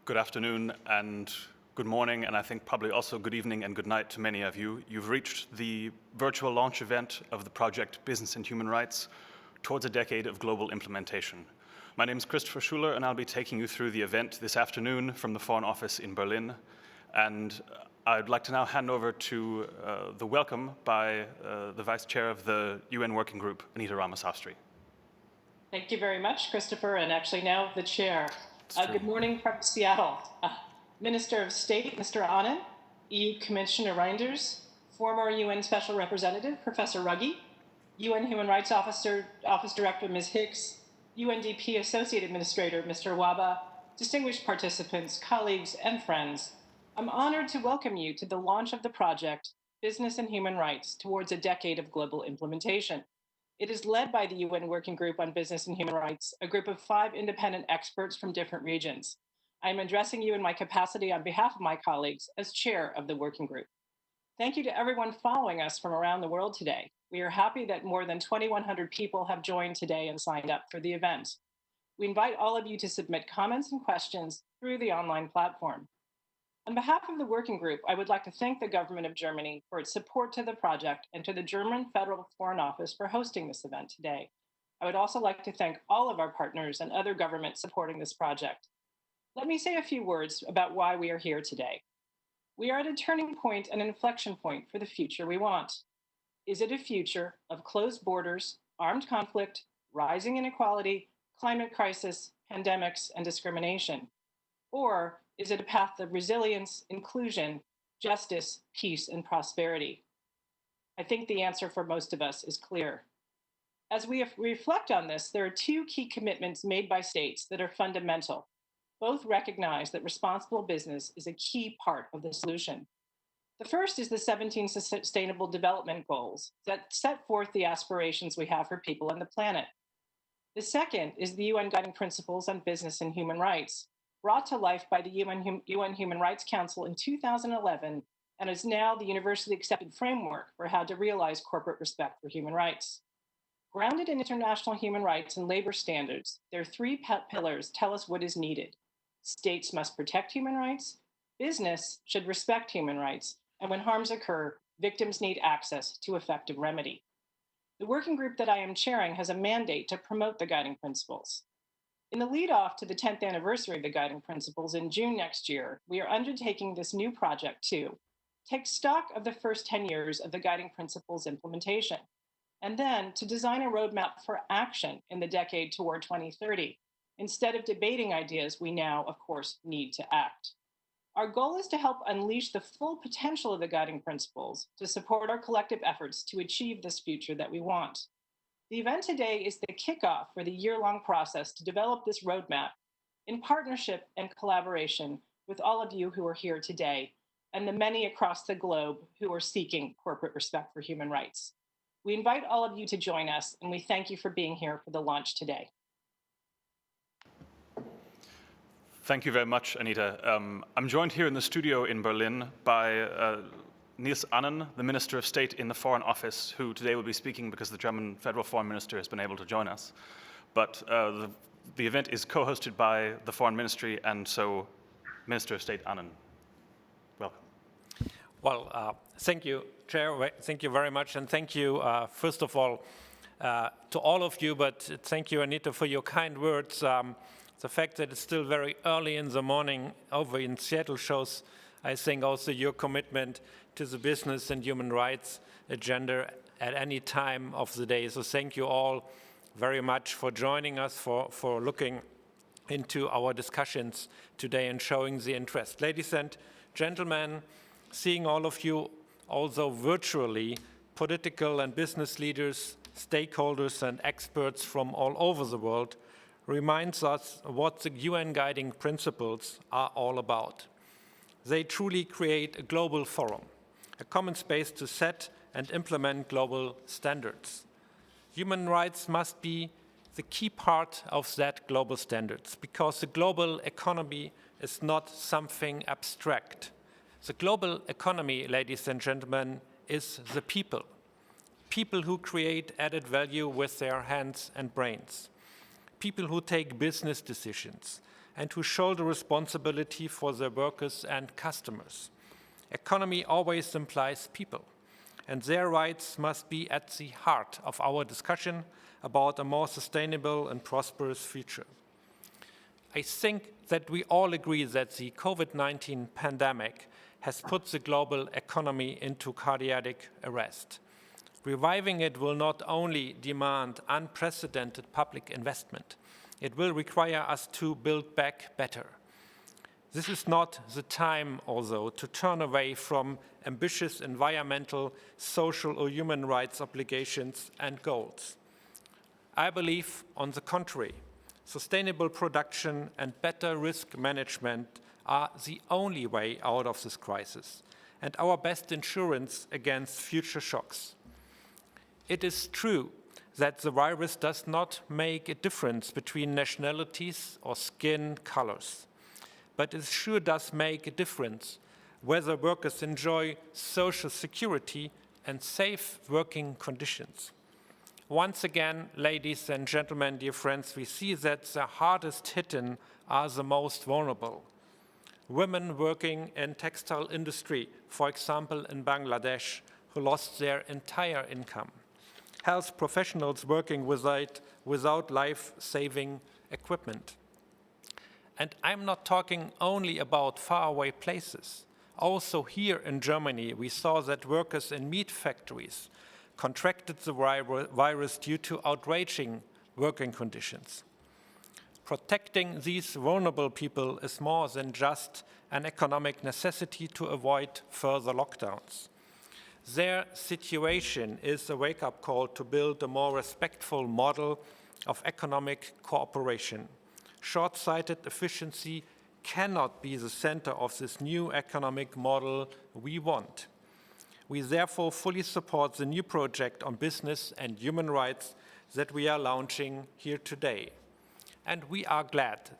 Good afternoon and good morning, and I think probably also good evening and good night to many of you. You've reached the virtual launch event of the project Business and Human Rights towards a decade of global implementation. My name is Christopher Schuler, and I'll be taking you through the event this afternoon from the Foreign Office in Berlin. And I'd like to now hand over to the welcome by the Vice Chair of the UN Working Group, Anita Rama-Sastry. Thank you very much, Christopher, and actually now the Chair. Good morning from Seattle. Minister of State, Mr. Annan, EU Commissioner Reinders, former UN Special Representative, Professor Ruggie, UN Human Rights Office Director, Ms. Hicks, UNDP Associate Administrator, Mr. Wafaa, distinguished participants, colleagues, and friends. I'm honored to welcome you to the launch of the project, Business and Human Rights, towards a decade of global implementation. It is led by the UN Working Group on Business and Human Rights, a group of 5 independent experts from different regions. I am addressing you in my capacity on behalf of my colleagues as chair of the working group. Thank you to everyone following us from around the world today. We are happy that more than 2,100 people have joined today and signed up for the event. We invite all of you to submit comments and questions through the online platform. On behalf of the working group, I would like to thank the government of Germany for its support to the project and to the German Federal Foreign Office for hosting this event today. I would also like to thank all of our partners and other governments supporting this project. Let me say a few words about why we are here today. We are at a turning point, an inflection point for the future we want. Is it a future of closed borders, armed conflict, rising inequality, climate crisis, pandemics, and discrimination? Or is it a path of resilience, inclusion, justice, peace, and prosperity? I think the answer for most of us is clear. As we reflect on this, there are 2 key commitments made by states that are fundamental. Both recognize that responsible business is a key part of the solution. The first is the 17 Sustainable Development Goals that set forth the aspirations we have for people and the planet. The second is the UN Guiding Principles on Business and Human Rights, brought to life by the UN Human Rights Council in 2011, and is now the universally accepted framework for how to realize corporate respect for human rights. Grounded in international human rights and labor standards, their 3 pillars tell us what is needed. States must protect human rights, business should respect human rights, and when harms occur, victims need access to effective remedy. The working group that I am chairing has a mandate to promote the guiding principles. In the lead-off to the 10th anniversary of the Guiding Principles in June next year, we are undertaking this new project to take stock of the first 10 years of the Guiding Principles implementation, and then to design a roadmap for action in the decade toward 2030. Instead of debating ideas, we now, of course, need to act. Our goal is to help unleash the full potential of the Guiding Principles to support our collective efforts to achieve this future that we want. The event today is the kickoff for the year-long process to develop this roadmap in partnership and collaboration with all of you who are here today and the many across the globe who are seeking corporate respect for human rights. We invite all of you to join us, and we thank you for being here for the launch today. Thank you very much, Anita. I'm joined here in the studio in Berlin by Nisa Annan, the Minister of State in the Foreign Office, who today will be speaking because the German Federal Foreign Minister has been able to join us. But the event is co-hosted by the Foreign Ministry, and so Minister of State Annan, welcome. Well, thank you, Chair. Thank you very much, and thank you, first of all, to all of you, but thank you, Anita, for your kind words. The fact that it's still very early in the morning over in Seattle shows, I think, also your commitment to the business and human rights agenda at any time of the day. So thank you all very much for joining us, for looking into our discussions today and showing the interest. Ladies and gentlemen, seeing all of you also virtually, political and business leaders, stakeholders and experts from all over the world reminds us what the UN Guiding Principles are all about. They truly create a global forum, a common space to set and implement global standards. Human rights must be the key part of that global standards because the global economy is not something abstract. The global economy, ladies and gentlemen, is the people. People who create added value with their hands and brains. People who take business decisions and who shoulder responsibility for their workers and customers. Economy always implies people, and their rights must be at the heart of our discussion about a more sustainable and prosperous future. I think that we all agree that the COVID-19 pandemic has put the global economy into cardiac arrest. Reviving it will not only demand unprecedented public investment, it will require us to build back better. This is not the time, although, to turn away from ambitious environmental, social, or human rights obligations and goals. I believe, on the contrary, sustainable production and better risk management are the only way out of this crisis and our best insurance against future shocks. It is true that the virus does not make a difference between nationalities or skin colors, but it sure does make a difference whether workers enjoy social security and safe working conditions. Once again, ladies and gentlemen, dear friends, we see that the hardest hit are the most vulnerable. Women working in textile industry, for example in Bangladesh, who lost their entire income. Health professionals working without life-saving equipment. And I'm not talking only about faraway places. Also here in Germany, we saw that workers in meat factories contracted the virus due to outraging working conditions. Protecting these vulnerable people is more than just an economic necessity to avoid further lockdowns. Their situation is a wake-up call to build a more respectful model of economic cooperation. Short-sighted efficiency cannot be the center of this new economic model we want. We therefore fully support the new project on business and human rights that we are launching here today. And we are glad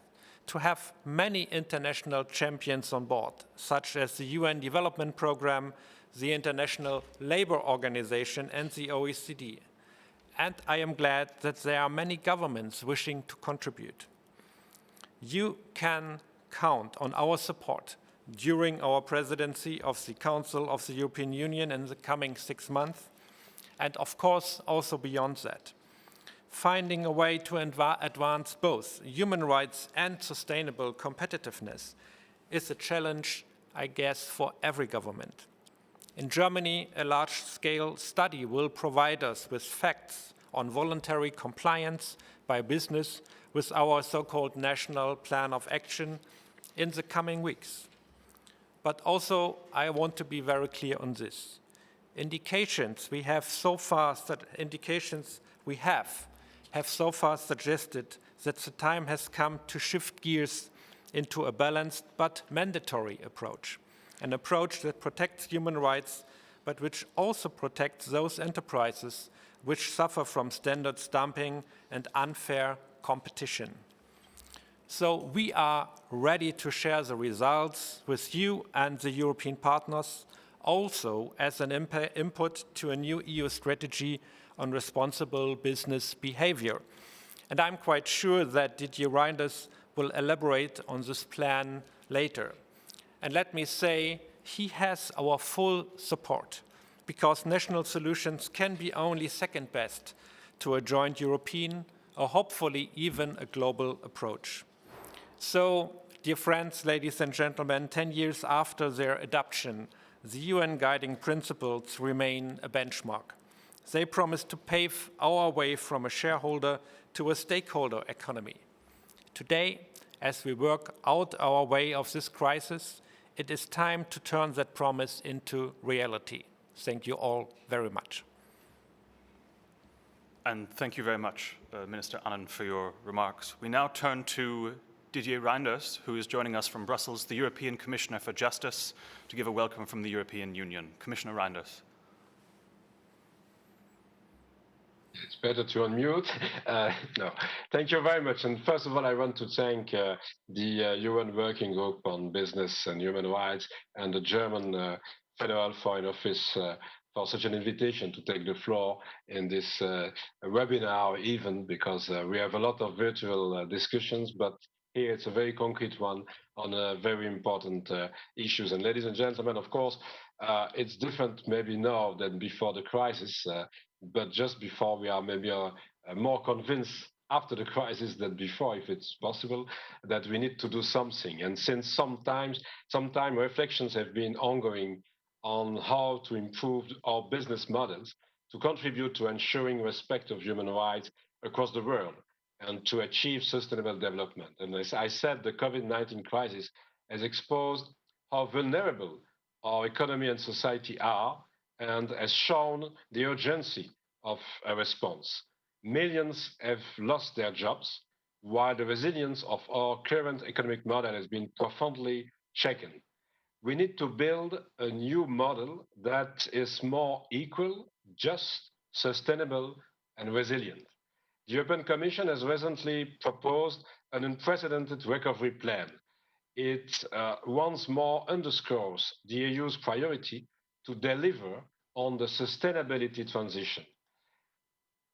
to have many international champions on board, such as the UN Development Programme, the International Labour Organization, and the OECD. And I am glad that there are many governments wishing to contribute. You can count on our support during our presidency of the Council of the European Union in the coming 6 months, and of course also beyond that. Finding a way to advance both human rights and sustainable competitiveness is a challenge, I guess, for every government. In Germany, a large-scale study will provide us with facts on voluntary compliance by business with our so-called National Plan of Action in the coming weeks. But also, I want to be very clear on this. Indications we have so far suggested that the time has come to shift gears into a balanced but mandatory approach, an approach that protects human rights, but which also protects those enterprises which suffer from standards dumping and unfair competition. So we are ready to share the results with you and the European partners, also as an input to a new EU strategy on responsible business behavior. And I'm quite sure that Didier Reynders will elaborate on this plan later. And let me say, he has our full support, because national solutions can be only second best to a joint European or hopefully even a global approach. So, dear friends, ladies and gentlemen, 10 years after their adoption, the UN guiding principles remain a benchmark. They promise to pave our way from a shareholder to a stakeholder economy. Today, as we work out our way of this crisis, it is time to turn that promise into reality. Thank you all very much. And thank you very much, Minister Annan, for your remarks. We now turn to Didier Reynders, who is joining us from Brussels, the European Commissioner for Justice, to give a welcome from the European Union. Commissioner Reynders. It's better to unmute. No, thank you very much. And first of all, I want to thank the UN Working Group on Business and Human Rights and the German Federal Foreign Office for such an invitation to take the floor in this webinar, even because we have a lot of virtual discussions, but Here it's a very concrete one on very important issues. And ladies and gentlemen, of course, it's different maybe now than before the crisis, but just before we are maybe more convinced after the crisis than before, if it's possible, that we need to do something. And since some time reflections have been ongoing on how to improve our business models to contribute to ensuring respect of human rights across the world and to achieve sustainable development. And as I said, the COVID-19 crisis has exposed how vulnerable our economy and society are and has shown the urgency of a response. Millions have lost their jobs, while the resilience of our current economic model has been profoundly shaken. We need to build a new model that is more equal, just, sustainable, and resilient. The European Commission has recently proposed an unprecedented recovery plan. It once more underscores the EU's priority to deliver on the sustainability transition.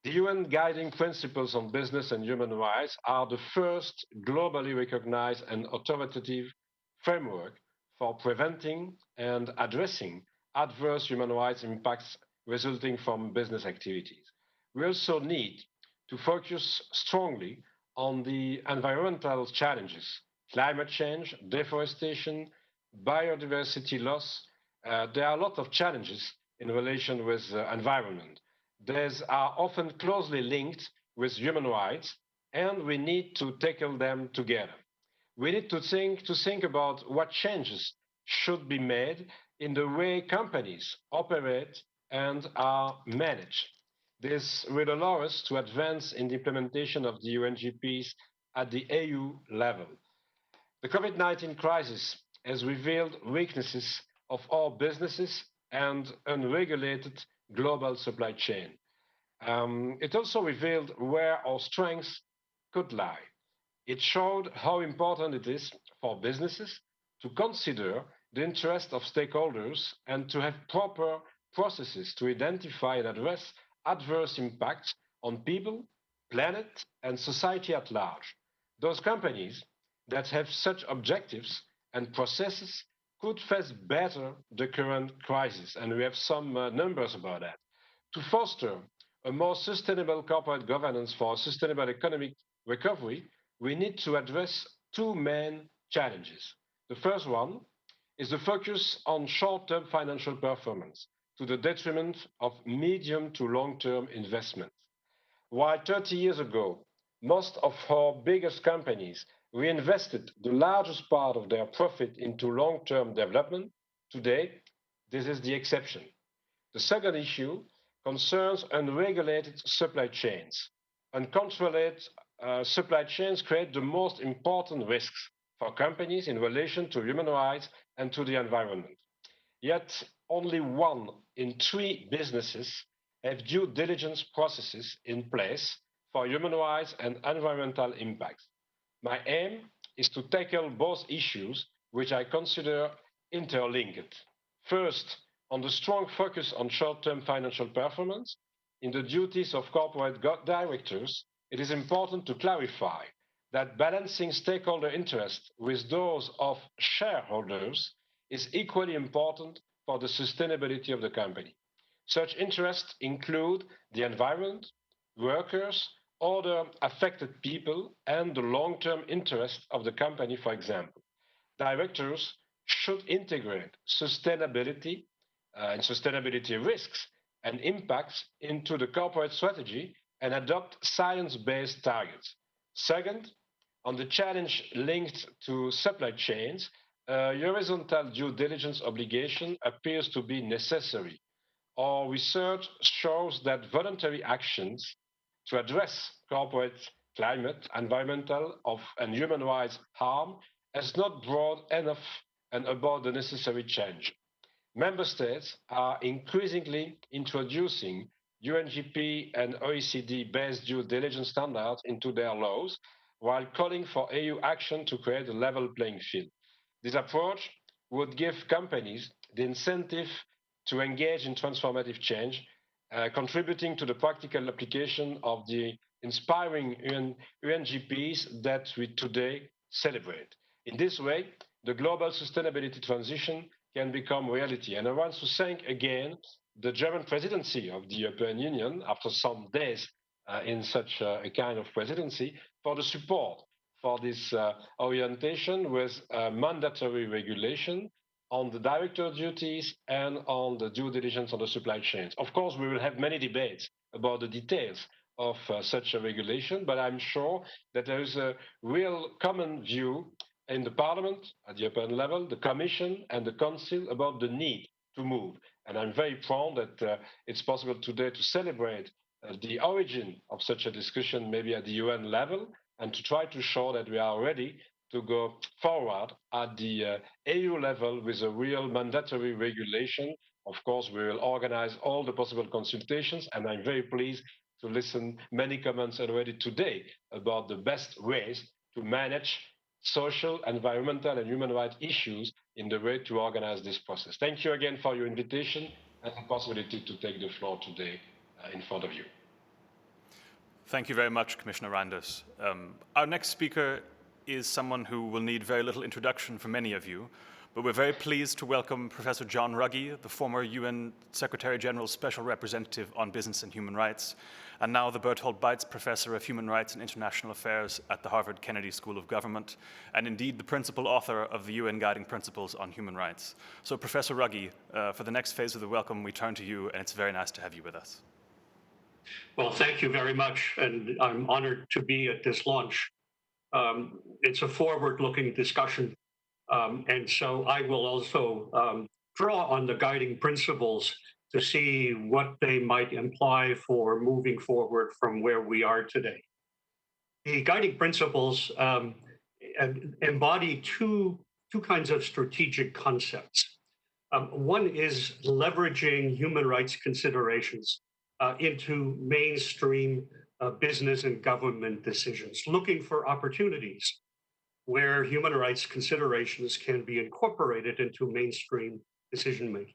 The UN Guiding Principles on Business and Human Rights are the first globally recognized and authoritative framework for preventing and addressing adverse human rights impacts resulting from business activities. We also need to focus strongly on the environmental challenges, climate change, deforestation, biodiversity loss. There are a lot of challenges in relation with the environment. These are often closely linked with human rights, and we need to tackle them together. We need to think about what changes should be made in the way companies operate and are managed. This will allow us to advance in the implementation of the UNGPs at the EU level. The COVID-19 crisis has revealed weaknesses of all businesses and unregulated global supply chain. It also revealed where our strengths could lie. It showed how important it is for businesses to consider the interest of stakeholders and to have proper processes to identify and address adverse impacts on people, planet, and society at large. Those companies that have such objectives and processes could face better the current crisis, and we have some numbers about that. To foster a more sustainable corporate governance for a sustainable economic recovery, we need to address two main challenges. The first one is the focus on short-term financial performance to the detriment of medium to long-term investment. While 30 years ago, most of our biggest companies reinvested the largest part of their profit into long-term development, today this is the exception. The second issue concerns unregulated supply chains. Uncontrolled supply chains create the most important risks for companies in relation to human rights and to the environment. Yet, only 1 in 3 businesses have due diligence processes in place for human rights and environmental impacts. My aim is to tackle both issues, which I consider interlinked. First, on the strong focus on short-term financial performance, in the duties of corporate directors, it is important to clarify that balancing stakeholder interests with those of shareholders is equally important for the sustainability of the company. Such interests include the environment, workers, other affected people, and the long-term interest of the company, for example. Directors should integrate sustainability and sustainability risks and impacts into the corporate strategy and adopt science-based targets. Second, on the challenge linked to supply chains, a horizontal due diligence obligation appears to be necessary. Our research shows that voluntary actions to address corporate climate, environmental, and human rights harm has not brought enough and about the necessary change. Member States are increasingly introducing UNGP and OECD-based due diligence standards into their laws, while calling for EU action to create a level playing field. This approach would give companies the incentive to engage in transformative change, contributing to the practical application of the inspiring UNGPs that we today celebrate. In this way, the global sustainability transition can become reality. And I want to thank again the German presidency of the European Union, after some days in such a kind of presidency, for the support for this orientation with mandatory regulation on the director duties and on the due diligence on the supply chains. Of course, we will have many debates about the details of such a regulation, but I'm sure that there is a real common view in the Parliament, at the European level, the Commission and the Council about the need to move. And I'm very proud that it's possible today to celebrate the origin of such a discussion, maybe at the UN level, and to try to show that we are ready to go forward at the EU level with a real mandatory regulation. Of course, we will organize all the possible consultations, and I'm very pleased to listen many comments already today about the best ways to manage social, environmental, and human rights issues in the way to organize this process. Thank you again for your invitation and the possibility to take the floor today in front of you. Thank you very much, Commissioner Reinders. Our next speaker is someone who will need very little introduction for many of you, but we're very pleased to welcome Professor John Ruggie, the former UN Secretary General's Special Representative on Business and Human Rights, and now the Berthold Beitz Professor of Human Rights and International Affairs at the Harvard Kennedy School of Government, and indeed the principal author of the UN Guiding Principles on Human Rights. So Professor Ruggie, for the next phase of the welcome, we turn to you, and it's very nice to have you with us. Well, thank you very much, and I'm honored to be at this launch. It's a forward-looking discussion, and so I will also draw on the guiding principles to see what they might imply for moving forward from where we are today. The guiding principles embody two kinds of strategic concepts. One is leveraging human rights considerations into mainstream business and government decisions, looking for opportunities where human rights considerations can be incorporated into mainstream decision-making.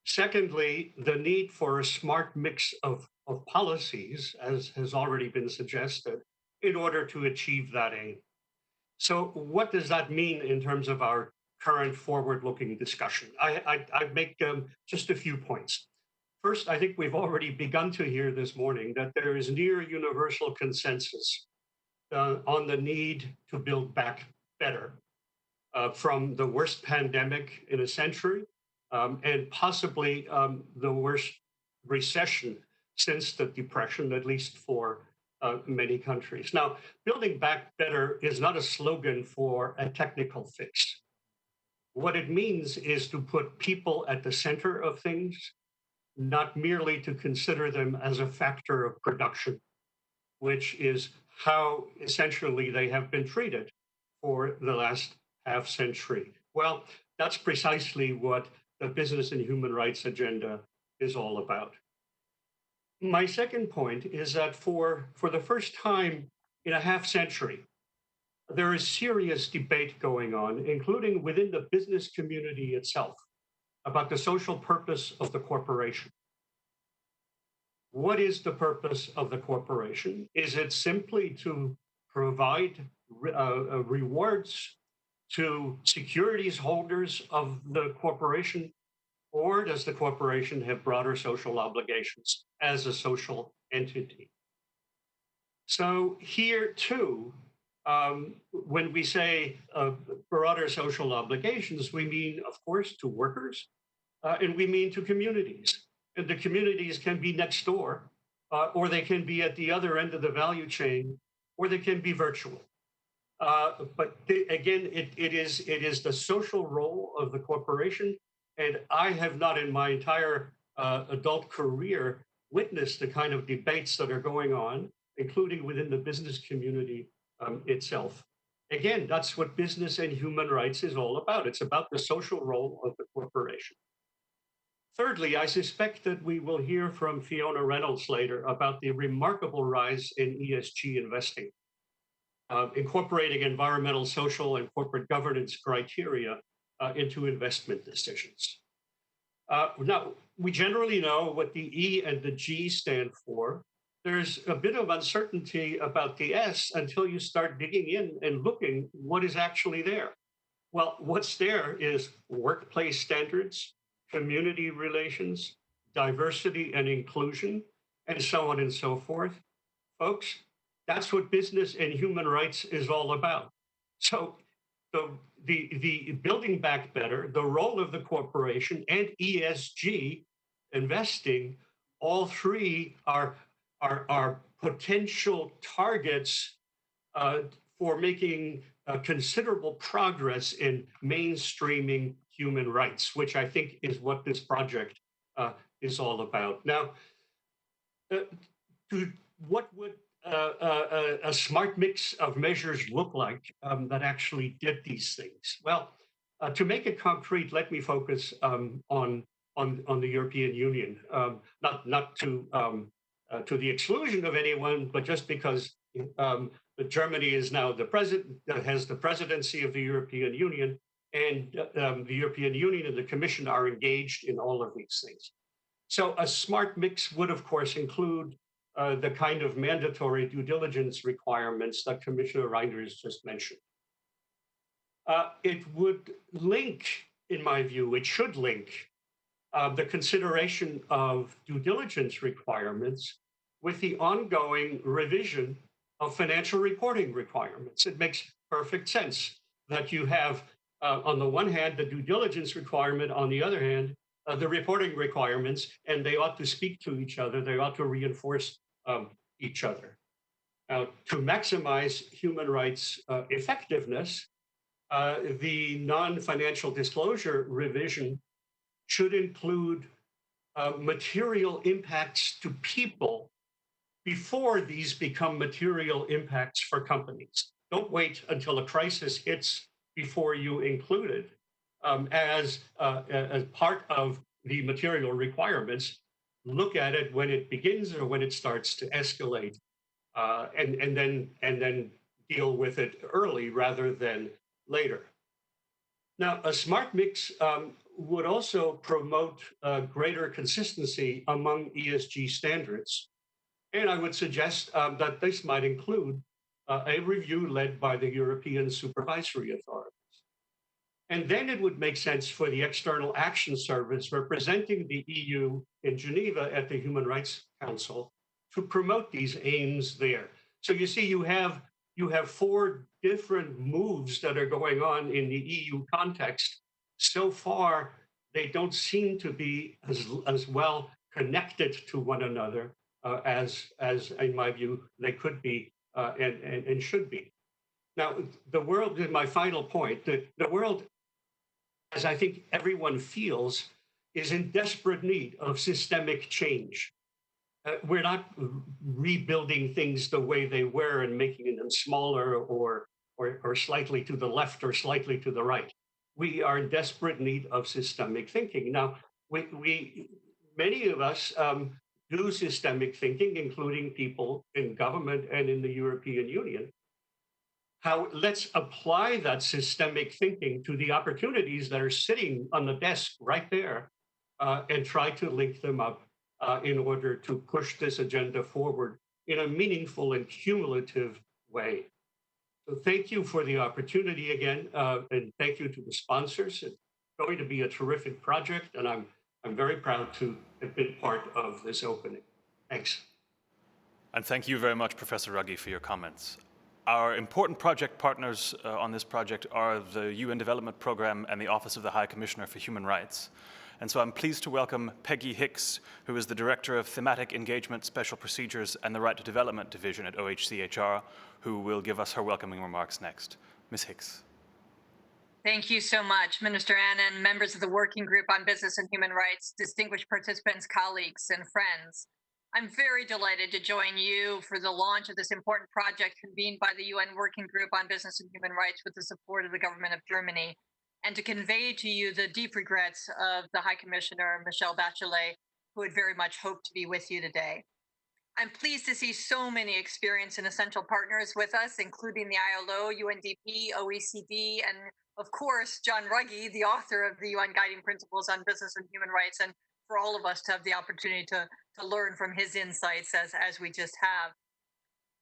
Secondly, the need for a smart mix of policies, as has already been suggested, in order to achieve that aim. So what does that mean in terms of our current forward-looking discussion? I make just a few points. First, I think we've already begun to hear this morning that there is near universal consensus on the need to build back better from the worst pandemic in a century and possibly the worst recession since the Depression, at least for many countries. Now, building back better is not a slogan for a technical fix. What it means is to put people at the center of things, not merely to consider them as a factor of production, which is how essentially they have been treated for the last half century. Well, that's precisely what the business and human rights agenda is all about. My second point is that for the first time in a half century, there is serious debate going on, including within the business community itself, about the social purpose of the corporation. What is the purpose of the corporation? Is it simply to provide rewards to securities holders of the corporation, or does the corporation have broader social obligations as a social entity? So here too, when we say broader social obligations, we mean, of course, to workers, and we mean to communities. And the communities can be next door, or they can be at the other end of the value chain, or they can be virtual. But again, it is the social role of the corporation. And I have not in my entire adult career witnessed the kind of debates that are going on, including within the business community itself. Again, that's what business and human rights is all about. It's about the social role of the corporation. Thirdly, I suspect that we will hear from Fiona Reynolds later about the remarkable rise in ESG investing, incorporating environmental, social, and corporate governance criteria into investment decisions. Now, we generally know what the E and the G stand for. there's a bit of uncertainty about the S until you start digging in and looking what is actually there. Well, what's there is workplace standards, community relations, diversity and inclusion, and so on and so forth. Folks, that's what business and human rights is all about. So the building back better, the role of the corporation and ESG investing, all three are potential targets uh, for making considerable progress in mainstreaming human rights, which I think is what this project is all about. Now, what would a smart mix of measures look like that actually did these things? Well, to make it concrete, let me focus on the European Union, not to the exclusion of anyone, but just because Germany is now the president, has the presidency of the European Union, and the European Union and the Commission are engaged in all of these things. So a smart mix would, of course, include the kind of mandatory due diligence requirements that Commissioner Reinders just mentioned. It would link, in my view, it should link the consideration of due diligence requirements with the ongoing revision of financial reporting requirements. It makes perfect sense that you have, on the one hand, the due diligence requirement, on the other hand, the reporting requirements, and they ought to speak to each other. They ought to reinforce each other. Now, to maximize human rights effectiveness, the non-financial disclosure revision should include material impacts to people before these become material impacts for companies. Don't wait until a crisis hits before you include it as part of the material requirements. Look at it when it begins or when it starts to escalate, and then deal with it early rather than later. Now, a smart mix would also promote greater consistency among ESG standards. And I would suggest that this might include a review led by the European supervisory authorities. And then it would make sense for the External Action Service representing the EU in Geneva at the Human Rights Council to promote these aims there. So you see, you have four different moves that are going on in the EU context. So far, they don't seem to be as well connected to one another as in my view, they could be and should be. Now, the world, my final point, the world, as I think everyone feels, is in desperate need of systemic change. We're not rebuilding things the way they were and making them smaller or slightly to the left or slightly to the right. We are in desperate need of systemic thinking. Now, we many of us do systemic thinking, including people in government and in the European Union. Let's apply that systemic thinking to the opportunities that are sitting on the desk right there and try to link them up in order to push this agenda forward in a meaningful and cumulative way. So thank you for the opportunity again, and thank you to the sponsors. It's going to be a terrific project, and I'm very proud to have been part of this opening. Thanks. And thank you very much, Professor Ruggie, for your comments. Our important project partners on this project are the UN Development Programme and the Office of the High Commissioner for Human Rights. And so I'm pleased to welcome Peggy Hicks, who is the Director of Thematic Engagement, Special Procedures, and the Right to Development Division at OHCHR, who will give us her welcoming remarks next. Ms. Hicks. Thank you so much, Minister Annan, members of the Working Group on Business and Human Rights, distinguished participants, colleagues, and friends. I'm very delighted to join you for the launch of this important project convened by the UN Working Group on Business and Human Rights with the support of the government of Germany, and to convey to you the deep regrets of the High Commissioner, Michelle Bachelet, who had very much hoped to be with you today. I'm pleased to see so many experienced and essential partners with us, including the ILO, UNDP, OECD, and of course, John Ruggie, the author of the UN Guiding Principles on Business and Human Rights, and for all of us to have the opportunity to to learn from his insights as we just have.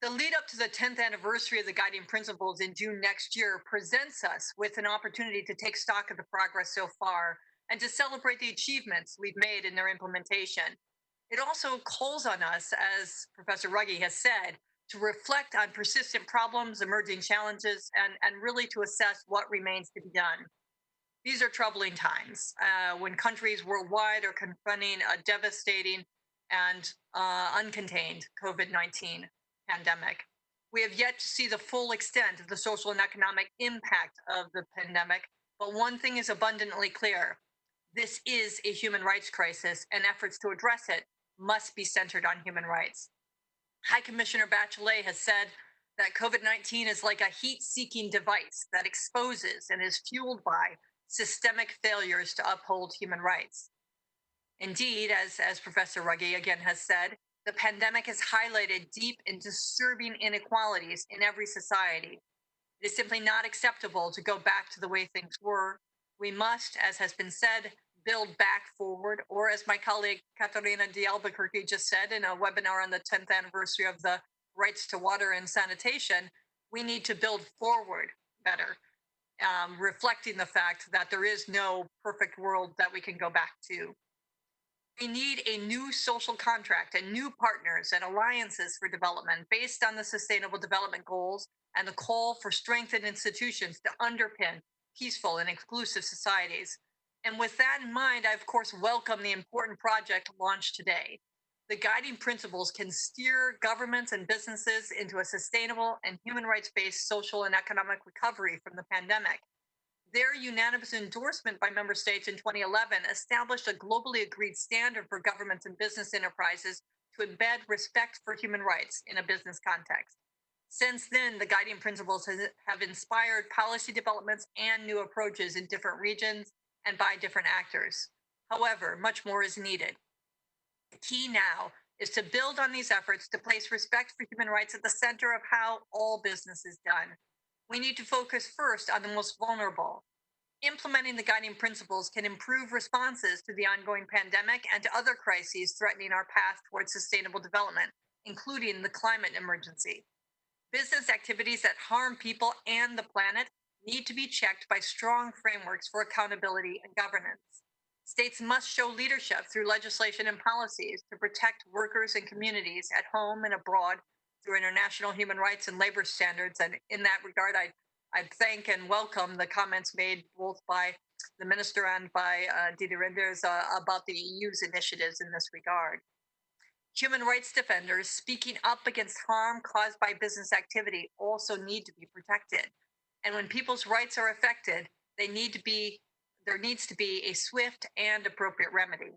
The lead up to the 10th anniversary of the guiding principles in June next year presents us with an opportunity to take stock of the progress so far and to celebrate the achievements we've made in their implementation. It also calls on us, as Professor Ruggie has said, to reflect on persistent problems, emerging challenges, and really to assess what remains to be done. These are troubling times when countries worldwide are confronting a devastating and uncontained COVID-19 pandemic. We have yet to see the full extent of the social and economic impact of the pandemic, but one thing is abundantly clear. This is a human rights crisis, and efforts to address it must be centered on human rights. High Commissioner Bachelet has said that COVID-19 is like a heat-seeking device that exposes and is fueled by systemic failures to uphold human rights. Indeed, as Professor Ruggie again has said, the pandemic has highlighted deep and disturbing inequalities in every society. It is simply not acceptable to go back to the way things were. We must, as has been said, build back forward, or as my colleague Catarina de Albuquerque just said in a webinar on the 10th anniversary of the Rights to Water and Sanitation, we need to build forward better, reflecting the fact that there is no perfect world that we can go back to. We need a new social contract and new partners and alliances for development based on the Sustainable Development Goals and the call for strengthened institutions to underpin peaceful and inclusive societies. And with that in mind, I, of course, welcome the important project launched today. The guiding principles can steer governments and businesses into a sustainable and human rights-based social and economic recovery from the pandemic. Their unanimous endorsement by member states in 2011 established a globally agreed standard for governments and business enterprises to embed respect for human rights in a business context. Since then, the guiding principles have inspired policy developments and new approaches in different regions and by different actors. However, much more is needed. The key now is to build on these efforts to place respect for human rights at the center of how all business is done. We need to focus first on the most vulnerable. Implementing the guiding principles can improve responses to the ongoing pandemic and to other crises threatening our path towards sustainable development, including the climate emergency. Business activities that harm people and the planet need to be checked by strong frameworks for accountability and governance. States must show leadership through legislation and policies to protect workers and communities at home and abroad through international human rights and labor standards. And in that regard, I'd thank and welcome the comments made both by the minister and by Didi Reynders about the EU's initiatives in this regard. Human rights defenders speaking up against harm caused by business activity also need to be protected. And when people's rights are affected, there needs to be a swift and appropriate remedy.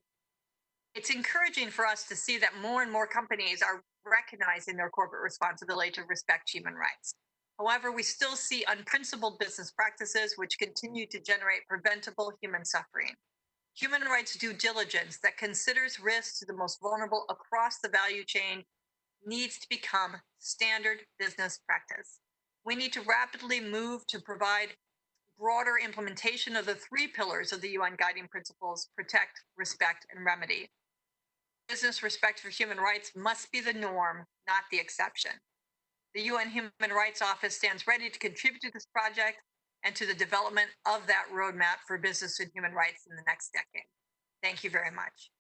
It's encouraging for us to see that more and more companies are recognizing their corporate responsibility to respect human rights. However, we still see unprincipled business practices which continue to generate preventable human suffering. Human rights due diligence that considers risks to the most vulnerable across the value chain needs to become standard business practice. We need to rapidly move to provide broader implementation of the three pillars of the UN Guiding Principles: protect, respect, and remedy. Business respect for human rights must be the norm, not the exception. The UN Human Rights Office stands ready to contribute to this project and to the development of that roadmap for business and human rights in the next decade. Thank you very much.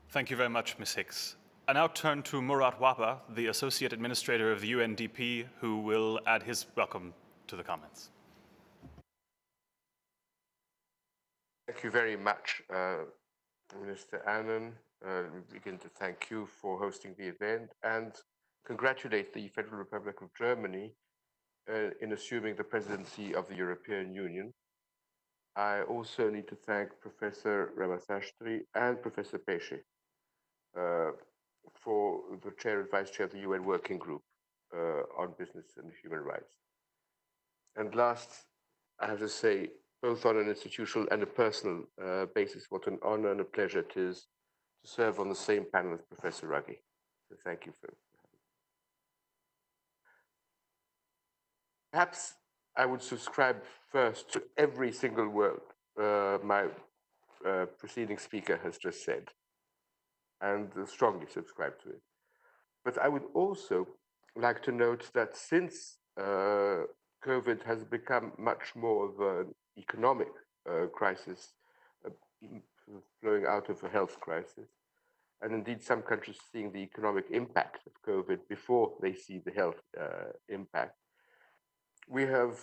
Thank you very much, Ms. Hicks. I now turn to Murat Wafaa, the Associate Administrator of the UNDP, who will add his welcome to the comments. Thank you very much, Minister Annan. We begin to thank you for hosting the event and congratulate the Federal Republic of Germany in assuming the presidency of the European Union. I also need to thank Professor Ramasastri and Professor Pesce for the chair and vice chair of the UN Working Group on Business and Human Rights. And last, I have to say, both on an institutional and a personal basis, what an honor and a pleasure it is to serve on the same panel as Professor Ruggie. So thank you for having me. Perhaps I would subscribe first to every single word my preceding speaker has just said. and strongly subscribe to it. But I would also like to note that since COVID has become much more of an economic crisis, flowing out of a health crisis, and indeed some countries seeing the economic impact of COVID before they see the health impact, we have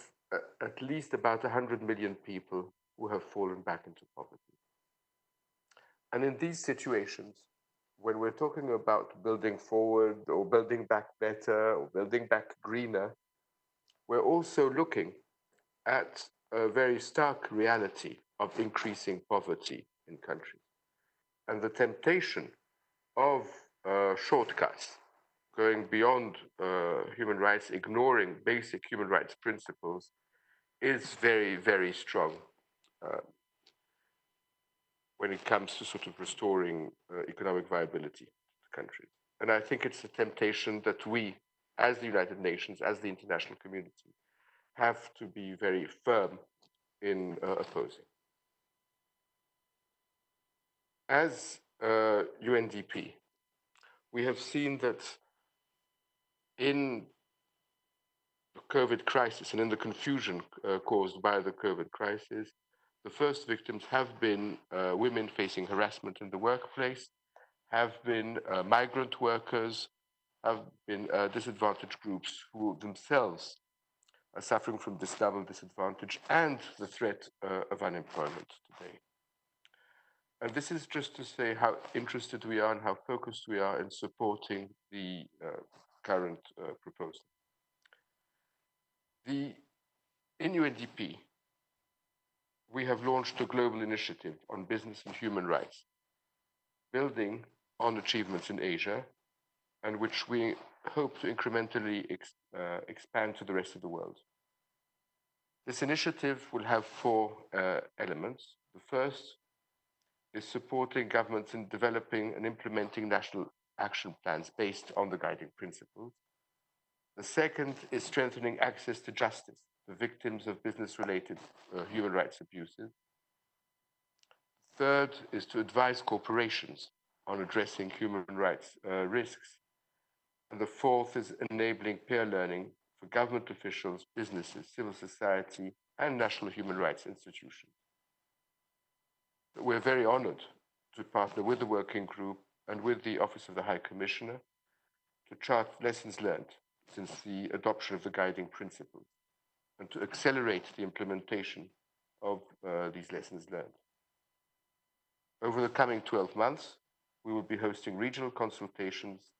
at least about 100 million people who have fallen back into poverty. And in these situations, when we're talking about building forward or building back better or building back greener, we're also looking at a very stark reality of increasing poverty in countries. And the temptation of shortcuts, going beyond human rights, ignoring basic human rights principles, is very, very strong when it comes to sort of restoring economic viability to countries. And I think it's a temptation that we, as the United Nations, as the international community, have to be very firm in opposing. As UNDP, we have seen that in the COVID crisis and in the confusion caused by the COVID crisis, the first victims have been women facing harassment in the workplace, have been migrant workers, have been disadvantaged groups who themselves are suffering from this double disadvantage and the threat of unemployment today. And this is just to say how interested we are and how focused we are in supporting the current proposal. In UNDP, we have launched a global initiative on business and human rights, building on achievements in Asia, and which we hope to incrementally expand to the rest of the world. This initiative will have four elements. The first is supporting governments in developing and implementing national action plans based on the guiding principles. The second is strengthening access to justice for victims of business-related human rights abuses. Third is to advise corporations on addressing human rights risks. And the fourth is enabling peer learning for government officials, businesses, civil society, and national human rights institutions. We're very honored to partner with the working group and with the Office of the High Commissioner to chart lessons learned since the adoption of the guiding principles and to accelerate the implementation of these lessons learned. Over the coming 12 months, we will be hosting regional consultations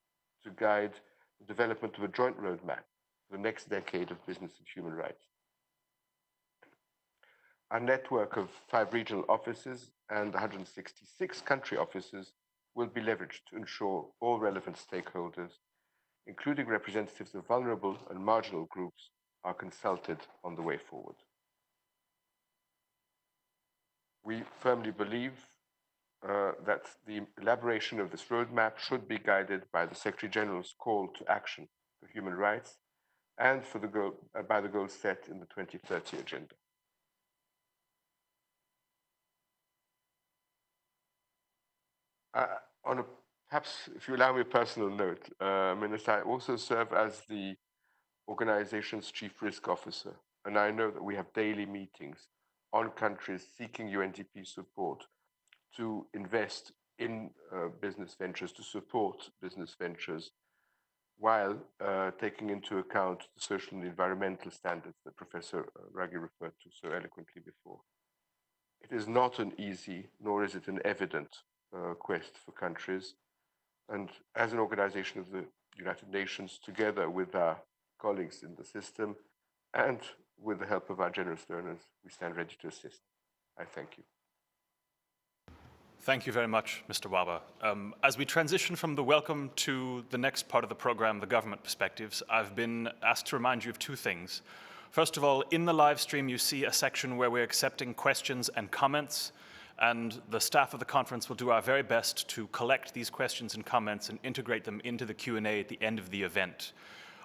to guide the development of a joint roadmap for the next decade of business and human rights. Our network of 5 regional offices and 166 country offices will be leveraged to ensure all relevant stakeholders, including representatives of vulnerable and marginal groups, are consulted on the way forward. We firmly believe that the elaboration of this roadmap should be guided by the Secretary General's call to action for human rights and by the goals set in the 2030 agenda. Perhaps, if you allow me a personal note, Minister, I also serve as the organization's chief risk officer, and I know that we have daily meetings on countries seeking UNDP support to invest in business ventures, to support business ventures, while taking into account the social and environmental standards that Professor Ruggie referred to so eloquently before. It is not an easy, nor is it an evident quest for countries. And as an organization of the United Nations, together with our colleagues in the system and with the help of our generous donors, we stand ready to assist. I thank you. Thank you very much, Mr. Wafaa. As we transition from the welcome to the next part of the program, the government perspectives, I've been asked to remind you of 2 things. First of all, in the live stream, you see a section where we're accepting questions and comments, and the staff of the conference will do our very best to collect these questions and comments and integrate them into the Q&A at the end of the event.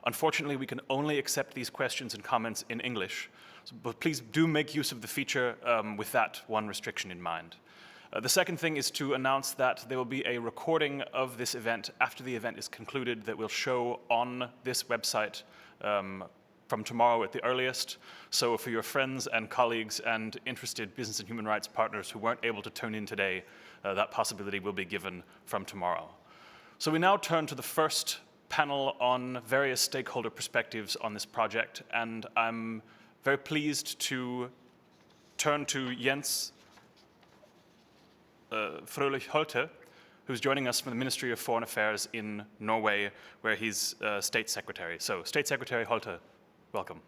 Unfortunately, we can only accept these questions and comments in English, but please do make use of the feature with that one restriction in mind. The second thing is to announce that there will be a recording of this event after the event is concluded that will show on this website from tomorrow at the earliest. So for your friends and colleagues and interested business and human rights partners who weren't able to tune in today, that possibility will be given from tomorrow. So we now turn to the first panel on various stakeholder perspectives on this project, and I'm very pleased to turn to Jens Frölich Holte, who's joining us from the Ministry of Foreign Affairs in Norway, where he's State Secretary. So, State Secretary Holte, welcome.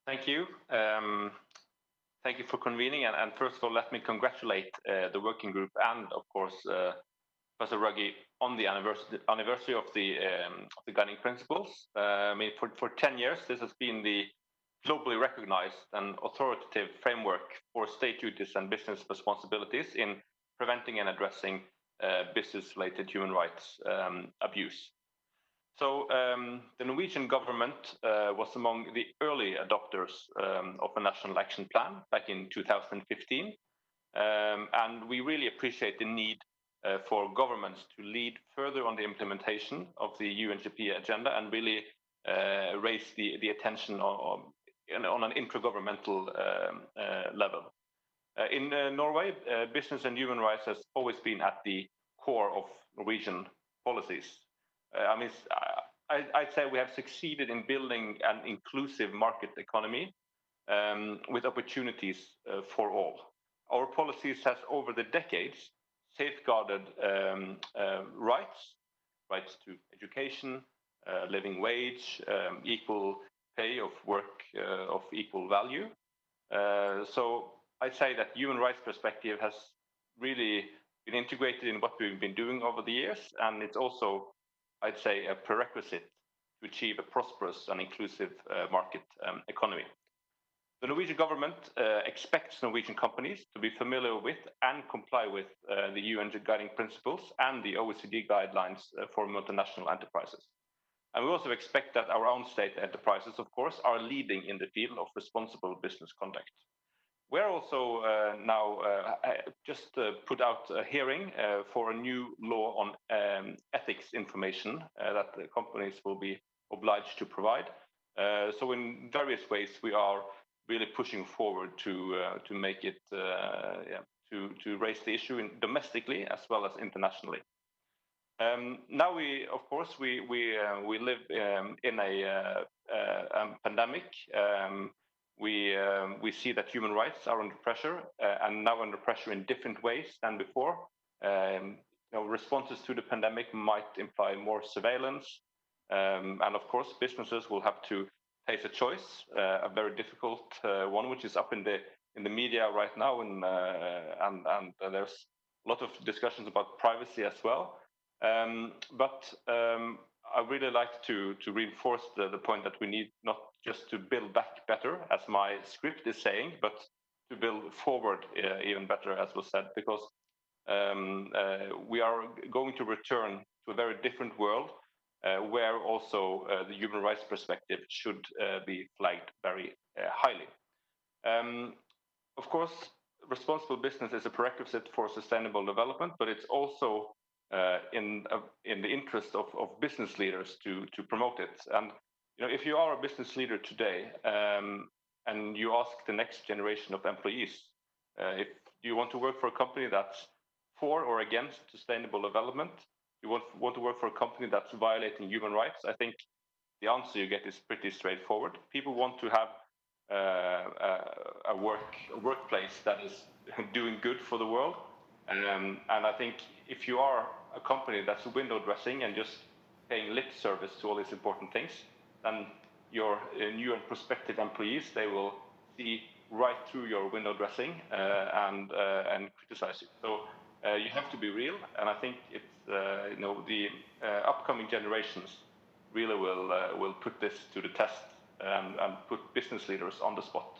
Thank you. Thank you for convening. And first of all, let me congratulate the working group and, of course, Professor Ruggie on the anniversary of the guiding principles. I mean, for 10 years, this has been the globally recognized and authoritative framework for state duties and business responsibilities in preventing and addressing business-related human rights abuse. So the Norwegian government was among the early adopters of a national action plan back in 2015. And we really appreciate the need for governments to lead further on the implementation of the UNGP agenda and really raise the attention on an intergovernmental level. In Norway, business and human rights has always been at the core of Norwegian policies. I mean, I'd say we have succeeded in building an inclusive market economy with opportunities for all. Our policies has over the decades safeguarded rights to education, living wage, equal pay of work of equal value. So I'd say that human rights perspective has really been integrated in what we've been doing over the years, and it's also, I'd say, a prerequisite to achieve a prosperous and inclusive market economy. The Norwegian government expects Norwegian companies to be familiar with and comply with the UN guiding principles and the OECD guidelines for multinational enterprises. And we also expect that our own state enterprises, of course, are leading in the field of responsible business conduct. We're also now just put out a hearing for a new law on ethics information that the companies will be obliged to provide. So in various ways, we are really pushing forward to make it, to raise the issue domestically as well as internationally. Now we, of course, we live in a pandemic. We see that human rights are under pressure and now under pressure in different ways than before. Responses to the pandemic might imply more surveillance, and of course, businesses will have to face a choice, a very difficult one, which is up in the media right now, and there's a lot of discussions about privacy as well. But I really like to reinforce the point that we need not just to build back better, as my script is saying, but to build forward even better, as was said, because we are going to return to a very different world where also the human rights perspective should be flagged very highly. Of course, responsible business is a prerequisite for sustainable development, but it's also in the interest of business leaders to promote it. And if you are a business leader today and you ask the next generation of employees if you want to work for a company that's for or against sustainable development, you want to work for a company that's violating human rights, I think the answer you get is pretty straightforward. People want to have a workplace that is doing good for the world. And I think if you are a company that's window dressing and just paying lip service to all these important things, then your new and prospective employees, they will see right through your window dressing and criticize you. So you have to be real, and I think it's the upcoming generations really will put this to the test and put business leaders on the spot.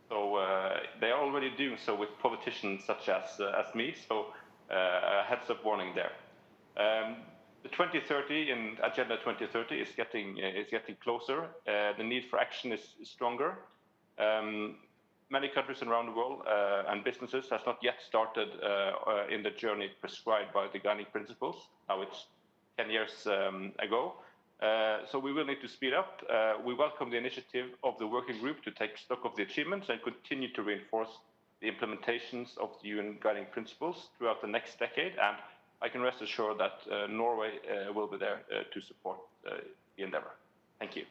So they are already doing so with politicians such as me. So a heads up warning there. The 2030 in Agenda 2030 is getting closer. The need for action is stronger. many countries around the world and businesses has not yet started in the journey prescribed by the guiding principles. Now it's 10 years ago. So we will need to speed up. We welcome the initiative of the working group to take stock of the achievements and continue to reinforce the implementations of the UN guiding principles throughout the next decade. And I can rest assured that Norway will be there to support the endeavor. Thank you.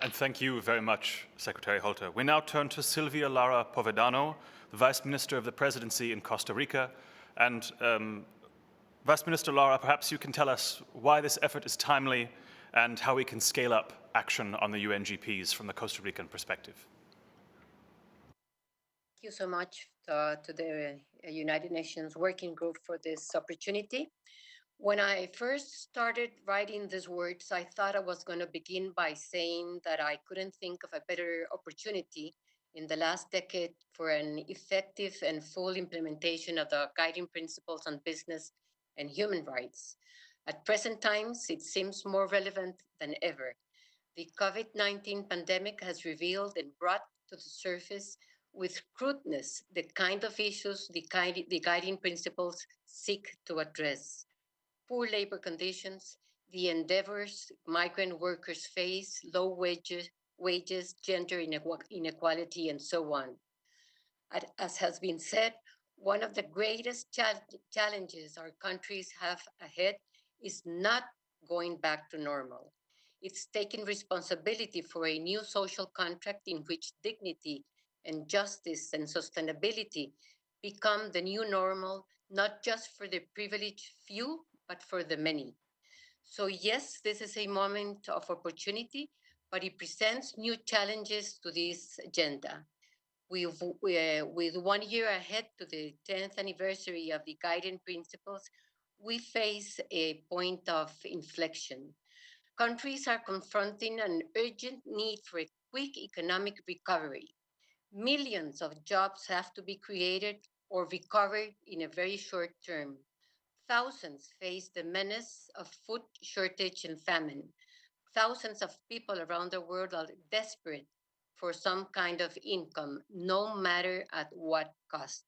And thank you very much, Secretary Holter. We now turn to Silvia Lara Povedano, the Vice Minister of the Presidency in Costa Rica. And Vice Minister Lara, perhaps you can tell us why this effort is timely and how we can scale up action on the UNGPs from the Costa Rican perspective. Thank you so much to the United Nations Working Group for this opportunity. When I first started writing these words, I thought I was going to begin by saying that I couldn't think of a better opportunity in the last decade for an effective and full implementation of the guiding principles on business and human rights. At present times, it seems more relevant than ever. The COVID-19 pandemic has revealed and brought to the surface with crudeness the kind of issues the guiding principles seek to address. Poor labor conditions, the endeavors migrant workers face, low wages, gender inequality, and so on. As has been said, one of the greatest challenges our countries have ahead is not going back to normal. It's taking responsibility for a new social contract in which dignity and justice and sustainability become the new normal, not just for the privileged few, but for the many. So yes, this is a moment of opportunity, but it presents new challenges to this agenda. With 1 year ahead to the 10th anniversary of the guiding principles, we face a point of inflection. Countries are confronting an urgent need for a quick economic recovery. Millions of jobs have to be created or recovered in a very short term. Thousands face the menace of food shortage and famine. Thousands of people around the world are desperate for some kind of income, no matter at what cost.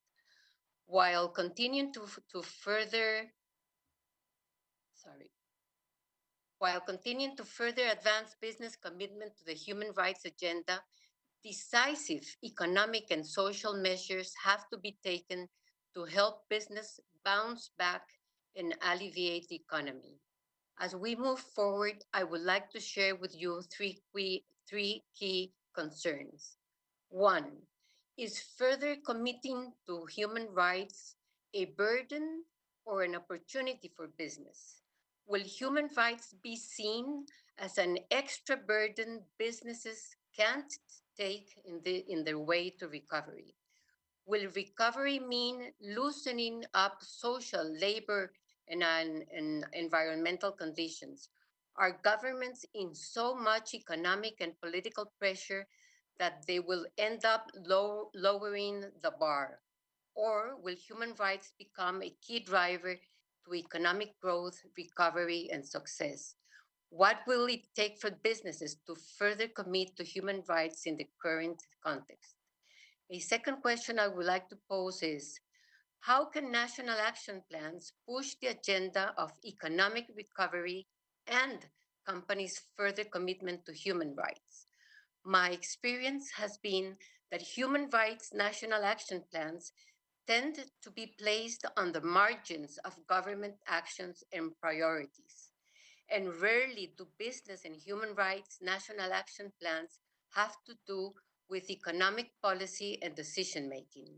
While continuing to further advance business commitment to the human rights agenda, decisive economic and social measures have to be taken to help business bounce back and alleviate the economy. As we move forward, I would like to share with you three key concerns. One, is further committing to human rights a burden or an opportunity for business? Will human rights be seen as an extra burden businesses can't take in their way to recovery? Will recovery mean loosening up social, labor, and environmental conditions? Are governments in so much economic and political pressure that they will end up lowering the bar? Or will human rights become a key driver to economic growth, recovery, and success? What will it take for businesses to further commit to human rights in the current context? A second question I would like to pose is, how can national action plans push the agenda of economic recovery and companies' further commitment to human rights? My experience has been that human rights national action plans tend to be placed on the margins of government actions and priorities. And rarely do business and human rights national action plans have to do with economic policy and decision making.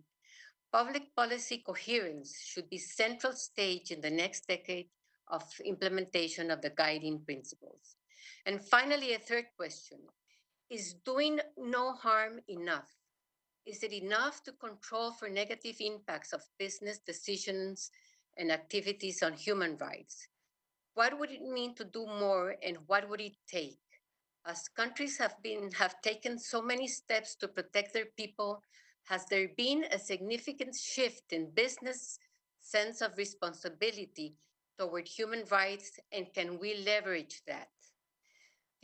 Public policy coherence should be central stage in the next decade of implementation of the guiding principles. And finally, a third question, is doing no harm enough? Is it enough to control for negative impacts of business decisions and activities on human rights? What would it mean to do more, and what would it take? As countries have taken so many steps to protect their people, has there been a significant shift in business sense of responsibility toward human rights, and can we leverage that?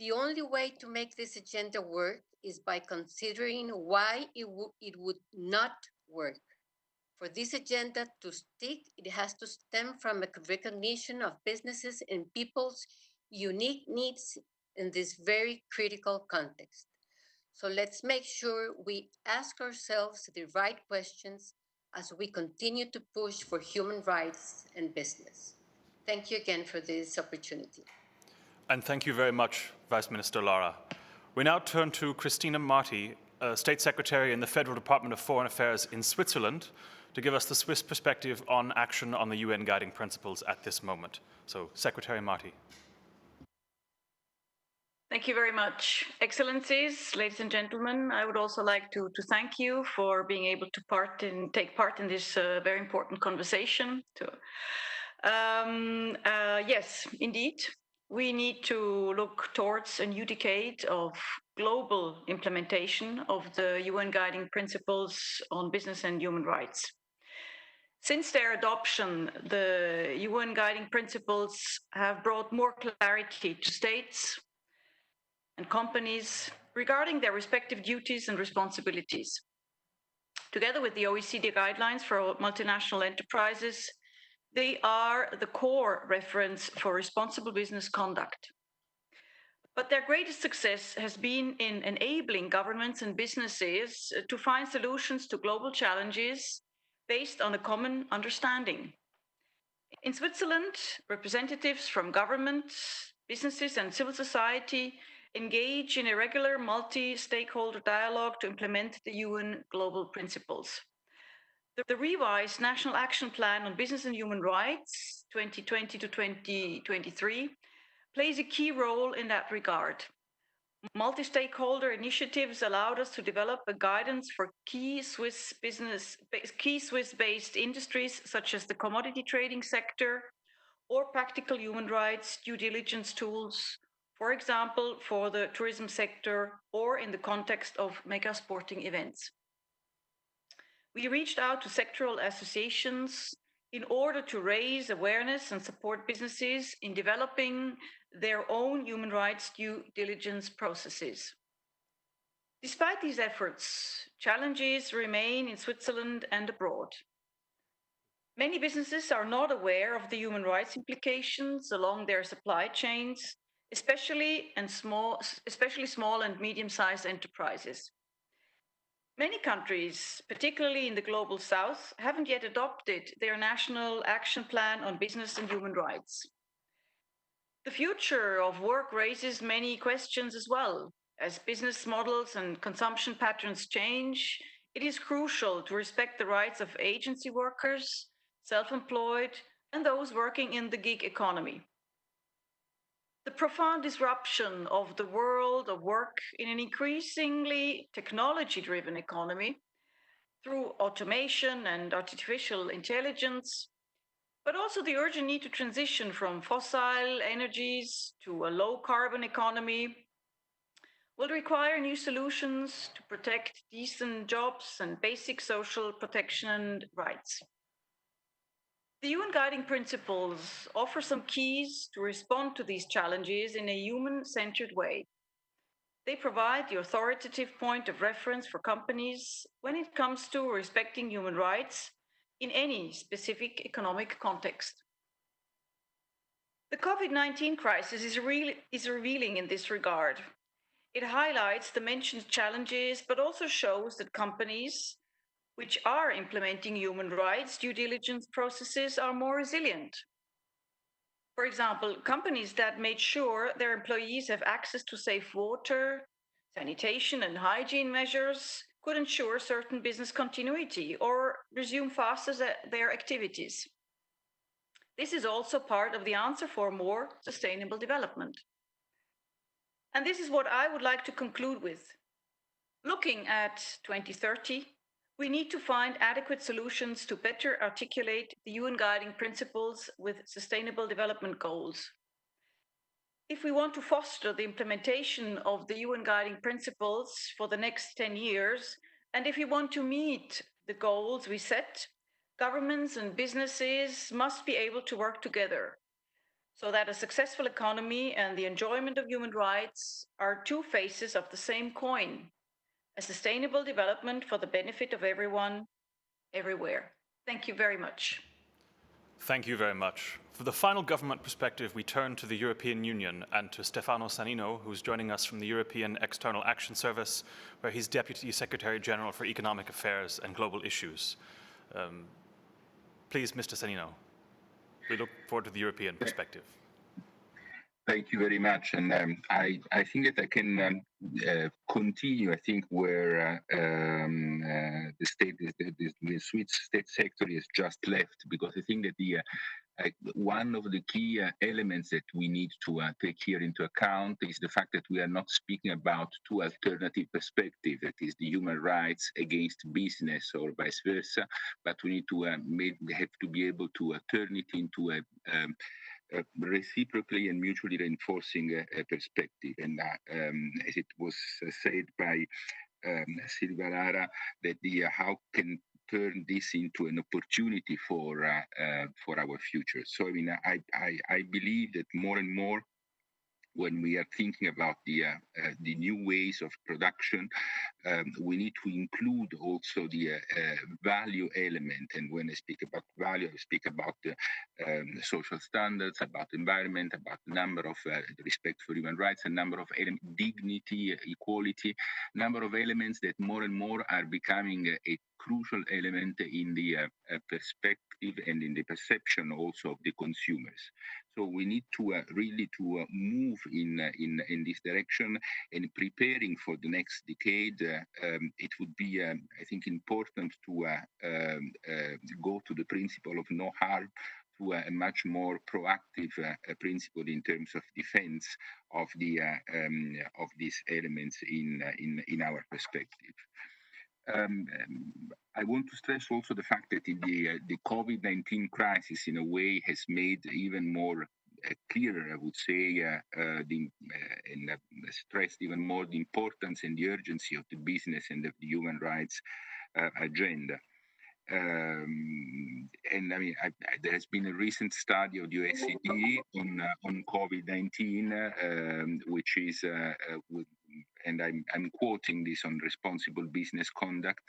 The only way to make this agenda work is by considering why it would not work. For this agenda to stick, it has to stem from a recognition of businesses and people's unique needs in this very critical context. So let's make sure we ask ourselves the right questions as we continue to push for human rights and business. Thank you again for this opportunity. And thank you very much, Vice Minister Lara. We now turn to Christina Marti, State Secretary in the Federal Department of Foreign Affairs in Switzerland, to give us the Swiss perspective on action on the UN guiding principles at this moment. So, Secretary Marti. Thank you very much. Excellencies, ladies and gentlemen, I would also like to thank you for being able to take part in this very important conversation. Yes, indeed, we need to look towards a new decade of global implementation of the UN guiding principles on business and human rights. Since their adoption, the UN guiding principles have brought more clarity to states and companies regarding their respective duties and responsibilities. Together with the OECD guidelines for multinational enterprises, they are the core reference for responsible business conduct. But their greatest success has been in enabling governments and businesses to find solutions to global challenges based on a common understanding. In Switzerland, representatives from governments, businesses, and civil society engage in a regular multi-stakeholder dialogue to implement the UN global principles. The revised National Action Plan on Business and Human Rights, 2020 to 2023, plays a key role in that regard. Multi-stakeholder initiatives allowed us to develop a guidance for key Swiss-based industries such as the commodity trading sector or practical human rights due diligence tools, for example, for the tourism sector or in the context of mega sporting events. We reached out to sectoral associations in order to raise awareness and support businesses in developing their own human rights due diligence processes. Despite these efforts, challenges remain in Switzerland and abroad. Many businesses are not aware of the human rights implications along their supply chains, especially small and medium-sized enterprises. Many countries, particularly in the global south, haven't yet adopted their National Action Plan on Business and Human Rights. The future of work raises many questions as well. As business models and consumption patterns change, it is crucial to respect the rights of agency workers, self-employed, and those working in the gig economy. The profound disruption of the world of work in an increasingly technology-driven economy through automation and artificial intelligence, but also the urgent need to transition from fossil energies to a low-carbon economy will require new solutions to protect decent jobs and basic social protection and rights. The UN guiding principles offer some keys to respond to these challenges in a human-centered way. They provide the authoritative point of reference for companies when it comes to respecting human rights in any specific economic context. The COVID-19 crisis is revealing in this regard. It highlights the mentioned challenges, but also shows that companies which are implementing human rights due diligence processes are more resilient. For example, companies that made sure their employees have access to safe water, sanitation, and hygiene measures could ensure certain business continuity or resume faster their activities. This is also part of the answer for more sustainable development. And this is what I would like to conclude with. Looking at 2030, we need to find adequate solutions to better articulate the UN guiding principles with sustainable development goals. If we want to foster the implementation of the UN guiding principles for the next 10 years, and if we want to meet the goals we set, governments and businesses must be able to work together. so that a successful economy and the enjoyment of human rights are two faces of the same coin, a sustainable development for the benefit of everyone, everywhere. Thank you very much. Thank you very much. For the final government perspective, we turn to the European Union and to Stefano Sannino, who's joining us from the European External Action Service, where he's Deputy Secretary General for Economic Affairs and Global Issues. Please, Mr. Sannino, we look forward to the European perspective. Thank you very much, and I think that I can continue. I think where the Swiss state secretary has just left, because I think that one of the key elements that we need to take here into account is the fact that we are not speaking about two alternative perspectives, that is the human rights against business or vice versa, but we need to have to be able to turn it into a reciprocally and mutually reinforcing perspective. And as it was said by Silva Lara, that how can turn this into an opportunity for our future. So I mean, I believe that more and more, when we are thinking about the new ways of production, we need to include also the value element. And when I speak about value, I speak about social standards, about environment, about the number of respect for human rights, a number of dignity, equality, number of elements that more and more are becoming a crucial element in the perspective and in the perception also of the consumers. So we need to really to move in this direction, and preparing for the next decade. It would be, I think, important to go to the principle of no harm, to a much more proactive principle in terms of defense of these elements in our perspective. I want to stress also the fact that the COVID-19 crisis, in a way, has made even more clearer, I would say, and stressed even more the importance and the urgency of the business and of the human rights agenda. And I mean, there has been a recent study of the OECD on COVID-19, which is and I'm quoting this on responsible business conduct,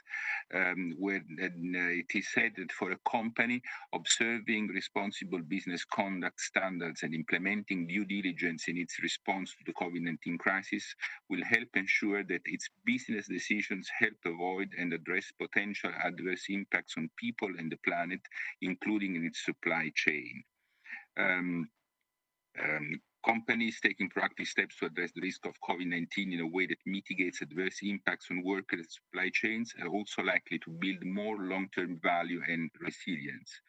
where it is said that for a company, observing responsible business conduct standards and implementing due diligence in its response to the COVID-19 crisis will help ensure that its business decisions help avoid and address potential adverse impacts on people and the planet, including in its supply chain. Companies taking proactive steps to address the risk of COVID-19 in a way that mitigates adverse impacts on workers and supply chains are also likely to build more long-term value and resilience.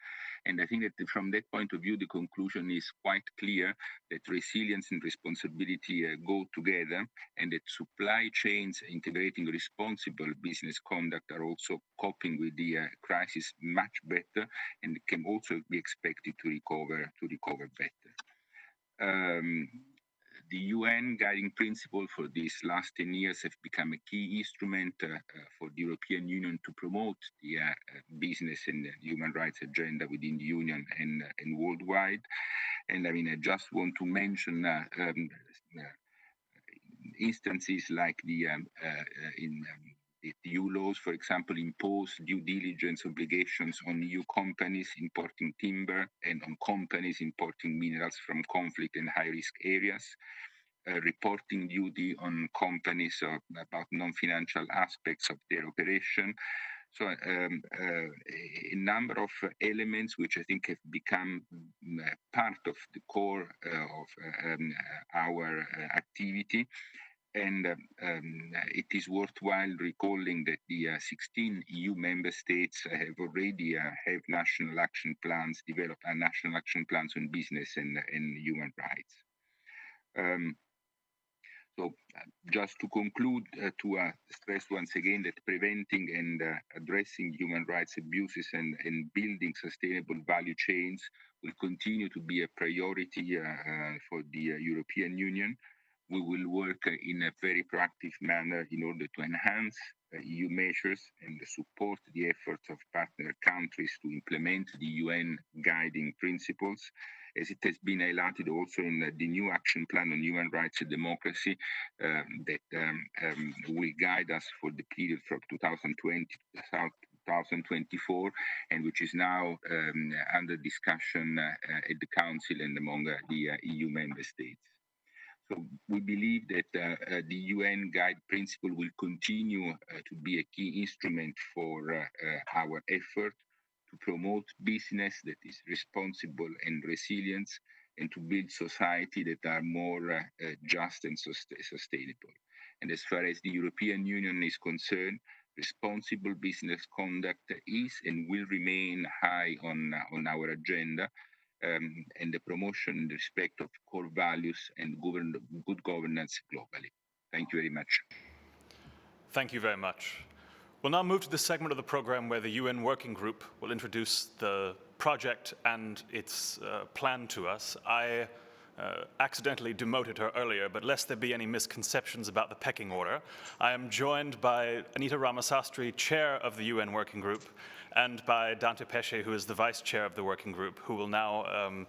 And I think that from that point of view, the conclusion is quite clear, that resilience and responsibility go together, and that supply chains integrating responsible business conduct are also coping with the crisis much better, and can also be expected to recover better. The UN guiding principle for these last 10 years have become a key instrument for the European Union to promote the business and human rights agenda within the Union and worldwide. And I mean, I just want to mention instances like the EU laws, for example, impose due diligence obligations on EU companies importing timber and on companies importing minerals from conflict and high-risk areas, reporting duty on companies about non-financial aspects of their operation. So a number of elements which I think have become part of the core of our activity. And it is worthwhile recalling that the 16 EU member states have already have national action plans, developed national action plans on business and human rights. So just to conclude, to stress once again that preventing and addressing human rights abuses and building sustainable value chains will continue to be a priority for the European Union. We will work in a very proactive manner in order to enhance EU measures and support the efforts of partner countries to implement the UN guiding principles. as it has been highlighted also in the new action plan on human rights and democracy that will guide us for the period from 2020 to 2024, and which is now under discussion at the Council and among the EU member states. So we believe that the UN Guide Principle will continue to be a key instrument for our effort to promote business that is responsible and resilient, and to build society that are more just and sustainable. And as far as the European Union is concerned, responsible business conduct is and will remain high on our agenda, and the promotion and respect of core values and good governance globally. Thank you very much. Thank you very much. We'll now move to the segment of the program where the UN Working Group will introduce the project and its plan to us. I accidentally demoted her earlier, but lest there be any misconceptions about the pecking order, I am joined by Anita Ramasastry, chair of the UN Working Group, and by Dante Pesce, who is the vice chair of the working group, who will now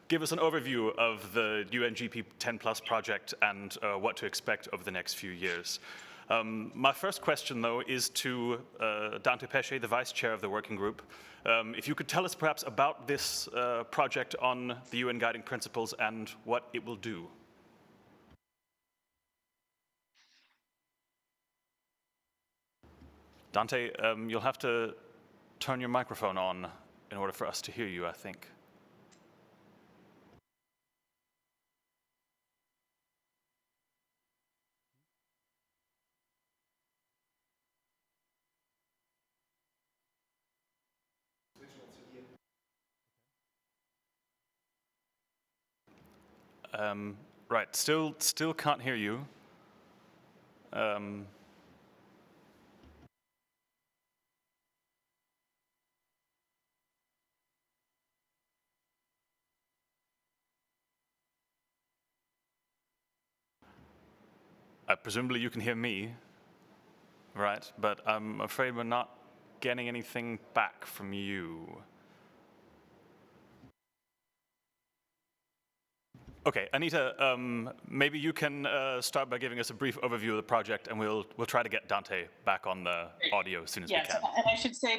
give us an overview of the UNGP 10+ project and what to expect over the next few years. My first question, though, is to Dante Pesce, the vice chair of the working group. If you could tell us perhaps about this project on the UN Guiding Principles and what it will do. Dante, you'll have to turn your microphone on in order for us to hear you, I think. Right, still can't hear you. Presumably you can hear me, right? But I'm afraid we're not getting anything back from you. Okay, Anita, maybe you can start by giving us a brief overview of the project, and we'll try to get Dante back on the audio as soon as we can. Yes, and I should say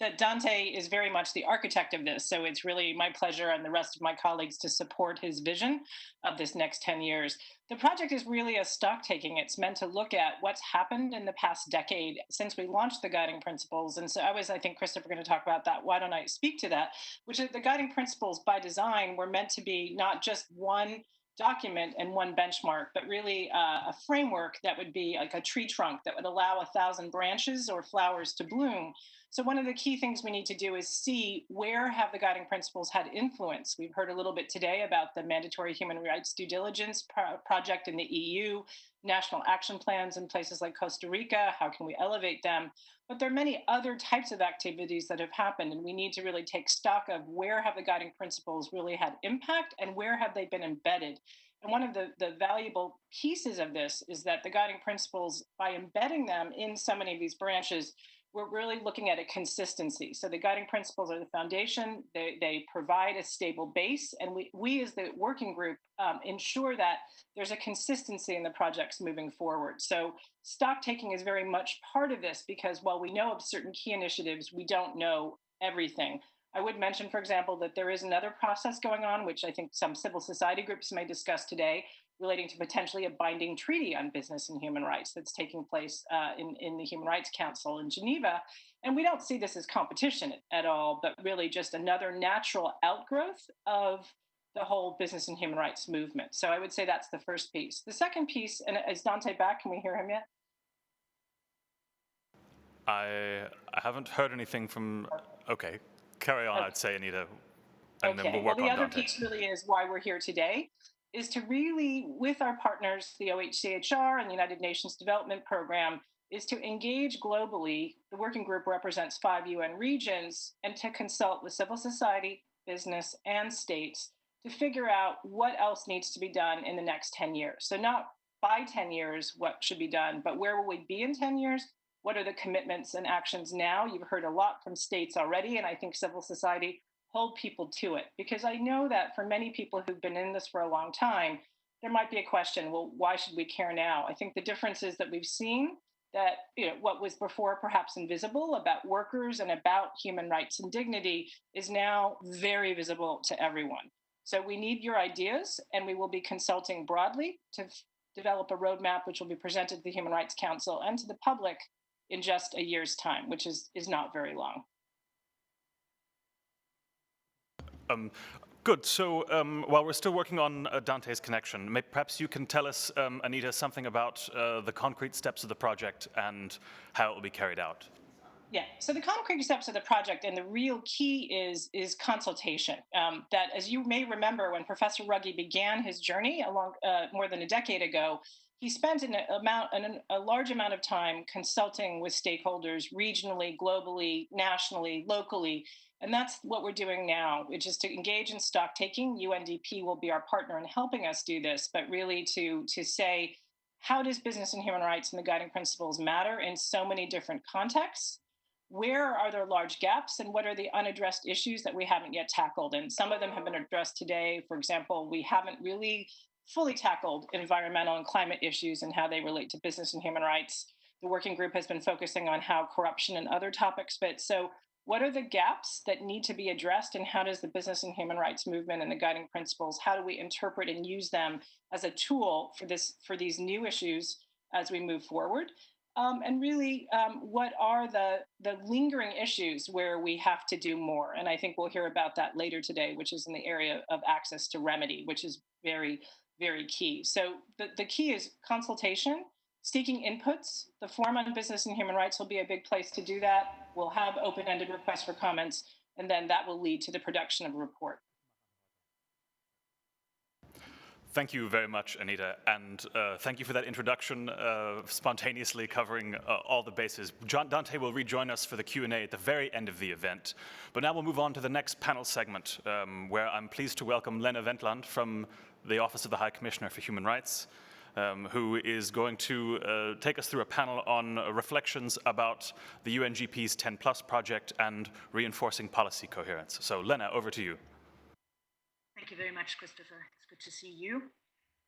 that Dante is very much the architect of this, so it's really my pleasure and the rest of my colleagues to support his vision of this next 10 years. The project is really a stock taking. It's meant to look at what's happened in the past decade since we launched the guiding principles. And so I think, Christopher, going to talk about that. Why don't I speak to that? Which is the guiding principles by design were meant to be not just one document and one benchmark, but really a framework that would be like a tree trunk that would allow 1,000 branches or flowers to bloom. So one of the key things we need to do is see where have the guiding principles had influence. We've heard a little bit today about the mandatory human rights due diligence project in the EU, national action plans in places like Costa Rica, how can we elevate them? But there are many other types of activities that have happened, and we need to really take stock of where have the guiding principles really had impact and where have they been embedded. And one of the valuable pieces of this is that the guiding principles, by embedding them in so many of these branches, we're really looking at a consistency. So the guiding principles are the foundation. They provide a stable base. And we as the working group ensure that there's a consistency in the projects moving forward. So stock taking is very much part of this, because while we know of certain key initiatives, we don't know everything. I would mention, for example, that there is another process going on, which I think some civil society groups may discuss today, relating to potentially a binding treaty on business and human rights that's taking place in the Human Rights Council in Geneva. And we don't see this as competition at all, but really just another natural outgrowth of the whole business and human rights movement. So I would say that's the first piece. The second piece, and is Dante back? Can we hear him yet? I haven't heard anything from, okay, carry on, okay. I'd say, Anita, and then we'll work on Dante. The other piece really is why we're here today, is to really, with our partners, the OHCHR and the United Nations Development Program, is to engage globally. The working group represents 5 UN regions, and to consult with civil society, business, and states to figure out what else needs to be done in the next 10 years. So not by 10 years what should be done, but where will we be in 10 years? What are the commitments and actions now? You've heard a lot from states already, and I think civil society hold people to it. Because I know that for many people who've been in this for a long time, there might be a question, well, why should we care now? I think the difference is that we've seen that what was before perhaps invisible about workers and about human rights and dignity is now very visible to everyone. So we need your ideas, and we will be consulting broadly to develop a roadmap which will be presented to the Human Rights Council and to the public in just a year's time, which is not very long. Good. So while we're still working on Dante's connection, perhaps you can tell us, Anita, something about the concrete steps of the project and how it will be carried out. Yeah, so the concrete steps of the project and the real key is consultation. That, as you may remember, when Professor Ruggie began his journey along more than a decade ago, he spent a large amount of time consulting with stakeholders regionally, globally, nationally, locally. And that's what we're doing now, which is to engage in stock taking. UNDP will be our partner in helping us do this, but really to say, how does business and human rights and the guiding principles matter in so many different contexts? Where are there large gaps, and what are the unaddressed issues that we haven't yet tackled? And some of them have been addressed today. For example, we haven't really fully tackled environmental and climate issues and how they relate to business and human rights. The working group has been focusing on how corruption and other topics fit. So what are the gaps that need to be addressed, and how does the business and human rights movement and the guiding principles, how do we interpret and use them as a tool for these new issues as we move forward? And really, what are the lingering issues where we have to do more? And I think we'll hear about that later today, which is in the area of access to remedy, which is very, very key. So the key is consultation, seeking inputs. The Forum on Business and Human Rights will be a big place to do that. We'll have open-ended requests for comments, and then that will lead to the production of a report. Thank you very much, Anita, and thank you for that introduction, spontaneously covering all the bases. Dante will rejoin us for the Q&A at the very end of the event. But now we'll move on to the next panel segment, where I'm pleased to welcome Lena Wendland from the Office of the High Commissioner for Human Rights, who is going to take us through a panel on reflections about the UNGP's 10+ project and reinforcing policy coherence. So Lena, over to you. Thank you very much, Christopher. It's good to see you.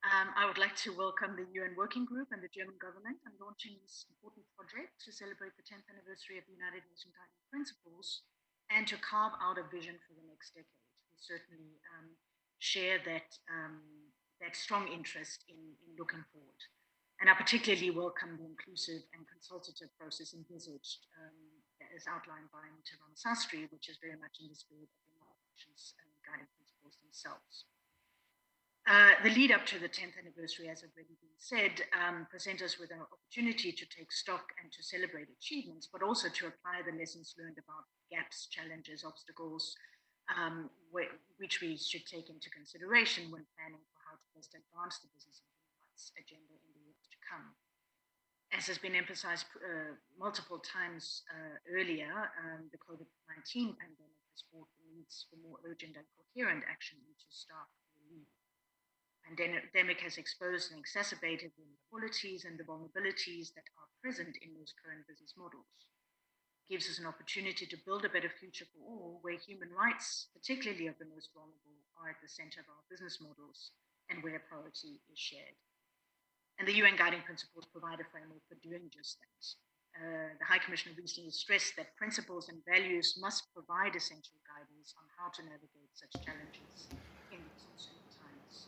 I would like to welcome the UN Working Group and the German government on launching this important project to celebrate the 10th anniversary of the United Nations Guiding Principles and to carve out a vision for the next decade. We certainly share that strong interest in looking forward. And I particularly welcome the inclusive and consultative process envisaged as outlined by Mr. Sastry, which is very much in the spirit of the United Nations Guiding Principles themselves. The lead up to the 10th anniversary, as already been said, presents us with an opportunity to take stock and to celebrate achievements, but also to apply the lessons learned about gaps, challenges, obstacles, which we should take into consideration when planning for how to best advance the business and human rights agenda in the years to come. As has been emphasized multiple times earlier, the COVID-19 pandemic has brought the needs for more urgent and coherent action into stark relief. Pandemic has exposed and exacerbated the inequalities and the vulnerabilities that are present in those current business models. It gives us an opportunity to build a better future for all, where human rights, particularly of the most vulnerable, are at the center of our business models and where priority is shared. And the UN Guiding Principles provide a framework for doing just that. The High Commissioner recently stressed that principles and values must provide essential guidance on how to navigate such challenges in these uncertain times.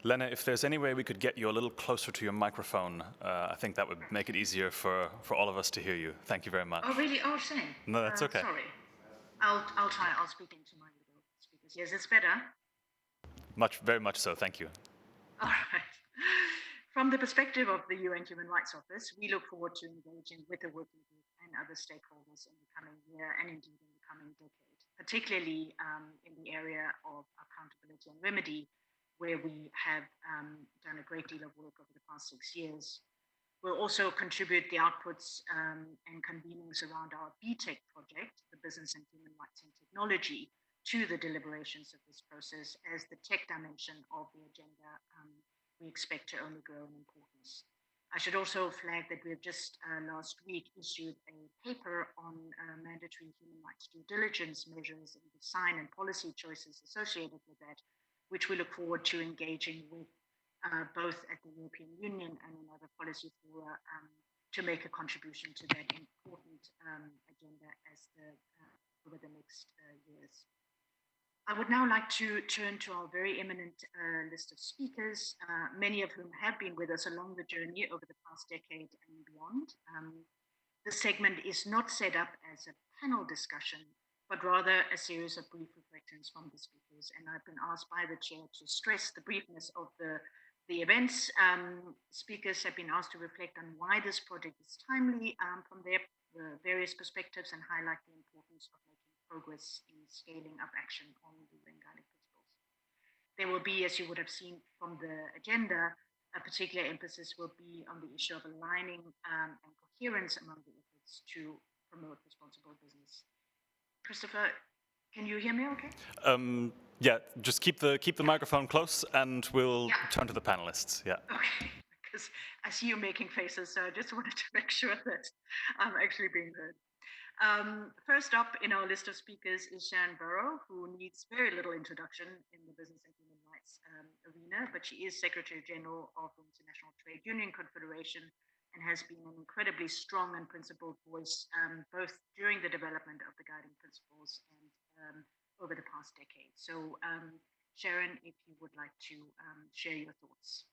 Lena, if there's any way we could get you a little closer to your microphone, I think that would make it easier for all of us to hear you. Thank you very much. Oh, really? Oh, same. No, that's okay. Sorry. I'll try. I'll speak into my little speakers. Yes, it's better. Very much so. Thank you. All right. From the perspective of the UN Human Rights Office, we look forward to engaging with the working group and other stakeholders in the coming year and indeed in the coming decade, particularly in the area of accountability and remedy, where we have done a great deal of work over the past 6 years. We'll also contribute the outputs and convenings around our BTEC project, the Business and Human Rights and Technology, to the deliberations of this process, as the tech dimension of the agenda we expect to only grow in importance. I should also flag that we have just last week issued a paper on mandatory human rights due diligence measures and design and policy choices associated with that, which we look forward to engaging with both at the European Union and in other policy fora to make a contribution to that important agenda as over the next years. I would now like to turn to our very eminent list of speakers, many of whom have been with us along the journey over the past decade and beyond. This segment is not set up as a panel discussion, but rather a series of brief reflections from the speakers. And I've been asked by the chair to stress the briefness of the events. Speakers have been asked to reflect on why this project is timely from their various perspectives and highlight the importance of making progress in scaling up action on the UN Guiding Principles. There will be, as you would have seen from the agenda, a particular emphasis will be on the issue of aligning and coherence among the efforts to promote responsible business. Christopher, can you hear me okay? Yeah, just keep the microphone close and we'll turn to the panelists. Yeah. Okay, because I see you making faces, so I just wanted to make sure that I'm actually being heard. First up in our list of speakers is Sharon Burrow, who needs very little introduction in the business and human rights arena, but she is Secretary General of the International Trade Union Confederation and has been an incredibly strong and principled voice both during the development of the guiding principles and over the past decade. So Sharon, if you would like to share your thoughts.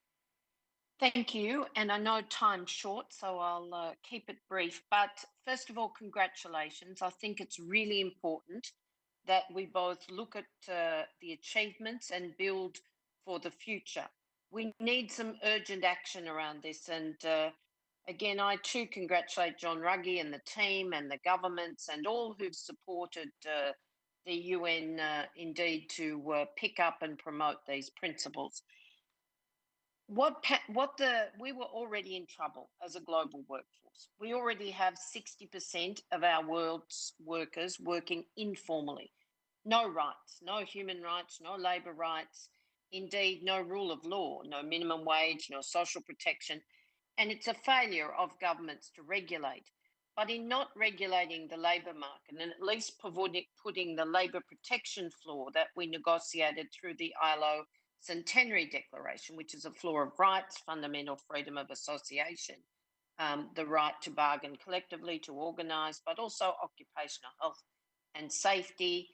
Thank you. And I know time's short, so I'll keep it brief. But first of all, congratulations. I think it's really important that we both look at the achievements and build for the future. We need some urgent action around this. And again, I too congratulate John Ruggie and the team and the governments and all who've supported the UN indeed to pick up and promote these principles. We were already in trouble as a global workforce. We already have 60% of our world's workers working informally. No rights, no human rights, no labour rights, indeed no rule of law, no minimum wage, no social protection. And it's a failure of governments to regulate. But in not regulating the labour market and at least putting the labour protection floor that we negotiated through the ILO Centenary Declaration, which is a floor of rights, fundamental freedom of association, the right to bargain collectively, to organise, but also occupational health and safety,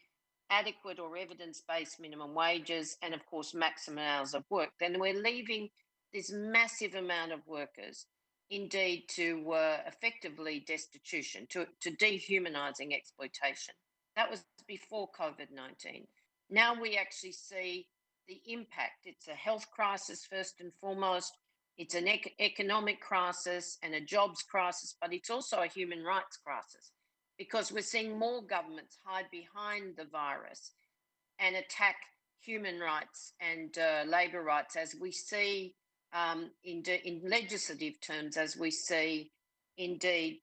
adequate or evidence-based minimum wages, and of course, maximum hours of work, then we're leaving this massive amount of workers indeed to effectively destitution, to dehumanising exploitation. That was before COVID-19. Now we actually see the impact. It's a health crisis first and foremost. It's an economic crisis and a jobs crisis, but it's also a human rights crisis because we're seeing more governments hide behind the virus and attack human rights and labour rights, as we see in legislative terms, as we see indeed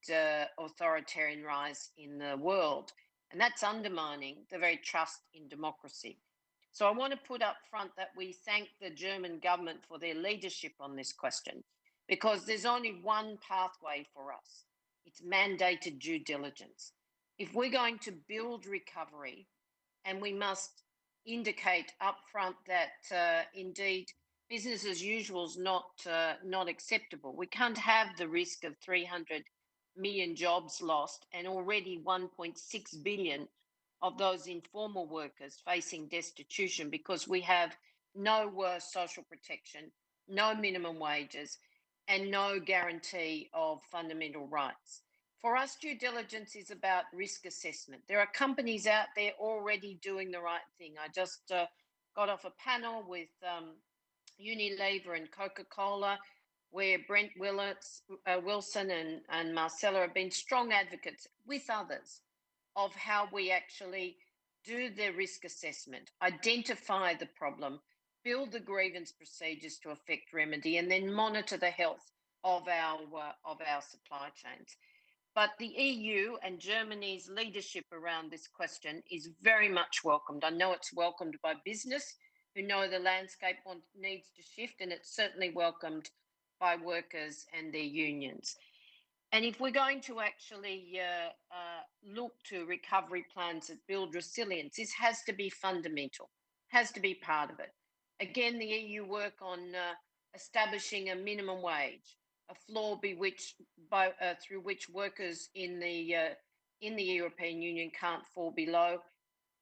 authoritarian rise in the world. And that's undermining the very trust in democracy. So I want to put up front that we thank the German government for their leadership on this question, because there's only one pathway for us. It's mandated due diligence. If we're going to build recovery, and we must indicate upfront that indeed business as usual is not acceptable. We can't have the risk of 300 million jobs lost and already 1.6 billion of those informal workers facing destitution because we have no social protection, no minimum wages, and no guarantee of fundamental rights. For us, due diligence is about risk assessment. There are companies out there already doing the right thing. I just got off a panel with Unilever and Coca-Cola, where Brent Wilson and Marcella have been strong advocates with others of how we actually do the risk assessment, identify the problem, build the grievance procedures to effect remedy, and then monitor the health of our supply chains. But the EU and Germany's leadership around this question is very much welcomed. I know it's welcomed by business, who know the landscape needs to shift, and it's certainly welcomed by workers and their unions. And if we're going to actually look to recovery plans that build resilience, this has to be fundamental, has to be part of it. Again, the EU work on establishing a minimum wage, a floor through which workers in the European Union can't fall below.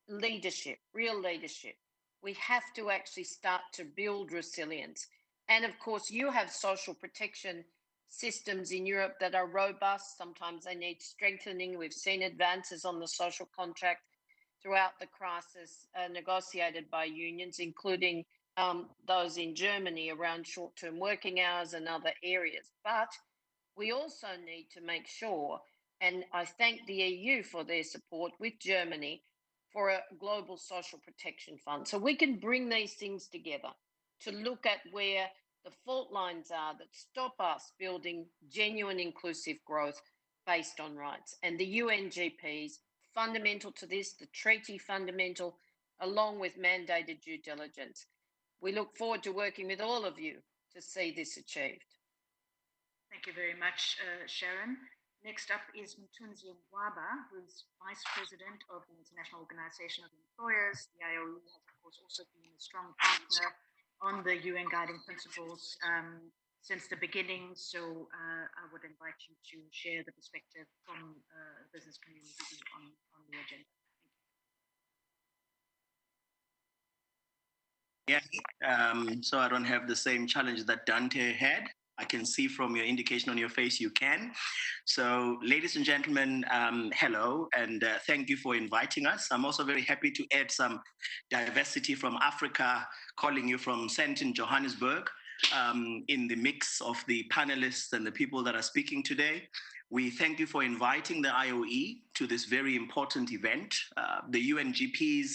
Leadership, real leadership. We have to actually start to build resilience. And of course, you have social protection systems in Europe that are robust. Sometimes they need strengthening. We've seen advances on the social contract throughout the crisis negotiated by unions, including those in Germany around short-term working hours and other areas. But we also need to make sure, and I thank the EU for their support with Germany, for a global social protection fund. So we can bring these things together to look at where the fault lines are that stop us building genuine inclusive growth based on rights. And the UNGPs, fundamental to this, the treaty fundamental, along with mandated due diligence. We look forward to working with all of you to see this achieved. Thank you very much, Sharon. Next up is Mthunzi Mwaba, who is Vice President of the International Organization of Employers. The IOE has, of course, also been a strong partner on the UN Guiding Principles since the beginning. So I would invite you to share the perspective from the business community on the agenda. Yeah, so I don't have the same challenge that Dante had. I can see from your indication on your face you can. So, ladies and gentlemen, hello, and thank you for inviting us. I'm also very happy to add some diversity from Africa, calling you from Sandton, Johannesburg, in the mix of the panelists and the people that are speaking today. We thank you for inviting the IOE to this very important event. The UNGPs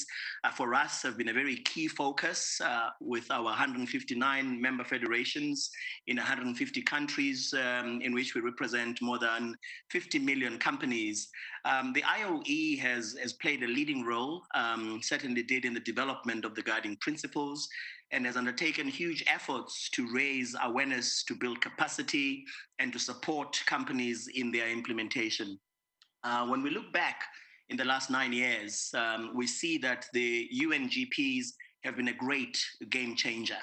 for us have been a very key focus with our 159 member federations in 150 countries in which we represent more than 50 million companies. The IOE has played a leading role, certainly did in the development of the guiding principles, and has undertaken huge efforts to raise awareness, to build capacity, and to support companies in their implementation. When we look back in the last 9 years, we see that the UNGPs have been a great game changer.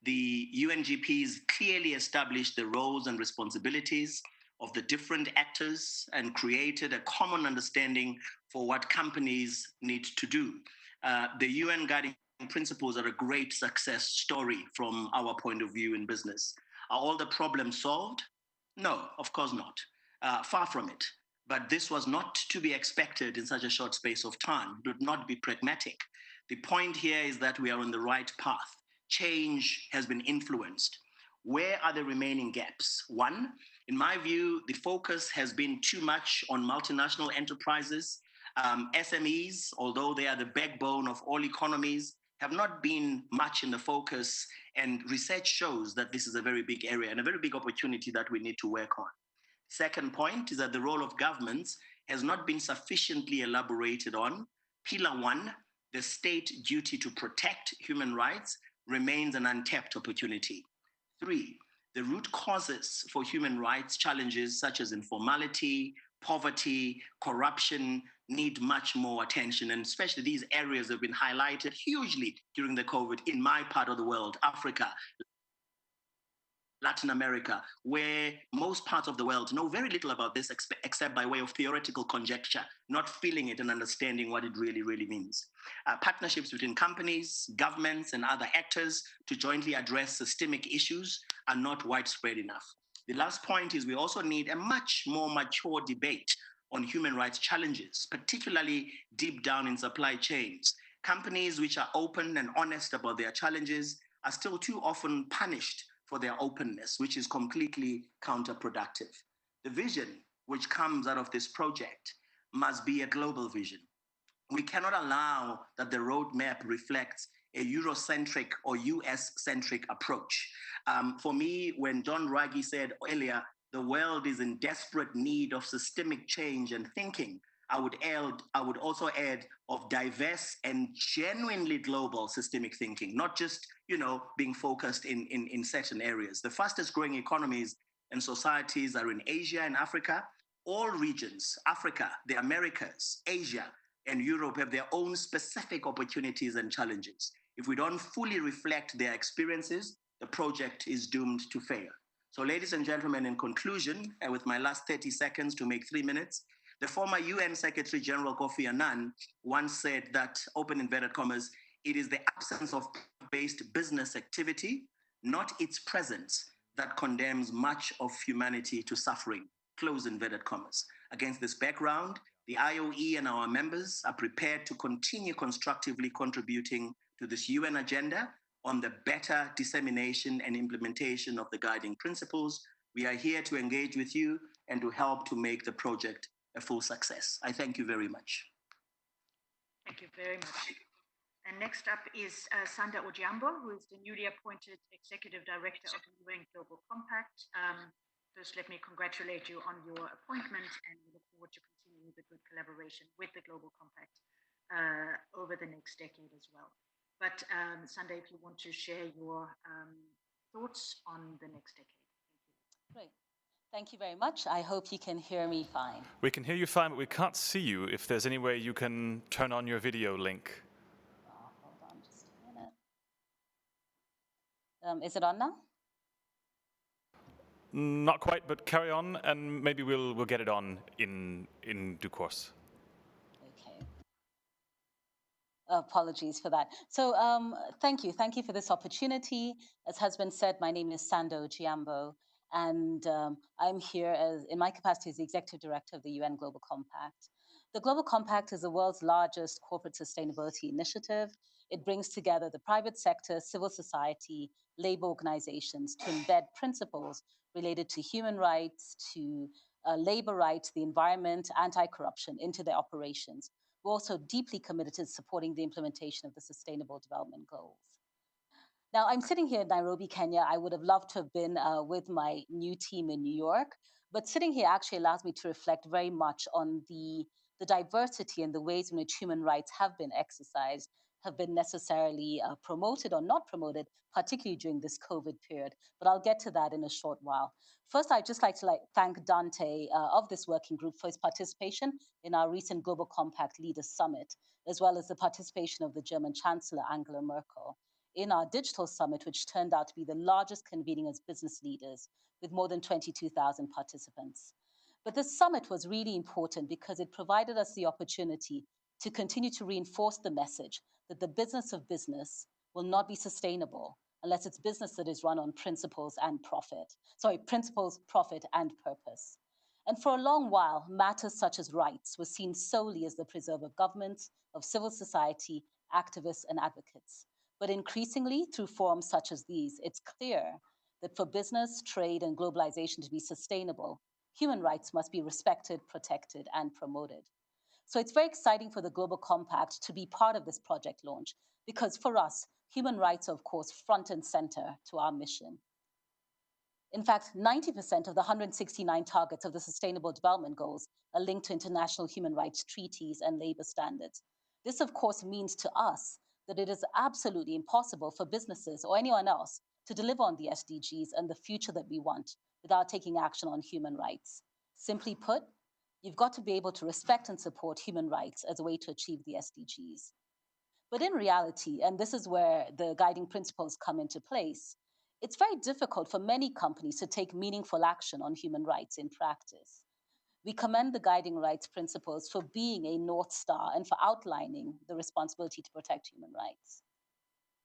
The UNGPs clearly established the roles and responsibilities of the different actors and created a common understanding for what companies need to do. The UN Guiding Principles are a great success story from our point of view in business. Are all the problems solved? No, of course not. Far from it. But this was not to be expected in such a short space of time. Do not be pragmatic. The point here is that we are on the right path. Change has been influenced. Where are the remaining gaps? One, in my view, the focus has been too much on multinational enterprises. SMEs, although they are the backbone of all economies, have not been much in the focus, and research shows that this is a very big area and a very big opportunity that we need to work on. Second point is that the role of governments has not been sufficiently elaborated on. Pillar 1, the state duty to protect human rights, remains an untapped opportunity. 3, the root causes for human rights challenges such as informality, poverty, corruption need much more attention, and especially these areas have been highlighted hugely during the COVID in my part of the world, Africa, Latin America, where most parts of the world know very little about this except by way of theoretical conjecture, not feeling it and understanding what it really, really means. Partnerships between companies, governments, and other actors to jointly address systemic issues are not widespread enough. The last point is we also need a much more mature debate on human rights challenges, particularly deep down in supply chains. Companies which are open and honest about their challenges are still too often punished for their openness, which is completely counterproductive. The vision which comes out of this project must be a global vision. We cannot allow that the roadmap reflects a Eurocentric or US-centric approach. For me, when John Ruggie said earlier, the world is in desperate need of systemic change and thinking, I would also add of diverse and genuinely global systemic thinking, not just, being focused in certain areas. The fastest growing economies and societies are in Asia and Africa. All regions, Africa, the Americas, Asia, and Europe have their own specific opportunities and challenges. If we don't fully reflect their experiences, the project is doomed to fail. So, ladies and gentlemen, in conclusion, and with my last 30 seconds to make 3 minutes, the former UN Secretary General Kofi Annan once said that, open inverted commas, it is the absence of based business activity, not its presence, that condemns much of humanity to suffering, close inverted commas. Against this background, the IOE and our members are prepared to continue constructively contributing to this UN agenda on the better dissemination and implementation of the guiding principles. We are here to engage with you and to help to make the project a full success. I thank you very much. Thank you very much. And next up is Sanda Ojiambo, who is the newly appointed Executive Director of the UN Global Compact. First, let me congratulate you on your appointment, and we look forward to continuing the good collaboration with the Global Compact over the next decade as well. But Sanda, if you want to share your thoughts on the next decade. Thank you. Great. Thank you very much. I hope you can hear me fine. We can hear you fine, but we can't see you. If there's any way you can turn on your video link. Hold on just a minute. Is it on now? Not quite, but carry on, and maybe we'll get it on in due course. Okay. Apologies for that. So thank you for this opportunity. As has been said, my name is Sanda Ojiambo, and I'm here in my capacity as the Executive Director of the UN Global Compact. The Global Compact is the world's largest corporate sustainability initiative. It brings together the private sector, civil society, labor organizations to embed principles related to human rights, to labor rights, the environment, anti-corruption into their operations. We're also deeply committed to supporting the implementation of the Sustainable Development Goals. Now, I'm sitting here in Nairobi, Kenya. I would have loved to have been with my new team in New York, but sitting here actually allows me to reflect very much on the diversity and the ways in which human rights have been exercised, have been necessarily promoted or not promoted, particularly during this COVID period. But I'll get to that in a short while. First, I'd just like to thank Dante of this working group for his participation in our recent Global Compact Leaders Summit, as well as the participation of the German Chancellor, Angela Merkel, in our digital summit, which turned out to be the largest convening as business leaders with more than 22,000 participants. But this summit was really important because it provided us the opportunity to continue to reinforce the message that the business of business will not be sustainable unless it's business that is run on principles, profit, and purpose. And for a long while, matters such as rights were seen solely as the preserve of governments, of civil society, activists, and advocates. But increasingly, through forums such as these, it's clear that for business, trade, and globalization to be sustainable, human rights must be respected, protected, and promoted. So it's very exciting for the Global Compact to be part of this project launch, because for us, human rights are, of course, front and center to our mission. In fact, 90% of the 169 targets of the Sustainable Development Goals are linked to international human rights treaties and labor standards. This, of course, means to us that it is absolutely impossible for businesses or anyone else to deliver on the SDGs and the future that we want without taking action on human rights. Simply put, you've got to be able to respect and support human rights as a way to achieve the SDGs. But in reality, and this is where the guiding principles come into place, it's very difficult for many companies to take meaningful action on human rights in practice. We commend the guiding rights principles for being a North Star and for outlining the responsibility to protect human rights.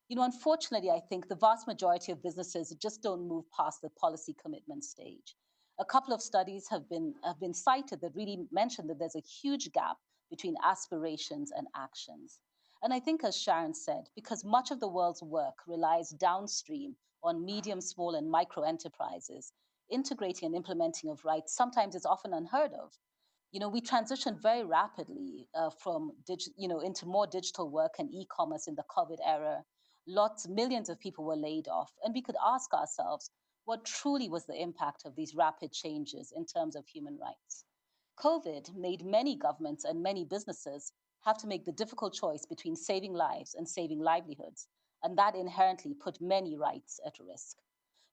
Unfortunately, I think the vast majority of businesses just don't move past the policy commitment stage. A couple of studies have been cited that really mention that there's a huge gap between aspirations and actions. And I think, as Sharon said, because much of the world's work relies downstream on medium, small, and micro enterprises, integrating and implementing of rights sometimes is often unheard of. We transitioned very rapidly into more digital work and e-commerce in the COVID era. Millions of people were laid off, and we could ask ourselves, what truly was the impact of these rapid changes in terms of human rights? COVID made many governments and many businesses have to make the difficult choice between saving lives and saving livelihoods, and that inherently put many rights at risk.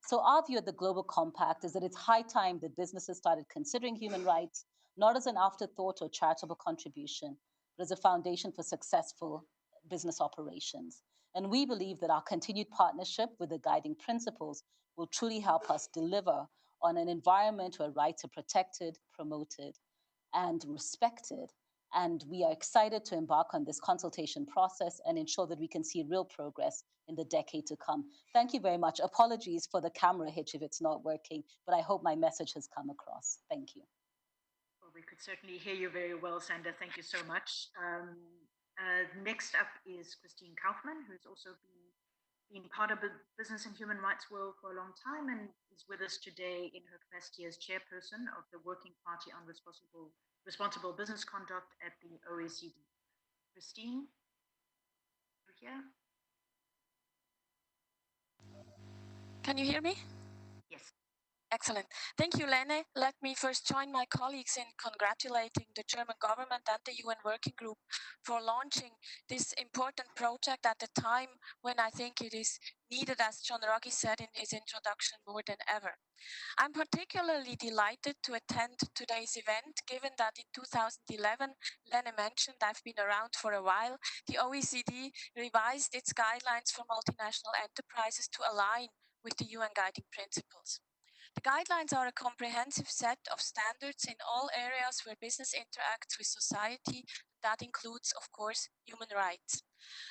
So our view at the Global Compact is that it's high time that businesses started considering human rights, not as an afterthought or charitable contribution, but as a foundation for successful business operations. And we believe that our continued partnership with the guiding principles will truly help us deliver on an environment where rights are protected, promoted, and respected. And we are excited to embark on this consultation process and ensure that we can see real progress in the decade to come. Thank you very much. Apologies for the camera hitch if it's not working, but I hope my message has come across. Thank you. Well, we could certainly hear you very well, Sandra. Thank you so much. Next up is Christine Kaufmann, who's also been part of the business and human rights world for a long time and is with us today in her capacity as chairperson of the Working Party on Responsible Business Conduct at the OECD. Christine, you here? Can you hear me? Yes. Excellent. Thank you, Lene. Let me first join my colleagues in congratulating the German government and the UN Working Group for launching this important project at a time when I think it is needed, as John Ruggie said in his introduction, more than ever. I'm particularly delighted to attend today's event, given that in 2011, Lene mentioned, I've been around for a while, the OECD revised its guidelines for multinational enterprises to align with the UN guiding principles. The guidelines are a comprehensive set of standards in all areas where business interacts with society. That includes, of course, human rights.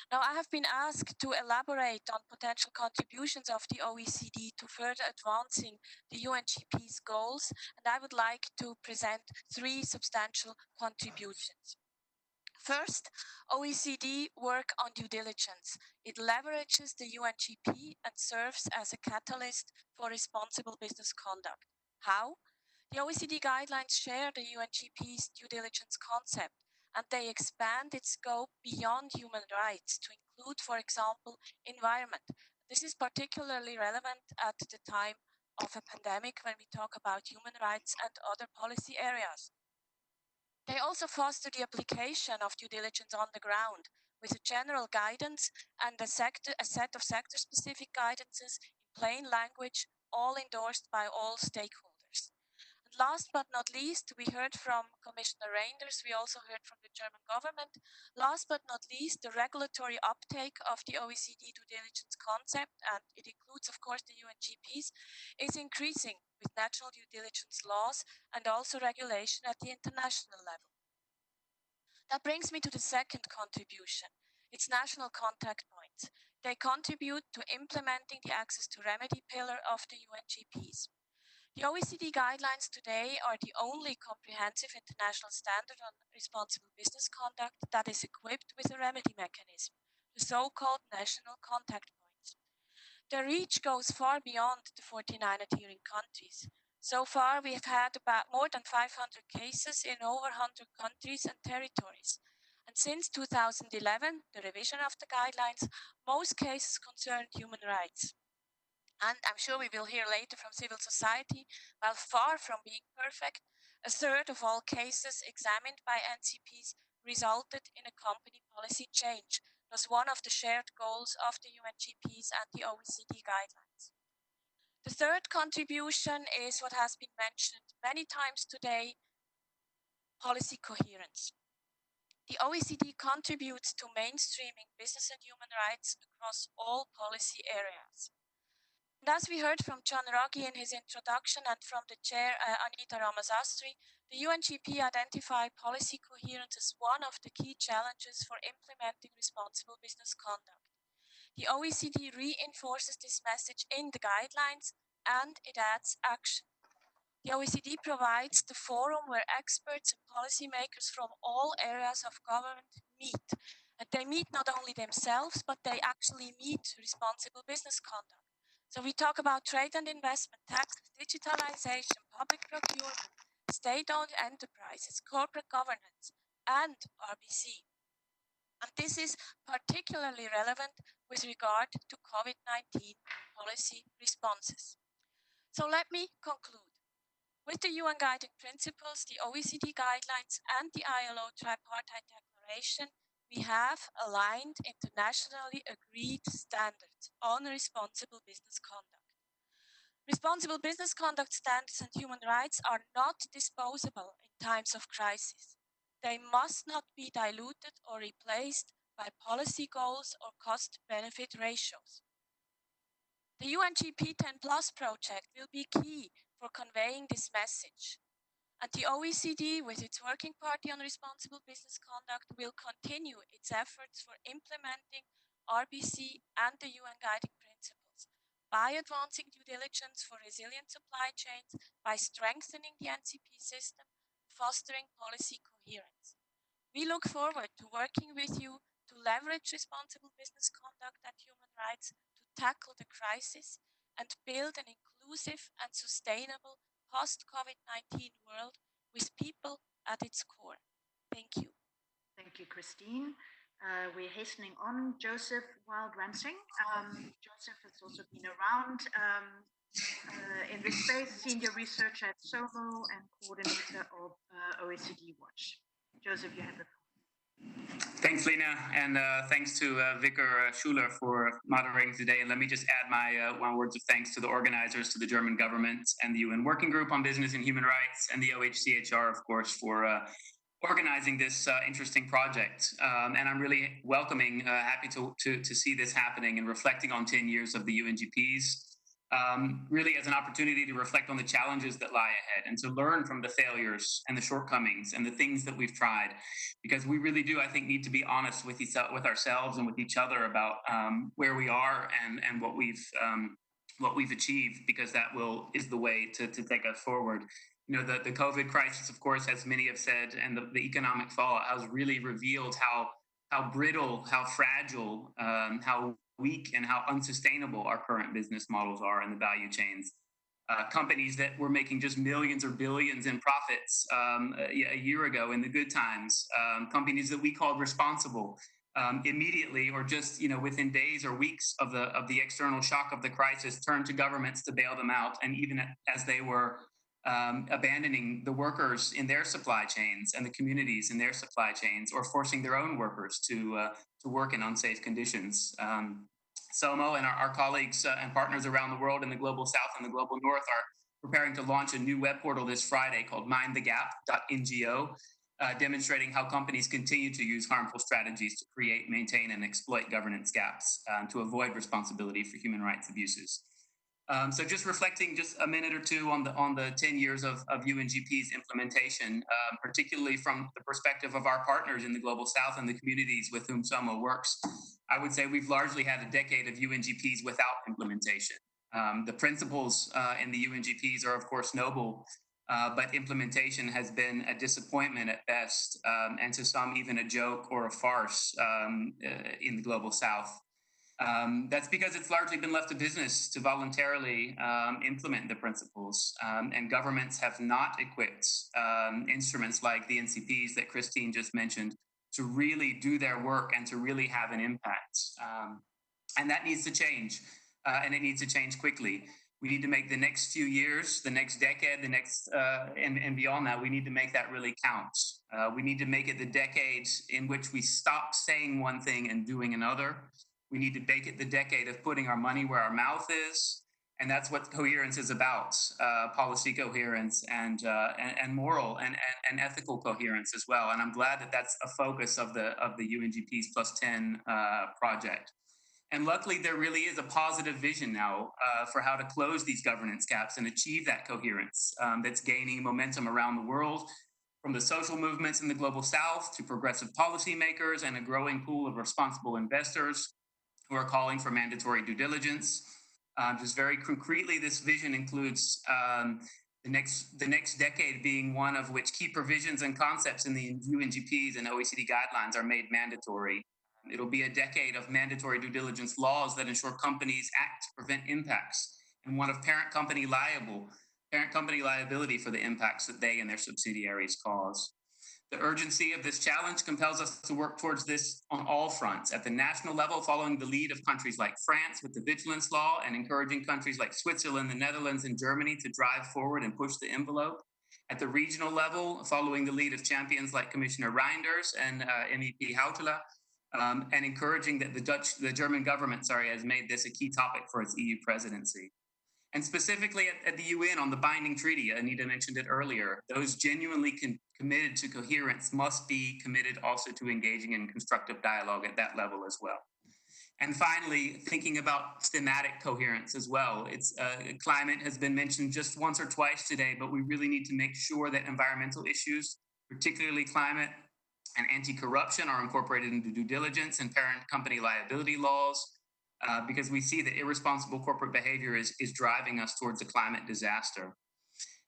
Now, I have been asked to elaborate on potential contributions of the OECD to further advancing the UNGP's goals, and I would like to present three substantial contributions. First, OECD work on due diligence. It leverages the UNGP and serves as a catalyst for responsible business conduct. How? The OECD guidelines share the UNGP's due diligence concept, and they expand its scope beyond human rights to include, for example, environment. This is particularly relevant at the time of a pandemic when we talk about human rights and other policy areas. They also foster the application of due diligence on the ground with a general guidance and a set of sector-specific guidances in plain language, all endorsed by all stakeholders. And last but not least, we heard from Commissioner Reinders, we also heard from the German government. Last but not least, the regulatory uptake of the OECD due diligence concept, and it includes, of course, the UNGPs, is increasing with national due diligence laws and also regulation at the international level. That brings me to the second contribution. It's national contact points. They contribute to implementing the access to remedy pillar of the UNGPs. The OECD guidelines today are the only comprehensive international standard on responsible business conduct that is equipped with a remedy mechanism, the so-called national contact points. Their reach goes far beyond the 49 adhering countries. So far, we have had about more than 500 cases in over 100 countries and territories. And since 2011, the revision of the guidelines, most cases concerned human rights. And I'm sure we will hear later from civil society, while far from being perfect, a third of all cases examined by NCPs resulted in a company policy change. It was one of the shared goals of the UNGPs and the OECD guidelines. The third contribution is what has been mentioned many times today, policy coherence. The OECD contributes to mainstreaming business and human rights across all policy areas. And as we heard from John Ruggie in his introduction and from the chair, Anita Ramazastri, the UNGP identified policy coherence as one of the key challenges for implementing responsible business conduct. The OECD reinforces this message in the guidelines and it adds action. The OECD provides the forum where experts and policymakers from all areas of government meet. And they meet not only themselves, but they actually meet responsible business conduct. So we talk about trade and investment, taxes, digitalization, public procurement, state-owned enterprises, corporate governance, and RBC. And this is particularly relevant with regard to COVID-19 policy responses. So let me conclude. With the UN Guiding Principles, the OECD guidelines, and the ILO Tripartite Declaration, we have aligned internationally agreed standards on responsible business conduct. Responsible business conduct standards and human rights are not disposable in times of crisis. They must not be diluted or replaced by policy goals or cost-benefit ratios. The UNGP 10 Plus project will be key for conveying this message. And the OECD, with its Working Party on Responsible Business Conduct, will continue its efforts for implementing RBC and the UN Guiding Principles by advancing due diligence for resilient supply chains, by strengthening the NCP system, fostering policy coherence. We look forward to working with you to leverage responsible business conduct and human rights to tackle the crisis and build an inclusive and sustainable post-COVID-19 world with people at its core. Thank you. Thank you, Christine. We're hastening on. Joseph Wild-Ramsing. Joseph has also been around in this space, senior researcher at SOMO and coordinator of OECD Watch. Joseph, you have the floor. Thanks, Lena, and thanks to Vicar Schuler for moderating today. And let me just add my one words of thanks to the organizers, to the German government and the UN Working Group on Business and Human Rights, and the OHCHR, of course, for organizing this interesting project. And I'm really welcoming, happy to see this happening and reflecting on 10 years of the UNGPs. Really as an opportunity to reflect on the challenges that lie ahead and to learn from the failures and the shortcomings and the things that we've tried, because we really do, I think, need to be honest with ourselves and with each other about where we are and what we've achieved, because that is the way to take us forward. You know, the COVID crisis, of course, as many have said, and the economic fallout has really revealed how brittle, how fragile, how weak and how unsustainable our current business models are in the value chains. Companies that were making just millions or billions in profits a year ago in the good times, companies that we called responsible, immediately or just within days or weeks of the external shock of the crisis, turned to governments to bail them out, and even as they were abandoning the workers in their supply chains and the communities in their supply chains, or forcing their own workers to work in unsafe conditions. SOMO and our colleagues and partners around the world in the Global South and the Global North are preparing to launch a new web portal this Friday called mindthegap.ngo, demonstrating how companies continue to use harmful strategies to create, maintain, and exploit governance gaps to avoid responsibility for human rights abuses. So just reflecting just a minute or two on the 10 years of UNGP's implementation, particularly from the perspective of our partners in the Global South and the communities with whom SOMO works, I would say we've largely had a decade of UNGPs without implementation. The principles in the UNGPs are, of course, noble, but implementation has been a disappointment at best, and to some even a joke or a farce in the Global South. That's because it's largely been left to business to voluntarily implement the principles, and governments have not equipped instruments like the NCPs that Christine just mentioned to really do their work and to really have an impact. And that needs to change, and it needs to change quickly. We need to make the next few years, the next decade, the next and beyond that, we need to make that really count. We need to make it the decade in which we stop saying one thing and doing another. We need to make it the decade of putting our money where our mouth is. And that's what coherence is about, policy coherence and moral and ethical coherence as well. And I'm glad that that's a focus of the UNGPs Plus 10 project. And luckily, there really is a positive vision now for how to close these governance gaps and achieve that coherence that's gaining momentum around the world, from the social movements in the Global South to progressive policymakers and a growing pool of responsible investors who are calling for mandatory due diligence. Just very concretely, this vision includes the next decade being one of which key provisions and concepts in the UNGPs and OECD guidelines are made mandatory. It'll be a decade of mandatory due diligence laws that ensure companies act to prevent impacts, and one of parent company liability for the impacts that they and their subsidiaries cause. The urgency of this challenge compels us to work towards this on all fronts. At the national level, following the lead of countries like France with the vigilance law and encouraging countries like Switzerland, the Netherlands, and Germany to drive forward and push the envelope. At the regional level, following the lead of champions like Commissioner Reinders and MEP Hautala, and encouraging that the German government, has made this a key topic for its EU presidency. And specifically at the UN on the binding treaty, Anita mentioned it earlier, those genuinely committed to coherence must be committed also to engaging in constructive dialogue at that level as well. And finally, thinking about thematic coherence as well. Climate has been mentioned just once or twice today, but we really need to make sure that environmental issues, particularly climate and anti-corruption, are incorporated into due diligence and parent company liability laws. Because we see that irresponsible corporate behavior is driving us towards a climate disaster.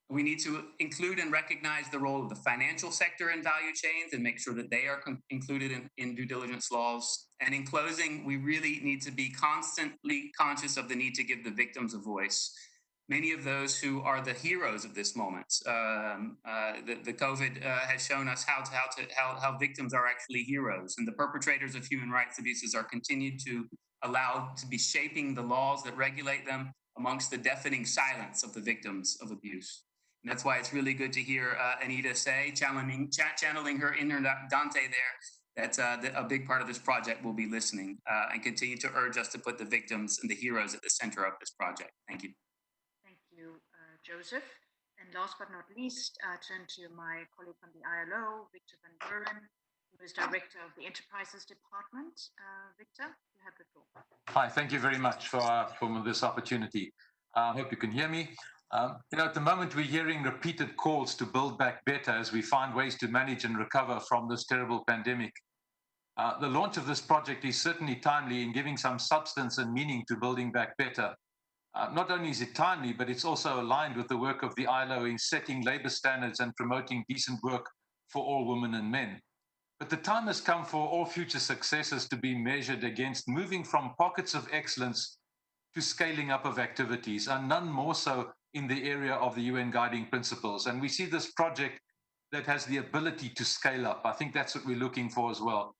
We need to include and recognize the role of the financial sector in value chains and make sure that they are included in due diligence laws. And in closing, we really need to be constantly conscious of the need to give the victims a voice. Many of those who are the heroes of this moment. The COVID has shown us how victims are actually heroes, and the perpetrators of human rights abuses are continued to allowed to be shaping the laws that regulate them amongst the deafening silence of the victims of abuse. And that's why it's really good to hear Anita say, channeling her inner Dante there, that a big part of this project will be listening and continue to urge us to put the victims and the heroes at the center of this project. Thank you. Thank you, Joseph. And last but not least, I turn to my colleague from the ILO, Victor van Buren, who is Director of the Enterprises Department. Victor, you have the floor. Hi, thank you very much for this opportunity. I hope you can hear me. At the moment, we're hearing repeated calls to build back better as we find ways to manage and recover from this terrible pandemic. The launch of this project is certainly timely in giving some substance and meaning to building back better. Not only is it timely, but it's also aligned with the work of the ILO in setting labor standards and promoting decent work for all women and men. But the time has come for all future successes to be measured against moving from pockets of excellence to scaling up of activities, and none more so in the area of the UN guiding principles. And we see this project that has the ability to scale up. I think that's what we're looking for as well.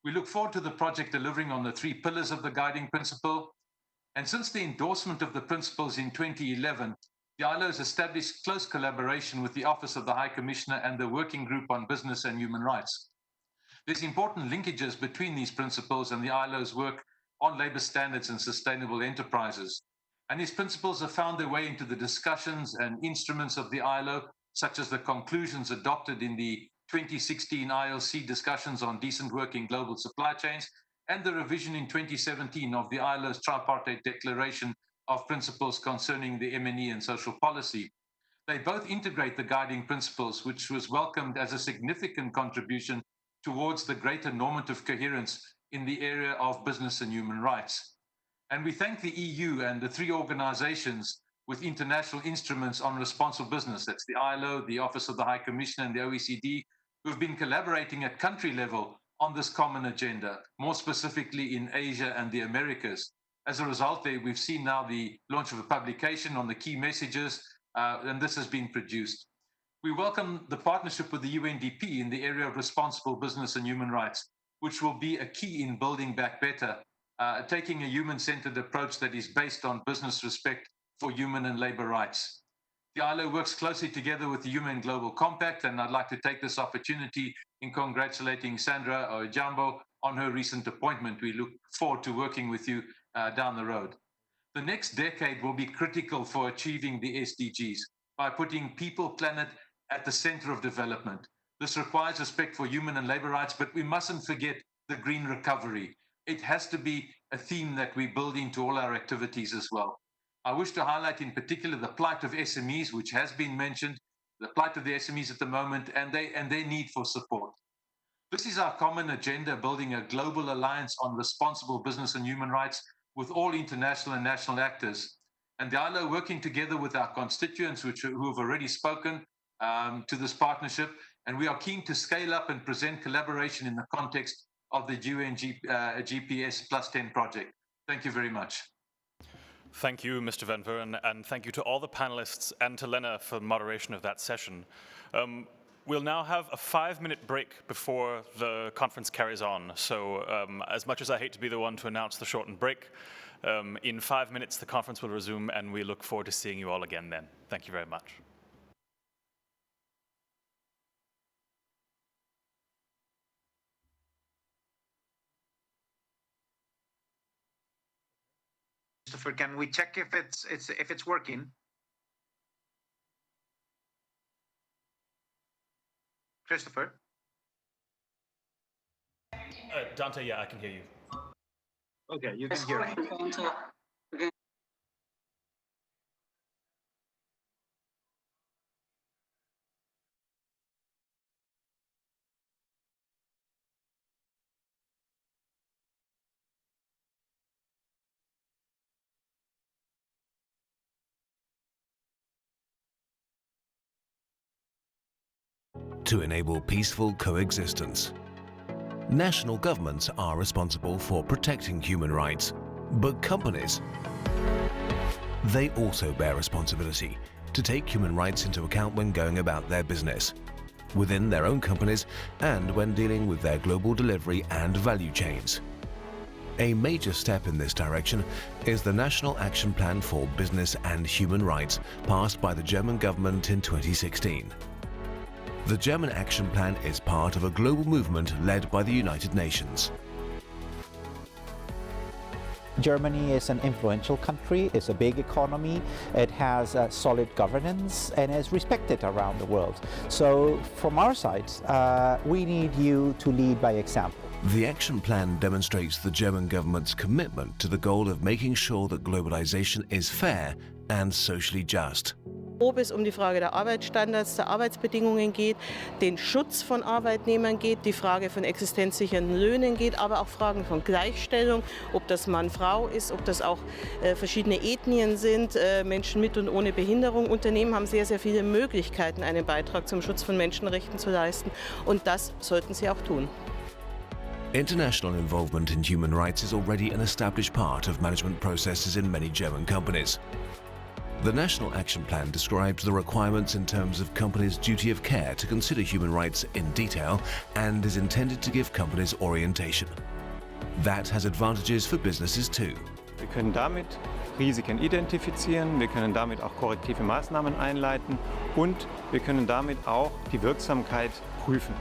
We look forward to the project delivering on the 3 pillars of the guiding principle. And since the endorsement of the principles in 2011, the ILO has established close collaboration with the Office of the High Commissioner and the Working Group on Business and Human Rights. There's important linkages between these principles and the ILO's work on labor standards and sustainable enterprises. And these principles have found their way into the discussions and instruments of the ILO, such as the conclusions adopted in the 2016 ILC discussions on decent work in global supply chains, and the revision in 2017 of the ILO's tripartite declaration of principles concerning the M&E and social policy. They both integrate the guiding principles, which was welcomed as a significant contribution towards the greater normative coherence in the area of business and human rights. And we thank the EU and the 3 organizations with international instruments on responsible business, that's the ILO, the Office of the High Commissioner, and the OECD, who've been collaborating at country level on this common agenda, more specifically in Asia and the Americas. As a result, we've seen now the launch of a publication on the key messages, and this has been produced. We welcome the partnership with the UNDP in the area of responsible business and human rights, which will be a key in building back better, taking a human-centered approach that is based on business respect for human and labor rights. The ILO works closely together with the UN Global Compact, and I'd like to take this opportunity in congratulating Sandra Ojambo on her recent appointment. We look forward to working with you down the road. The next decade will be critical for achieving the SDGs by putting people, planet at the center of development. This requires respect for human and labor rights, but we mustn't forget the green recovery. It has to be a theme that we build into all our activities as well. I wish to highlight in particular the plight of SMEs, which has been mentioned, the plight of the SMEs at the moment, and their need for support. This is our common agenda, building a global alliance on responsible business and human rights with all international and national actors. And the ILO working together with our constituents, who have already spoken to this partnership, and we are keen to scale up and present collaboration in the context of the UN GPS Plus 10 project. Thank you very much. Thank you, Mr. Van Vuren, and thank you to all the panelists and to Lena for moderation of that session. We'll now have a 5-minute break before the conference carries on. So as much as I hate to be the one to announce the shortened break, in 5 minutes the conference will resume, and we look forward to seeing you all again then. Thank you very much. Christopher, can we check if it's working? Christopher? Dante, yeah, I can hear you. Okay, you can hear me. To enable peaceful coexistence. National governments are responsible for protecting human rights, but companies, they also bear responsibility to take human rights into account when going about their business, within their own companies and when dealing with their global delivery and value chains. A major step in this direction is the National Action Plan for Business and Human Rights, passed by the German government in 2016. The German Action Plan is part of a global movement led by the United Nations. Germany is an influential country, it's a big economy, it has solid governance and is respected around the world. So from our side, we need you to lead by example. The action plan demonstrates the German government's commitment to the goal of making sure that globalization is fair and socially just. Ob es die Frage der Arbeitsstandards, der Arbeitsbedingungen geht, den Schutz von Arbeitnehmern geht, die Frage von existenzsichernden Löhnen geht, aber auch Fragen von Gleichstellung, ob das Mann-Frau ist, ob das auch verschiedene Ethnien sind, Menschen mit und ohne Behinderung. Unternehmen haben sehr, sehr viele Möglichkeiten, einen Beitrag zum Schutz von Menschenrechten zu leisten, und das sollten sie auch tun. International involvement in human rights is already an established part of management processes in many German companies. The National Action Plan describes the requirements in terms of companies' duty of care to consider human rights in detail and is intended to give companies orientation. That has advantages for businesses too. Wir können damit Risiken identifizieren, wir können damit auch korrektive Maßnahmen einleiten und wir können damit auch die Wirksamkeit prüfen.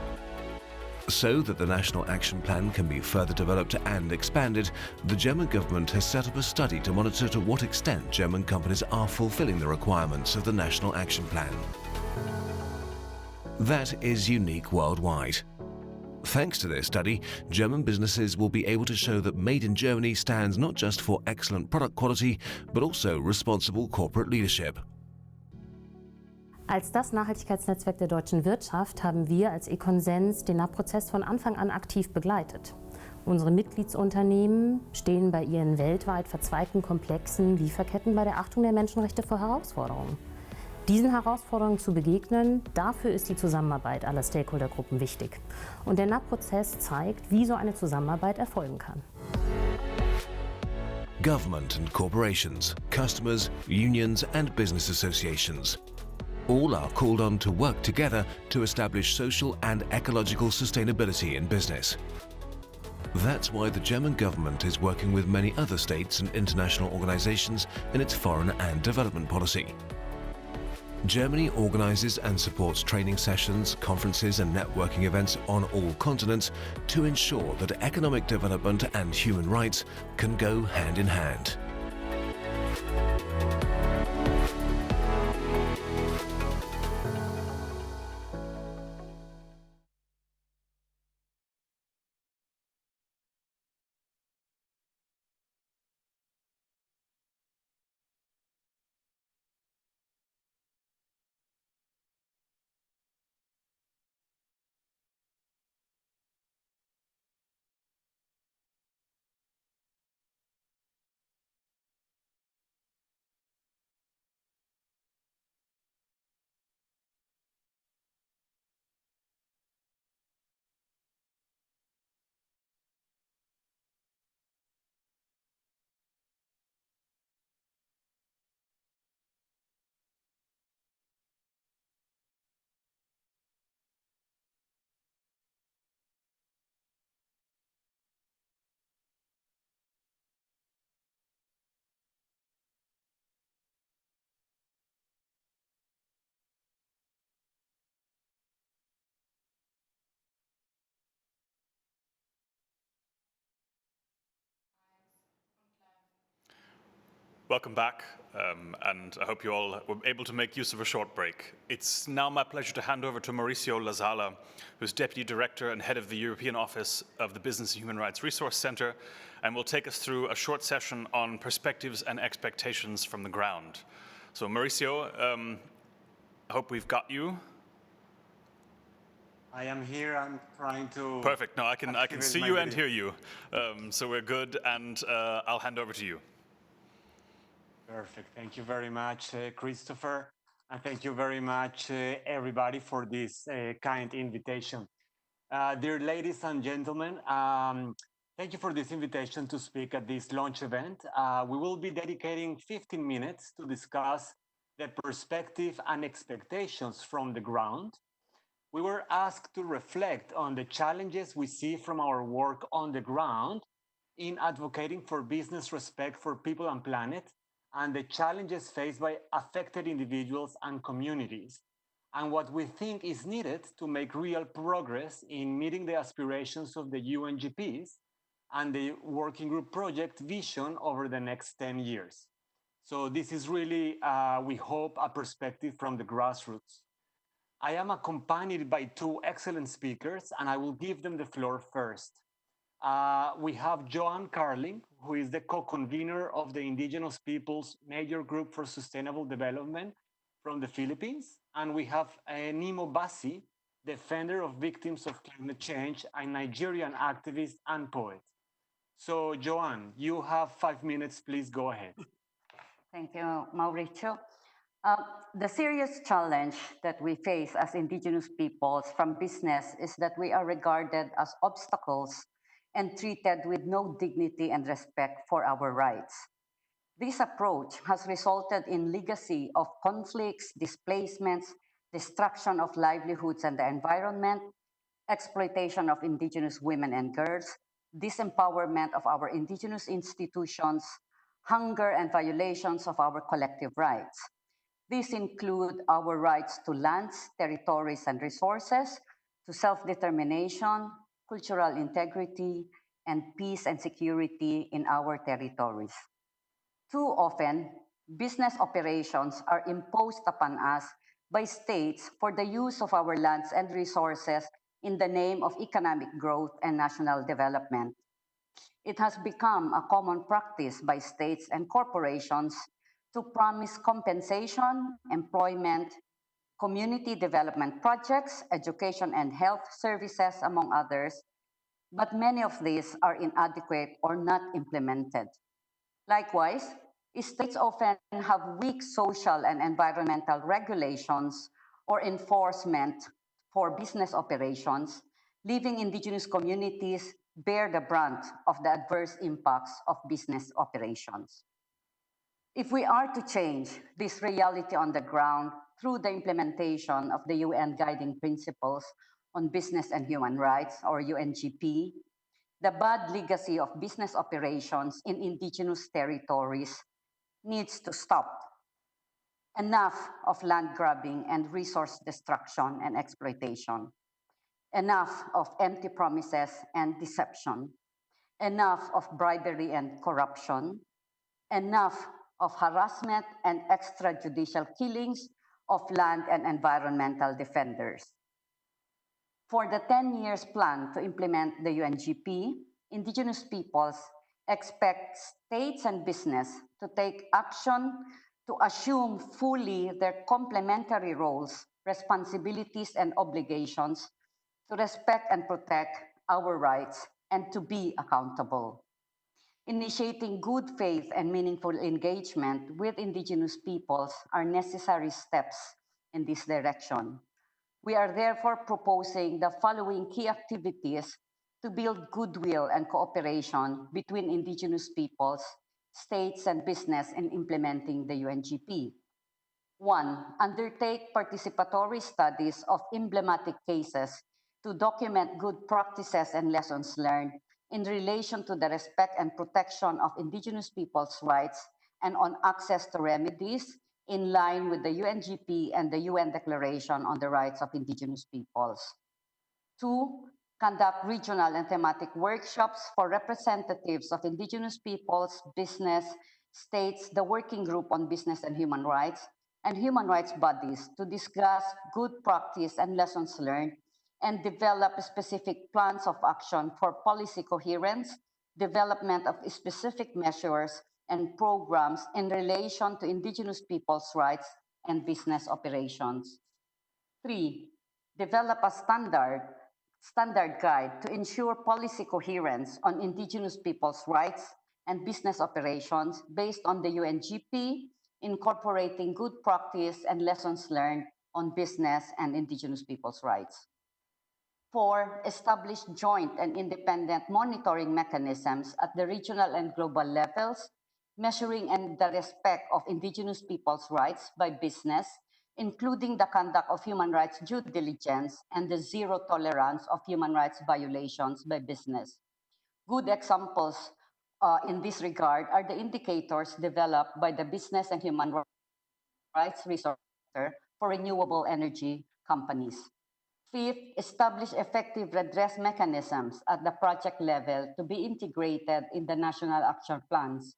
So that the National Action Plan can be further developed and expanded, the German government has set up a study to monitor to what extent German companies are fulfilling the requirements of the National Action Plan. That is unique worldwide. Thanks to this study, German businesses will be able to show that Made in Germany stands not just for excellent product quality, but also responsible corporate leadership. Als das Nachhaltigkeitsnetzwerk der deutschen Wirtschaft haben wir als E-Konsens den NAP-Prozess von Anfang an aktiv begleitet. Unsere Mitgliedsunternehmen stehen bei ihren weltweit verzweigten komplexen Lieferketten bei der Achtung der Menschenrechte vor Herausforderungen. Diesen Herausforderungen zu begegnen, dafür ist die Zusammenarbeit aller Stakeholdergruppen wichtig. Und der NAP-Prozess zeigt, wie so eine Zusammenarbeit erfolgen kann. Government and corporations, customers, unions and business associations. All are called on to work together to establish social and ecological sustainability in business. That's why the German government is working with many other states and international organizations in its foreign and development policy. Germany organizes and supports training sessions, conferences and networking events on all continents to ensure that economic development and human rights can go hand in hand. Welcome back, and I hope you all were able to make use of a short break. It's now my pleasure to hand over to Mauricio Lazala, who's Deputy Director and Head of the European Office of the Business and Human Rights Resource Center, and will take us through a short session on perspectives and expectations from the ground. So Mauricio, I hope we've got you. I am here. I'm trying to. Perfect. No, I can see you and hear you. So we're good, and I'll hand over to you. Perfect. Thank you very much, Christopher. And thank you very much, everybody, for this kind invitation. Dear ladies and gentlemen, thank you for this invitation to speak at this launch event. We will be dedicating 15 minutes to discuss the perspective and expectations from the ground. We were asked to reflect on the challenges we see from our work on the ground in advocating for business respect for people and planet, and the challenges faced by affected individuals and communities, and what we think is needed to make real progress in meeting the aspirations of the UNGPs and the Working Group project vision over the next 10 years. So this is really, we hope, a perspective from the grassroots. I am accompanied by two excellent speakers, and I will give them the floor first. We have Joan Carling, who is the co-convener of the Indigenous Peoples Major Group for Sustainable Development from the Philippines. And we have Nimo Basi, defender of victims of climate change, a Nigerian activist and poet. So Joan, you have 5 minutes, please go ahead. Thank you, Mauricio. The serious challenge that we face as Indigenous peoples from business is that we are regarded as obstacles and treated with no dignity and respect for our rights. This approach has resulted in legacy of conflicts, displacements, destruction of livelihoods and the environment, exploitation of Indigenous women and girls, disempowerment of our Indigenous institutions, hunger and violations of our collective rights. These include our rights to lands, territories, and resources, to self-determination, cultural integrity, and peace and security in our territories. Too often, business operations are imposed upon us by states for the use of our lands and resources in the name of economic growth and national development. It has become a common practice by states and corporations to promise compensation, employment, community development projects, education and health services, among others, but many of these are inadequate or not implemented. Likewise, states often have weak social and environmental regulations or enforcement for business operations, leaving Indigenous communities bear the brunt of the adverse impacts of business operations. If we are to change this reality on the ground through the implementation of the UN Guiding Principles on Business and Human Rights, or UNGP, the bad legacy of business operations in Indigenous territories needs to stop. Enough of land grabbing and resource destruction and exploitation. Enough of empty promises and deception. Enough of bribery and corruption. Enough of harassment and extrajudicial killings of land and environmental defenders. For the 10 years plan to implement the UNGP, Indigenous peoples expect states and business to take action to assume fully their complementary roles, responsibilities, and obligations to respect and protect our rights and to be accountable. Initiating good faith and meaningful engagement with Indigenous peoples are necessary steps in this direction. We are therefore proposing the following key activities to build goodwill and cooperation between Indigenous peoples, states, and business in implementing the UNGP. 1. Undertake participatory studies of emblematic cases to document good practices and lessons learned in relation to the respect and protection of Indigenous peoples' rights and on access to remedies in line with the UNGP and the UN Declaration on the Rights of Indigenous Peoples. 2. Conduct regional and thematic workshops for representatives of Indigenous peoples, business, states the Working Group on Business and Human Rights, and human rights bodies to discuss good practice and lessons learned and develop specific plans of action for policy coherence, development of specific measures and programs in relation to indigenous peoples' rights and business operations. 3. Develop a standard guide to ensure policy coherence on indigenous peoples' rights and business operations based on the UNGP, incorporating good practice and lessons learned on business and indigenous peoples' rights. 4. Establish joint and independent monitoring mechanisms at the regional and global levels, measuring and the respect of indigenous peoples' rights by business, including the conduct of human rights due diligence and the zero tolerance of human rights violations by business. Good examples in this regard are the indicators developed by the Business and Human Rights Resource Center for renewable energy companies. 5th, establish effective redress mechanisms at the project level to be integrated in the national action plans,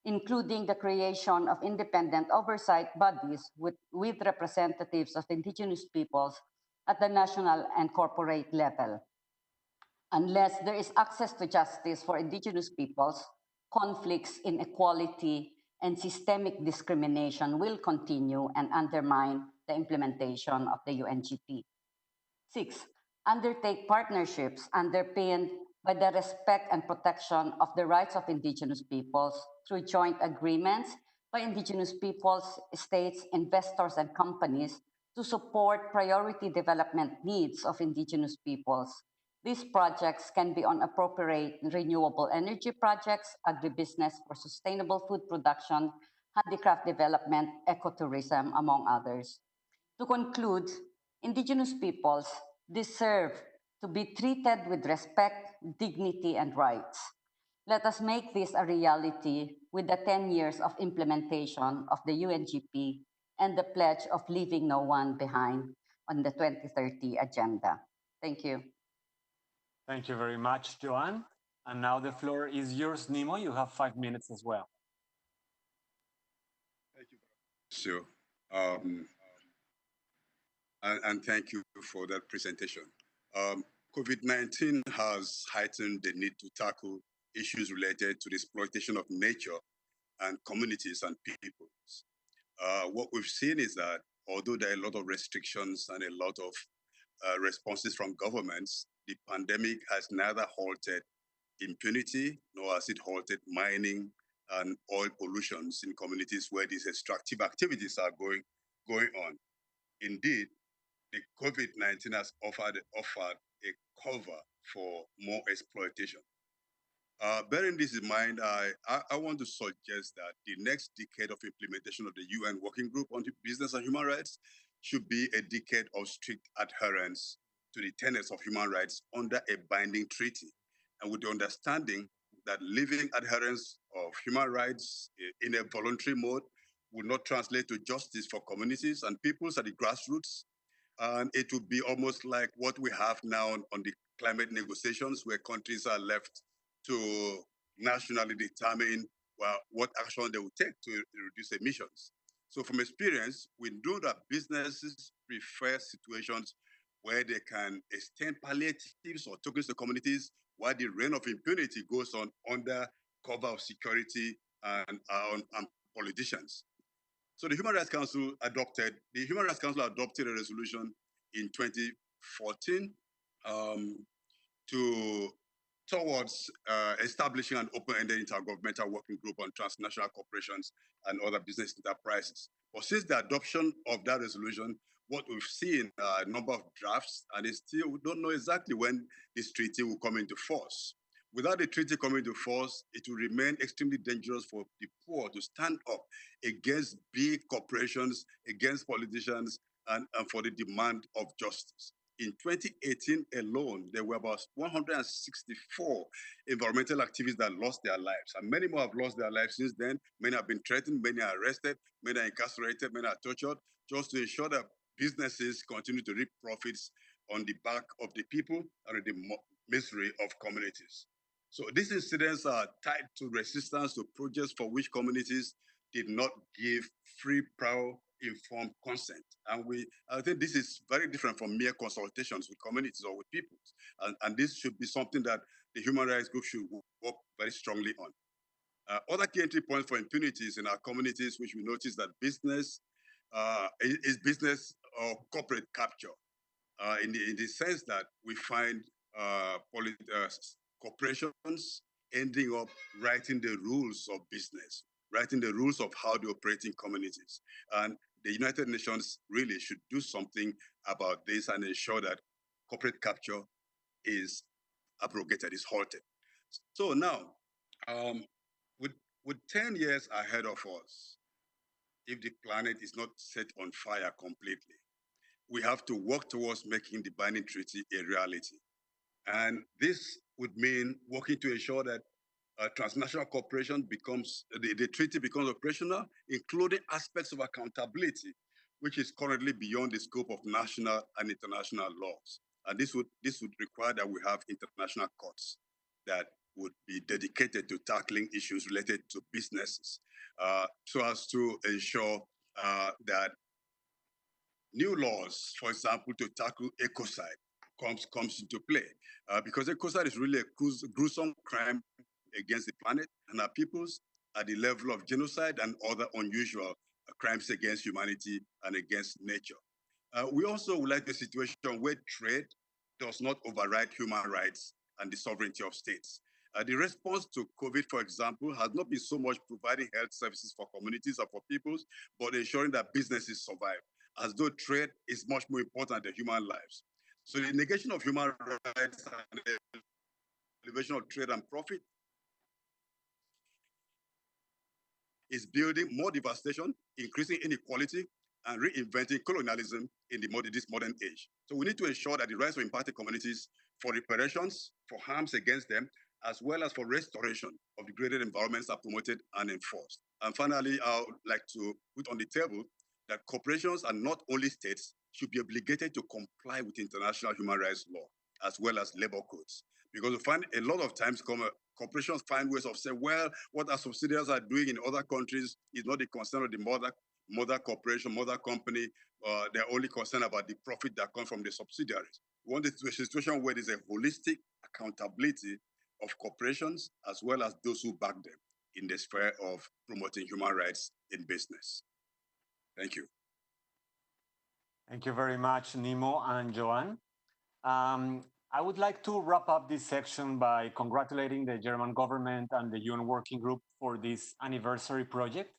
including the creation of independent oversight bodies with representatives of indigenous peoples at the national and corporate level. Unless there is access to justice for indigenous peoples, conflicts, inequality, and systemic discrimination will continue and undermine the implementation of the UNGP. 6. Undertake partnerships underpinned by the respect and protection of the rights of indigenous peoples through joint agreements by indigenous peoples, states, investors, and companies to support priority development needs of indigenous peoples. These projects can be on appropriate renewable energy projects, agribusiness for sustainable food production, handicraft development, ecotourism, among others. To conclude, indigenous peoples deserve to be treated with respect, dignity, and rights. Let us make this a reality with the 10 years of implementation of the UNGP and the pledge of leaving no one behind on the 2030 agenda. Thank you. Thank you very much, Joanne. And now the floor is yours, Nimo. You have 5 minutes as well. Thank you. So, and thank you for that presentation. COVID-19 has heightened the need to tackle issues related to the exploitation of nature and communities and peoples. What we've seen is that although there are a lot of restrictions and a lot of responses from governments, the pandemic has neither halted impunity nor has it halted mining and oil pollutions in communities where these extractive activities are going on. Indeed, the COVID-19 has offered a cover for more exploitation. Bearing this in mind, I want to suggest that the next decade of implementation of the UN Working Group on Business and Human Rights should be a decade of strict adherence to the tenets of human rights under a binding treaty, and with the understanding that living adherence of human rights in a voluntary mode will not translate to justice for communities and peoples at the grassroots. And it would be almost like what we have now on the climate negotiations, where countries are left to nationally determine what action they will take to reduce emissions. So from experience, we know that businesses prefer situations where they can extend palliatives or tokens to communities while the reign of impunity goes on under cover of security and politicians. So the Human Rights Council adopted a resolution in 2014 towards establishing an open-ended intergovernmental working group on transnational corporations and other business enterprises. But since the adoption of that resolution, what we've seen are a number of drafts, and we don't know exactly when this treaty will come into force. Without the treaty coming into force, it will remain extremely dangerous for the poor to stand up against big corporations, against politicians, and for the demand of justice. In 2018 alone, there were about 164 environmental activists that lost their lives, and many more have lost their lives since then. Many have been threatened, many are arrested, many are incarcerated, many are tortured, just to ensure that businesses continue to reap profits on the back of the people and the misery of communities. So these incidents are tied to resistance to projects for which communities did not give free, prior, informed consent. And I think this is very different from mere consultations with communities or with people. And this should be something that the human rights group should work very strongly on. Other key entry points for impunities in our communities, which we notice that business is business or corporate capture, in the sense that we find corporations ending up writing the rules of business, writing the rules of how they operate in communities. And the United Nations really should do something about this and ensure that corporate capture is abrogated, is halted. So now, with 10 years ahead of us, if the planet is not set on fire completely, we have to work towards making the binding treaty a reality. And this would mean working to ensure that transnational cooperation becomes, the treaty becomes operational, including aspects of accountability, which is currently beyond the scope of national and international laws. And this would require that we have international courts that would be dedicated to tackling issues related to businesses, so as to ensure that new laws, for example, to tackle ecocide comes into play, because ecocide is really a gruesome crime against the planet and our peoples at the level of genocide and other unusual crimes against humanity and against nature. We also would like a situation where trade does not override human rights and the sovereignty of states. The response to COVID, for example, has not been so much providing health services for communities or for peoples, but ensuring that businesses survive, as though trade is much more important than human lives. So the negation of human rights and the elevation of trade and profit is building more devastation, increasing inequality, and reinventing colonialism in this modern age. So we need to ensure that the rights of impacted communities for reparations, for harms against them, as well as for restoration of degraded environments are promoted and enforced. And finally, I would like to put on the table that corporations and not only states should be obligated to comply with international human rights law, as well as labor codes. Because we find a lot of times corporations find ways of saying, well, what our subsidiaries are doing in other countries is not the concern of the mother corporation, mother company. They're only concerned about the profit that comes from the subsidiaries. We want a situation where there's a holistic accountability of corporations as well as those who back them in the sphere of promoting human rights in business. Thank you. Thank you very much, Nimo and Joanne. I would like to wrap up this section by congratulating the German government and the UN Working Group for this anniversary project,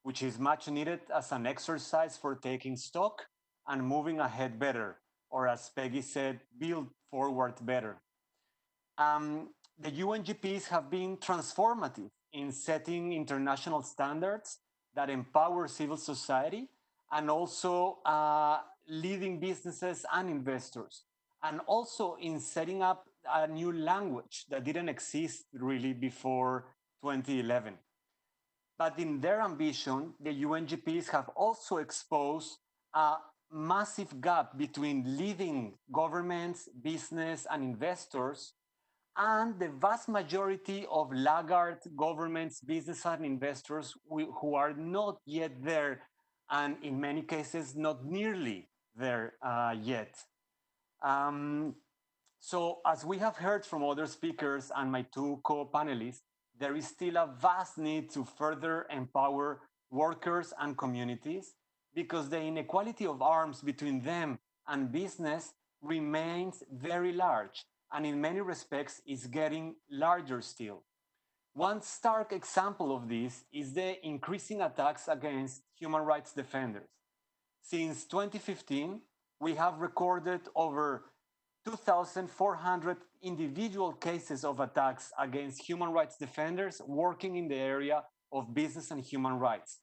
which is much needed as an exercise for taking stock and moving ahead better, or as Peggy said, build forward better. The UNGPs have been transformative in setting international standards that empower civil society and also leading businesses and investors, and also in setting up a new language that didn't exist really before 2011. But in their ambition, the UNGPs have also exposed a massive gap between leading governments, business, and investors, and the vast majority of laggard governments, business, and investors who are not yet there, and in many cases, not nearly there yet. So as we have heard from other speakers and my two co-panelists, there is still a vast need to further empower workers and communities, because the inequality of arms between them and business remains very large, and in many respects is getting larger still. One stark example of this is the increasing attacks against human rights defenders. Since 2015, we have recorded over 2,400 individual cases of attacks against human rights defenders working in the area of business and human rights.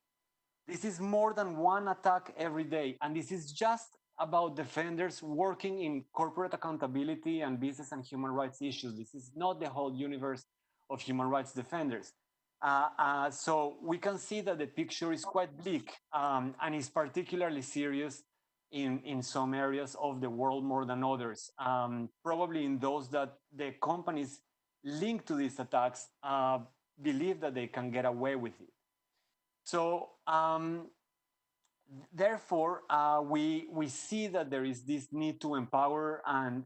This is more than one attack every day, and this is just about defenders working in corporate accountability and business and human rights issues. This is not the whole universe of human rights defenders. So we can see that the picture is quite bleak, and is particularly serious in some areas of the world more than others. Probably in those that the companies linked to these attacks believe that they can get away with it. So therefore, we see that there is this need to empower, and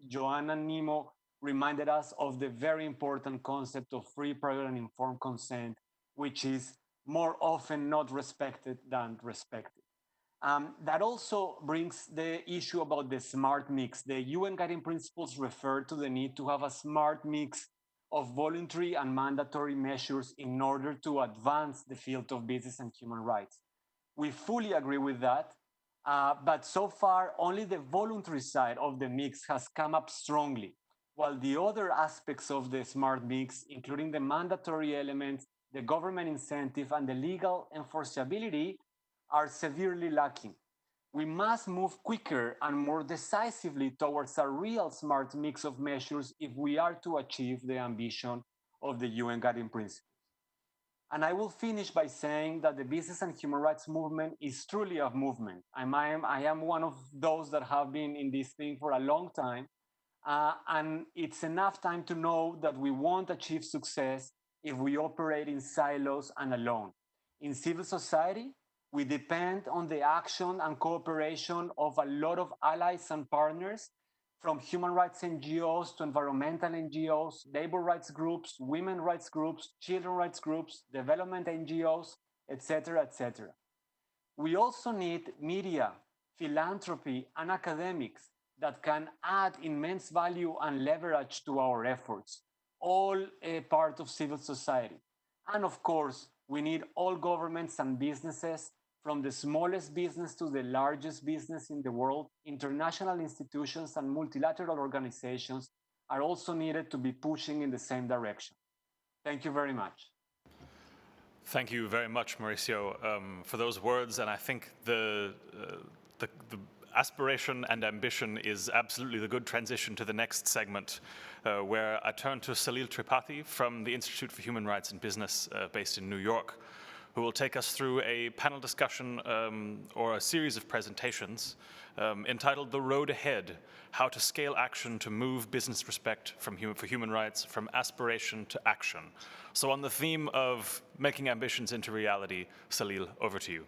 Joanne and Nimo reminded us of the very important concept of free, prior, and informed consent, which is more often not respected than respected. That also brings the issue about the smart mix. The UN guiding principles refer to the need to have a smart mix of voluntary and mandatory measures in order to advance the field of business and human rights. We fully agree with that, but so far only the voluntary side of the mix has come up strongly, while the other aspects of the smart mix, including the mandatory elements, the government incentive, and the legal enforceability, are severely lacking. We must move quicker and more decisively towards a real smart mix of measures if we are to achieve the ambition of the UN Guiding Principles. And I will finish by saying that the business and human rights movement is truly a movement. I am one of those that have been in this thing for a long time. And it's enough time to know that we won't achieve success if we operate in silos and alone. In civil society, we depend on the action and cooperation of a lot of allies and partners, from human rights NGOs to environmental NGOs, labor rights groups, women rights groups, children rights groups, development NGOs, etc., etc. We also need media, philanthropy, and academics that can add immense value and leverage to our efforts, all a part of civil society. And of course, we need all governments and businesses, from the smallest business to the largest business in the world. International institutions and multilateral organizations are also needed to be pushing in the same direction. Thank you very much. Thank you very much, Mauricio, for those words. And I think the aspiration and ambition is absolutely the good transition to the next segment, where I turn to Salil Tripathi from the Institute for Human Rights and Business based in New York, who will take us through a panel discussion or a series of presentations entitled The Road Ahead, How to Scale Action to Move Business Respect for Human Rights from Aspiration to Action. So on the theme of making ambitions into reality, Salil, over to you.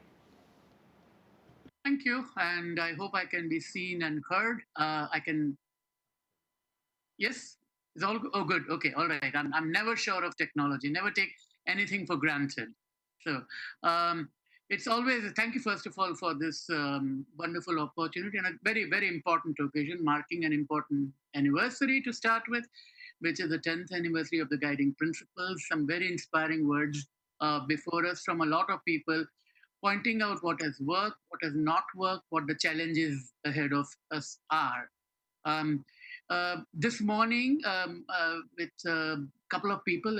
Thank you, and I hope I can be seen and heard. Yes? It's all good, okay, all right. I'm never sure of technology, never take anything for granted. So it's always, thank you first of all for this wonderful opportunity and a very, very important occasion, marking an important anniversary to start with, which is the 10th anniversary of the Guiding Principles. Some very inspiring words before us from a lot of people, pointing out what has worked, what has not worked, what the challenges ahead of us are. This morning, with a couple of people,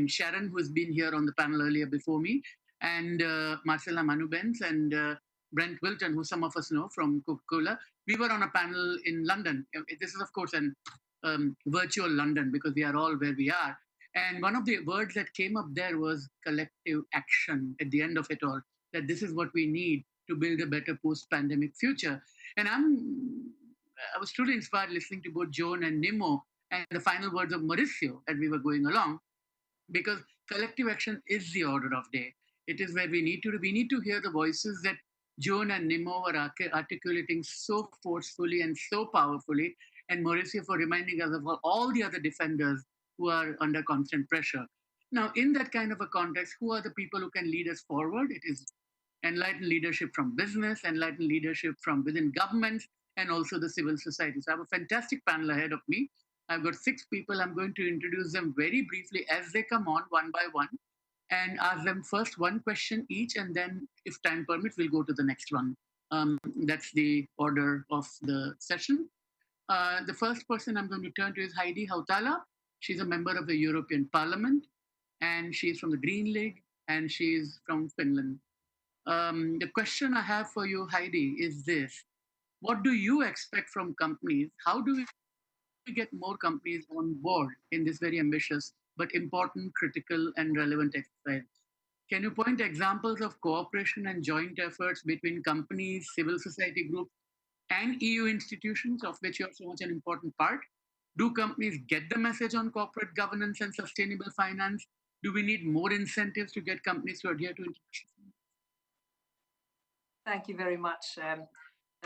Sharon, who has been here on the panel earlier before me, and Marcela Manubens and Brent Wilton, who some of us know from Coca-Cola, we were on a panel in London. This is, of course, an virtual London, because we are all where we are. And one of the words that came up there was collective action at the end of it all, that this is what we need to build a better post-pandemic future. And I was truly inspired listening to both Joan and Nimo and the final words of Mauricio as we were going along, because collective action is the order of day. It is where we need to hear the voices that Joan and Nimo were articulating so forcefully and so powerfully, and Mauricio for reminding us of all the other defenders who are under constant pressure. Now, in that kind of a context, who are the people who can lead us forward? It is enlightened leadership from business, enlightened leadership from within governments, and also the civil society. So I have a fantastic panel ahead of me. I've got 6 people. I'm going to introduce them very briefly as they come on, one by one, and ask them first one question each, and then, if time permits, we'll go to the next one. That's the order of the session. The first person I'm going to turn to is Heidi Hautala. She's a member of the European Parliament, and she's from the Green League, and she's from Finland. The question I have for you, Heidi, is this. What do you expect from companies? How do we get more companies on board in this very ambitious but important, critical, and relevant exercise? Can you point examples of cooperation and joint efforts between companies, civil society groups, and EU institutions, of which you are so much an important part, Do companies get the message on corporate governance and sustainable finance? Do we need more incentives to get companies to adhere to international? Thank you very much.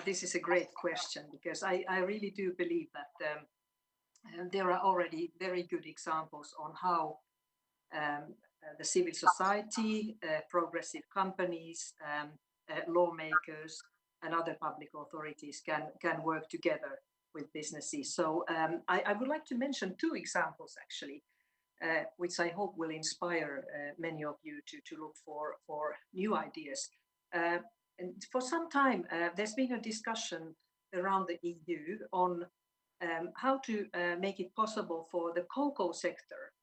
This is a great question because I really do believe that there are already very good examples on how the civil society, progressive companies, lawmakers, and other public authorities can work together with businesses. So I would like to mention two examples actually, which I hope will inspire many of you to look for new ideas. And for some time, there's been a discussion around the EU on how to make it possible for the cocoa sector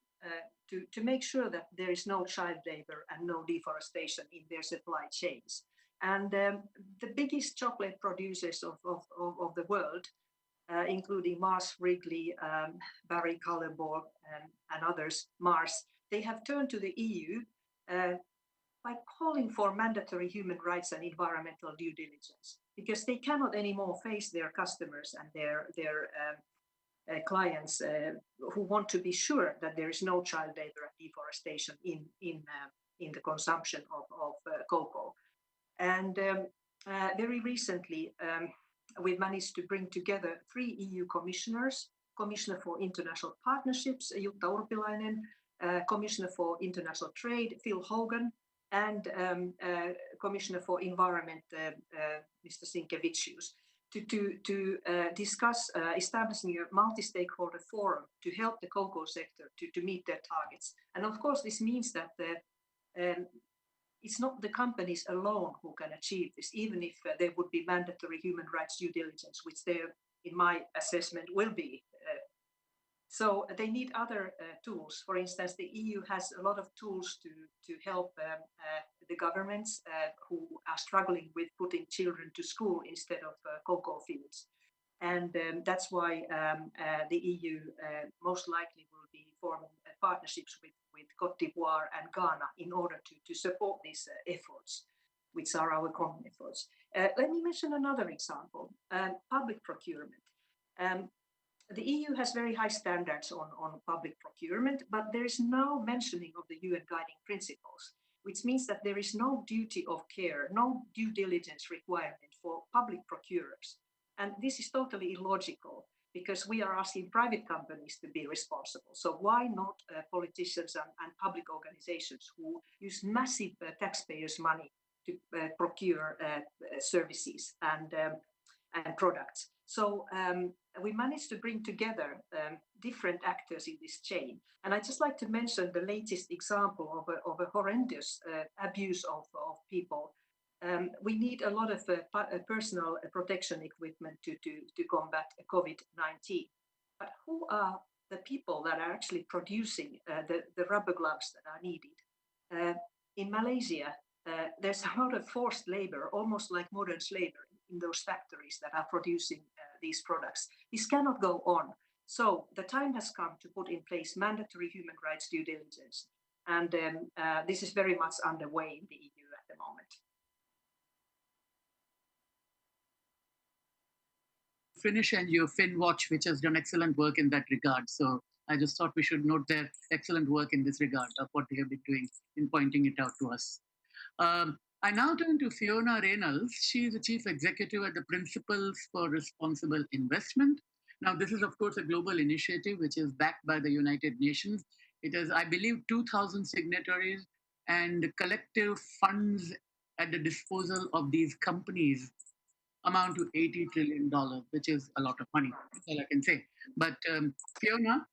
to make sure that there is no child labor and no deforestation in their supply chains. And the biggest chocolate producers of the world, including Mars Wrigley, Barry Callebaut, and others, Mars, they have turned to the EU by calling for mandatory human rights and environmental due diligence, because they cannot anymore face their customers and their clients who want to be sure that there is no child labor and deforestation in the consumption of cocoa. And very recently, we managed to bring together 3 EU commissioners: Commissioner for International Partnerships, Jutta Urpilainen, Commissioner for International Trade, Phil Hogan, and Commissioner for Environment, Mr. Sinkevicius, to discuss establishing a multi-stakeholder forum to help the cocoa sector to meet their targets. And of course, this means that it's not the companies alone who can achieve this, even if there would be mandatory human rights due diligence, which there, in my assessment, will be. So they need other tools. For instance, the EU has a lot of tools to help the governments who are struggling with putting children to school instead of cocoa fields. And that's why the EU most likely will be forming partnerships with Cote d'Ivoire and Ghana in order to support these efforts, which are our common efforts. Let me mention another example, public procurement. The EU has very high standards on public procurement, but there is no mentioning of the UN guiding principles, which means that there is no duty of care, no due diligence requirement for public procurers. And this is totally illogical because we are asking private companies to be responsible. So why not politicians and public organizations who use massive taxpayers' money to procure services and products? So we managed to bring together different actors in this chain. And I'd just like to mention the latest example of a horrendous abuse of people. We need a lot of personal protection equipment to combat COVID-19. But who are the people that are actually producing the rubber gloves that are needed? In Malaysia, there's a lot of forced labor, almost like modern slavery, in those factories that are producing these products. This cannot go on. So the time has come to put in place mandatory human rights due diligence. And this is very much underway in the EU at the moment. Finnish and your FinWatch, which has done excellent work in that regard. So I just thought we should note their excellent work in this regard of what they have been doing in pointing it out to us. I now turn to Fiona Reynolds. She is the Chief Executive at the Principles for Responsible Investment. Now, this is, of course, a global initiative which is backed by the United Nations. It has, I believe, 2,000 signatories and collective funds at the disposal of these companies amount to $80 trillion, which is a lot of money, that's all I can say. But Fiona,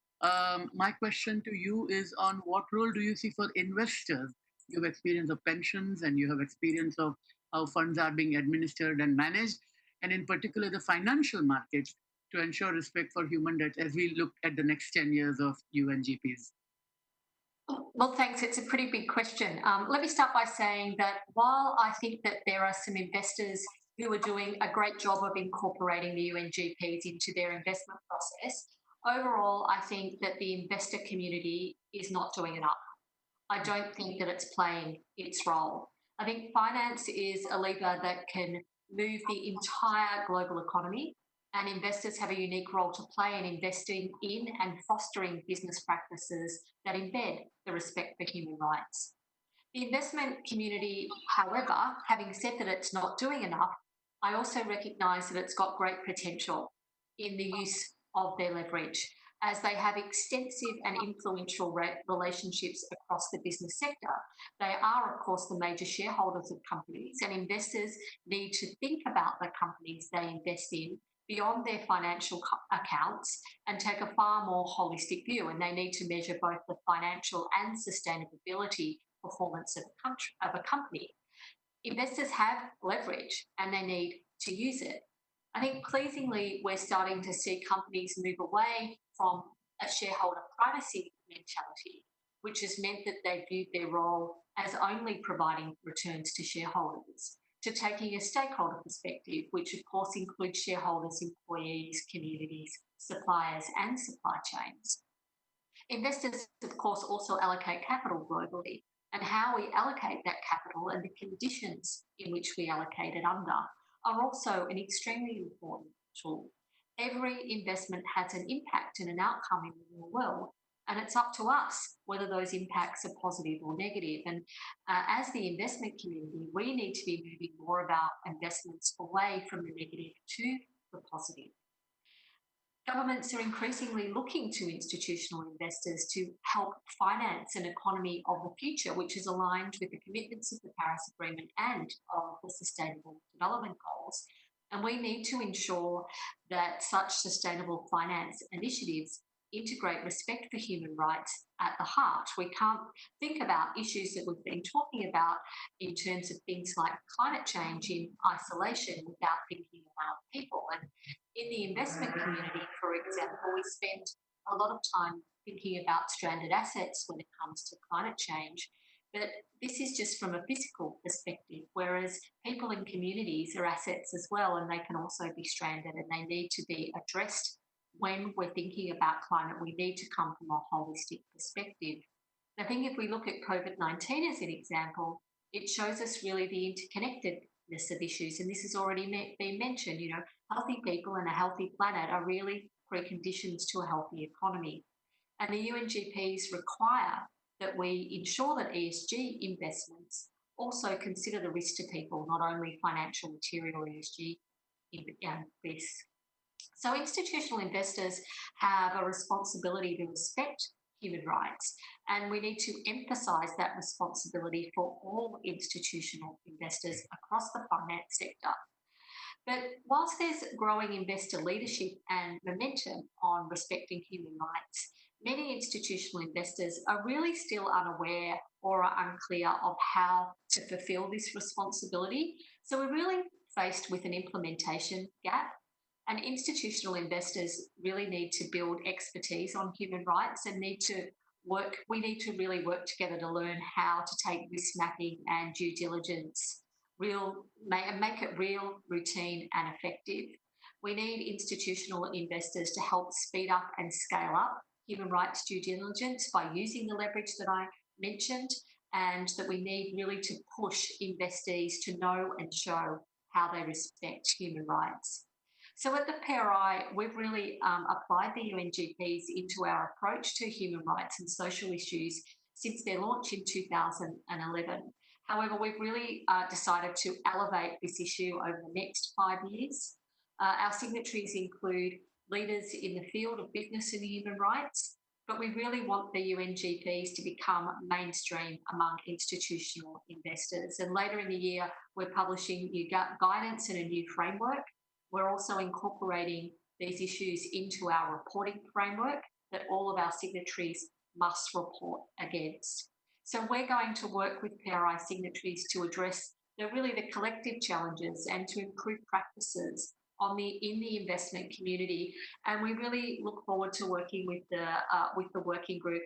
my question to you is on what role do you see for investors? You have experience of pensions and you have experience of how funds are being administered and managed, and in particular the financial markets to ensure respect for human rights as we look at the next 10 years of UNGPs. Well, thanks. It's a pretty big question. Let me start by saying that while I think that there are some investors who are doing a great job of incorporating the UNGPs into their investment process, overall, I think that the investor community is not doing enough. I don't think that it's playing its role. I think finance is a lever that can move the entire global economy And investors have a unique role to play in investing in and fostering business practices that embed the respect for human rights. The investment community, however, having said that it's not doing enough, I also recognise that it's got great potential in the use of their leverage, as they have extensive and influential relationships across the business sector. They are, of course, the major shareholders of companies, and investors need to think about the companies they invest in beyond their financial accounts and take a far more holistic view, and they need to measure both the financial and sustainability performance of a company. Investors have leverage and they need to use it. I think pleasingly, we're starting to see companies move away from a shareholder primacy mentality, which has meant that they viewed their role as only providing returns to shareholders, to taking a stakeholder perspective, which of course includes shareholders, employees, communities, suppliers, and supply chains. Investors, of course, also allocate capital globally, and how we allocate that capital and the conditions in which we allocate it under are also an extremely important tool. Every investment has an impact and an outcome in the real world, and it's up to us whether those impacts are positive or negative. And as the investment community, we need to be moving more of our investments away from the negative to the positive. Governments are increasingly looking to institutional investors to help finance an economy of the future, which is aligned with the commitments of the Paris Agreement and of the Sustainable Development Goals. And we need to ensure that such sustainable finance initiatives integrate respect for human rights at the heart. We can't think about issues that we've been talking about in terms of things like climate change in isolation without thinking about people. And in the investment community, for example, we spend a lot of time thinking about stranded assets when it comes to climate change. But this is just from a physical perspective, whereas people in communities are assets as well, and they can also be stranded and they need to be addressed. When we're thinking about climate, we need to come from a holistic perspective. I think if we look at COVID-19 as an example, it shows us really the interconnectedness of issues. And this has already been mentioned, you know, healthy people and a healthy planet are really preconditions to a healthy economy. And the UNGPs require that we ensure that ESG investments also consider the risk to people, not only financial, material ESG risks. So institutional investors have a responsibility to respect human rights, and we need to emphasise that responsibility for all institutional investors across the finance sector. But whilst there's growing investor leadership and momentum on respecting human rights, many institutional investors are really still unaware or are unclear of how to fulfil this responsibility. So we're really faced with an implementation gap. And institutional investors really need to build expertise on human rights and we need to really work together to learn how to take risk mapping and due diligence make it real, routine and effective. We need institutional investors to help speed up and scale up human rights due diligence by using the leverage that I mentioned, and that we need really to push investees to know and show how they respect human rights. So at the PRI, we've really applied the UNGPs into our approach to human rights and social issues since their launch in 2011. However, we've really decided to elevate this issue over the next 5 years. Our signatories include leaders in the field of business and human rights, but we really want the UNGPs to become mainstream among institutional investors. And later in the year, we're publishing new guidance and a new framework. We're also incorporating these issues into our reporting framework that all of our signatories must report against. So we're going to work with PRI signatories to address the collective challenges and to improve practices in the investment community. And we really look forward to working with the working group.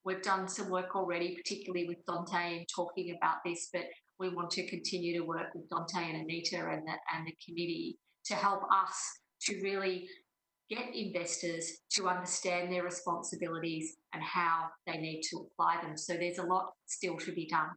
We've done some work already, particularly with Dante, in talking about this, but we want to continue to work with Dante and Anita and the committee to help us to really get investors to understand their responsibilities and how they need to apply them. So there's a lot still to be done.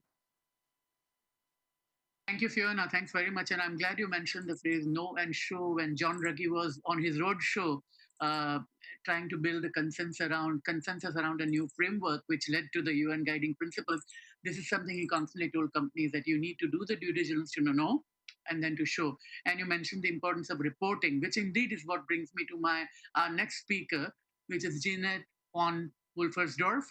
Thank you, Fiona. Thanks very much. And I'm glad you mentioned the phrase know and show when John Ruggie was on his road show, trying to build a consensus around a new framework, which led to the UN guiding principles. This is something he constantly told companies, that you need to do the due diligence to know and then to show. And you mentioned the importance of reporting, which indeed is what brings me to our next speaker, which is Jeanette von Wolfersdorf.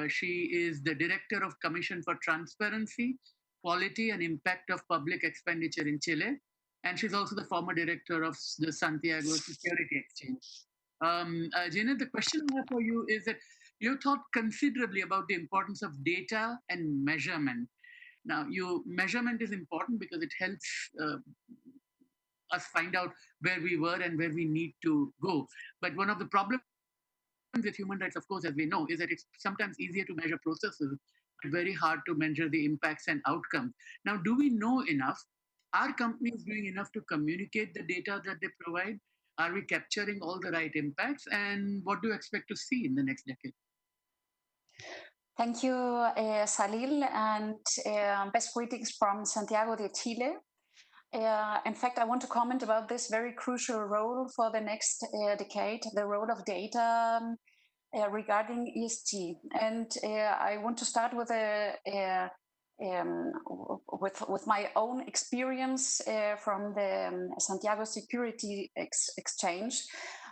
She is the Director of Commission for Transparency, Quality and Impact of Public Expenditure in Chile. And she's also the former director of the Santiago Security Exchange. Janet, the question I have for you is that you thought considerably about the importance of data and measurement. Now, measurement is important because it helps us find out where we were and where we need to go. But one of the problems with human rights, of course, as we know, is that it's sometimes easier to measure processes, but very hard to measure the impacts and outcomes. Now, do we know enough? Are companies doing enough to communicate the data that they provide? Are we capturing all the right impacts? And what do you expect to see in the next decade? Thank you, Salil, and best greetings from Santiago de Chile. In fact, I want to comment about this very crucial role for the next decade, the role of data regarding ESG. And I want to start with with my own experience from the Santiago Security Exchange.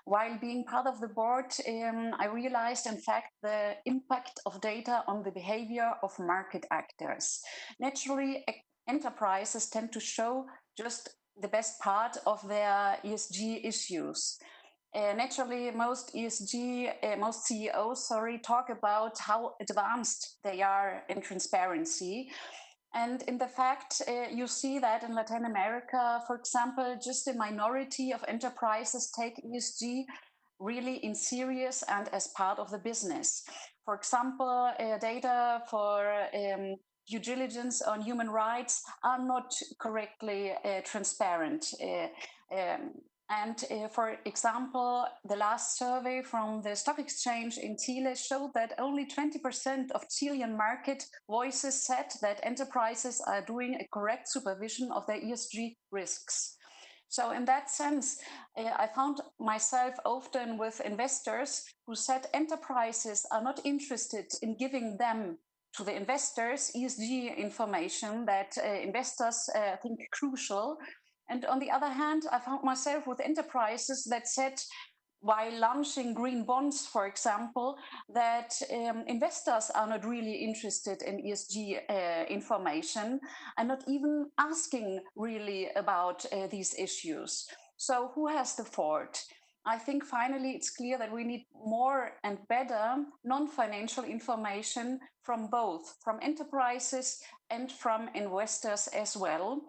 While being part of the board, I realized, in fact, the impact of data on the behavior of market actors. Naturally, enterprises tend to show just the best part of their ESG issues. Naturally, most CEOs, talk about how advanced they are in transparency. And in the fact, you see that in Latin America, for example, just a minority of enterprises take ESG really in serious and as part of the business. For example, data for due diligence on human rights are not correctly transparent. And for example, the last survey from the stock exchange in Chile showed that only 20% of Chilean market voices said that enterprises are doing a correct supervision of their ESG risks. So in that sense, I found myself often with investors who said enterprises are not interested in giving them to the investors ESG information that investors think crucial. And on the other hand, I found myself with enterprises that said, while launching green bonds, for example, that investors are not really interested in ESG information and not even asking really about these issues. So who has the fault? I think finally it's clear that we need more and better non-financial information from both, from enterprises and from investors as well,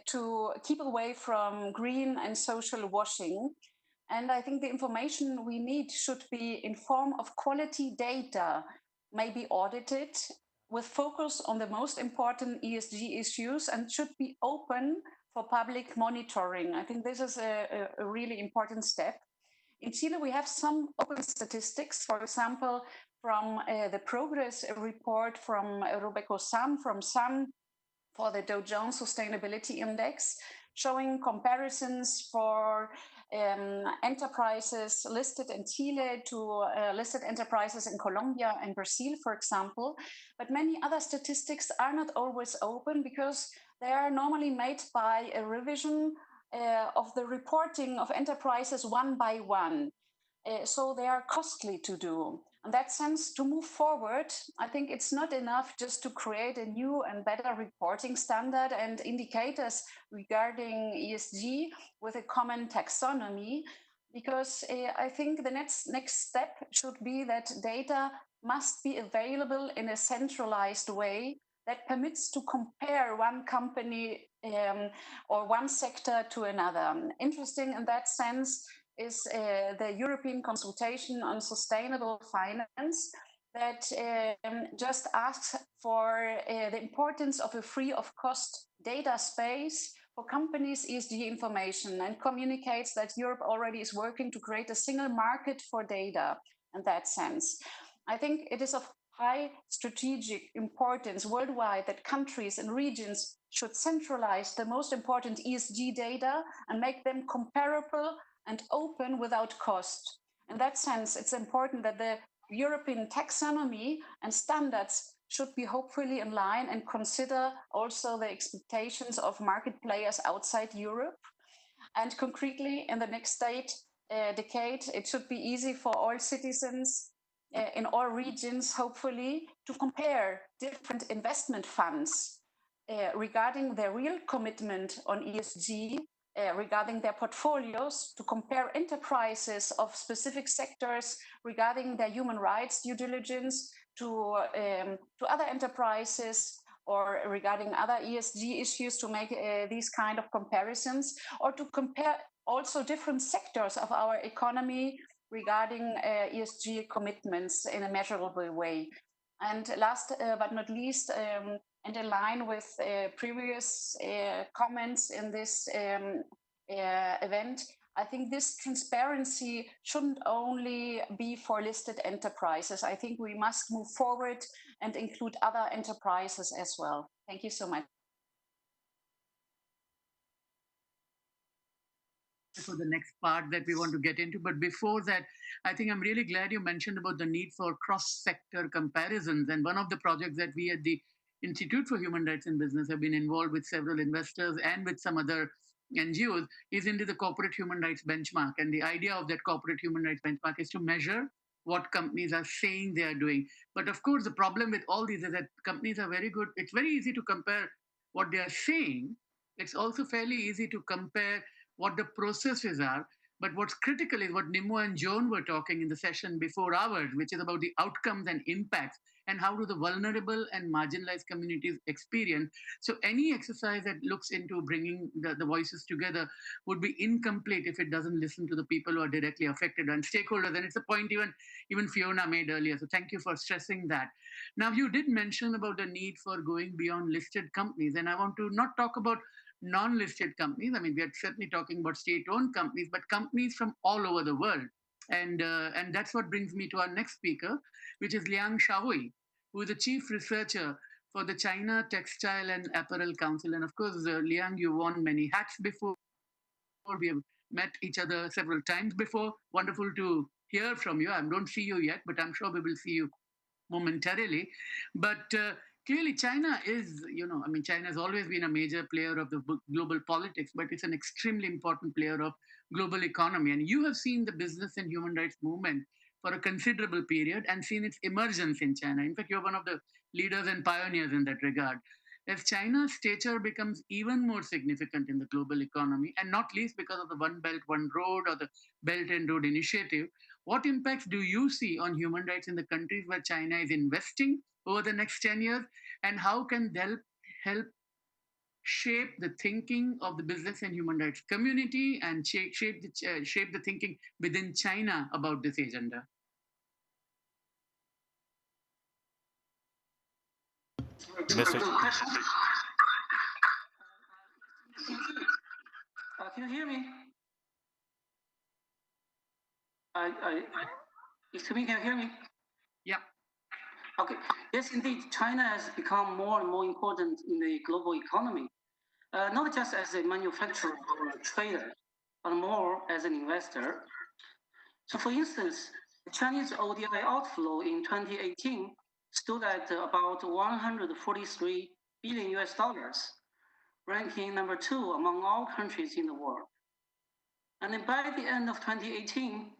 to keep away from green and social washing. And I think the information we need should be in form of quality data, maybe audited, with focus on the most important ESG issues, and should be open for public monitoring. I think this is a really important step. In Chile, we have some open statistics, for example, from the progress report from Robeco Sam from SAN for the Dow Jones Sustainability Index, showing comparisons for enterprises listed in Chile to listed enterprises in Colombia and Brazil, for example. But many other statistics are not always open because they are normally made by a revision of the reporting of enterprises one by one. So they are costly to do. In that sense, to move forward, I think it's not enough just to create a new and better reporting standard and indicators regarding ESG with a common taxonomy, because I think the next step should be that data must be available in a centralized way that permits to compare one company or one sector to another. Interesting in that sense is the European consultation on sustainable finance that just asks for the importance of a free of cost data space for companies' ESG information, and communicates that Europe already is working to create a single market for data in that sense. I think it is of high strategic importance worldwide that countries and regions should centralize the most important ESG data and make them comparable and open without cost. In that sense, it's important that the European taxonomy and standards should be hopefully in line and consider also the expectations of market players outside Europe. And concretely, in the next decade, it should be easy for all citizens in all regions, hopefully, to compare different investment funds regarding their real commitment on ESG, regarding their portfolios, to compare enterprises of specific sectors regarding their human rights due diligence to other enterprises or regarding other ESG issues, to make these kind of comparisons, or to compare also different sectors of our economy regarding ESG commitments in a measurable way. And last but not least, and in line with previous comments in this event, I think this transparency shouldn't only be for listed enterprises. I think we must move forward and include other enterprises as well. Thank you so much. For the next part that we want to get into. But before that, I think I'm really glad you mentioned about the need for cross-sector comparisons. And one of the projects that we at the Institute for Human Rights in Business have been involved with several investors and with some other NGOs is into the corporate human rights benchmark. And the idea of that corporate human rights benchmark is to measure what companies are saying they are doing. But of course, the problem with all these is that companies are very good. It's very easy to compare what they are saying. It's also fairly easy to compare what the processes are. But what's critical is what Nimmo and Joan were talking in the session before ours, which is about the outcomes and impacts and how do the vulnerable and marginalized communities experience. So any exercise that looks into bringing the voices together would be incomplete if it doesn't listen to the people who are directly affected and stakeholders. And it's a point even Fiona made earlier. So thank you for stressing that. Now, you did mention about the need for going beyond listed companies. And I want to not talk about non-listed companies. I mean, we are certainly talking about state-owned companies, but companies from all over the world. And that's what brings me to our next speaker, which is Liang Shaohui, who is the chief researcher for the China Textile and Apparel Council. And of course, Liang, you worn many hats before. We have met each other several times before. Wonderful to hear from you. I don't see you yet, but I'm sure we will see you momentarily. But clearly, China is, China has always been a major player of the global politics, but it's an extremely important player of global economy. And you have seen the business and human rights movement for a considerable period and seen its emergence in China. In fact, you're one of the leaders and pioneers in that regard. As China's stature becomes even more significant in the global economy, and not least because of the One Belt, One Road or the Belt and Road Initiative, what impacts do you see on human rights in the countries where China is investing over the next 10 years? And how can they help shape the thinking of the business and human rights community and shape the thinking within China about this agenda? Can you hear me? Excuse me, can you hear me? Yeah. Okay. Yes, indeed. China has become more and more important in the global economy, not just as a manufacturer or a trader, but more as an investor. So, for instance, the Chinese ODI outflow in 2018 stood at about 143 billion US dollars, ranking number 2 among all countries in the world. And then by the end of 2018,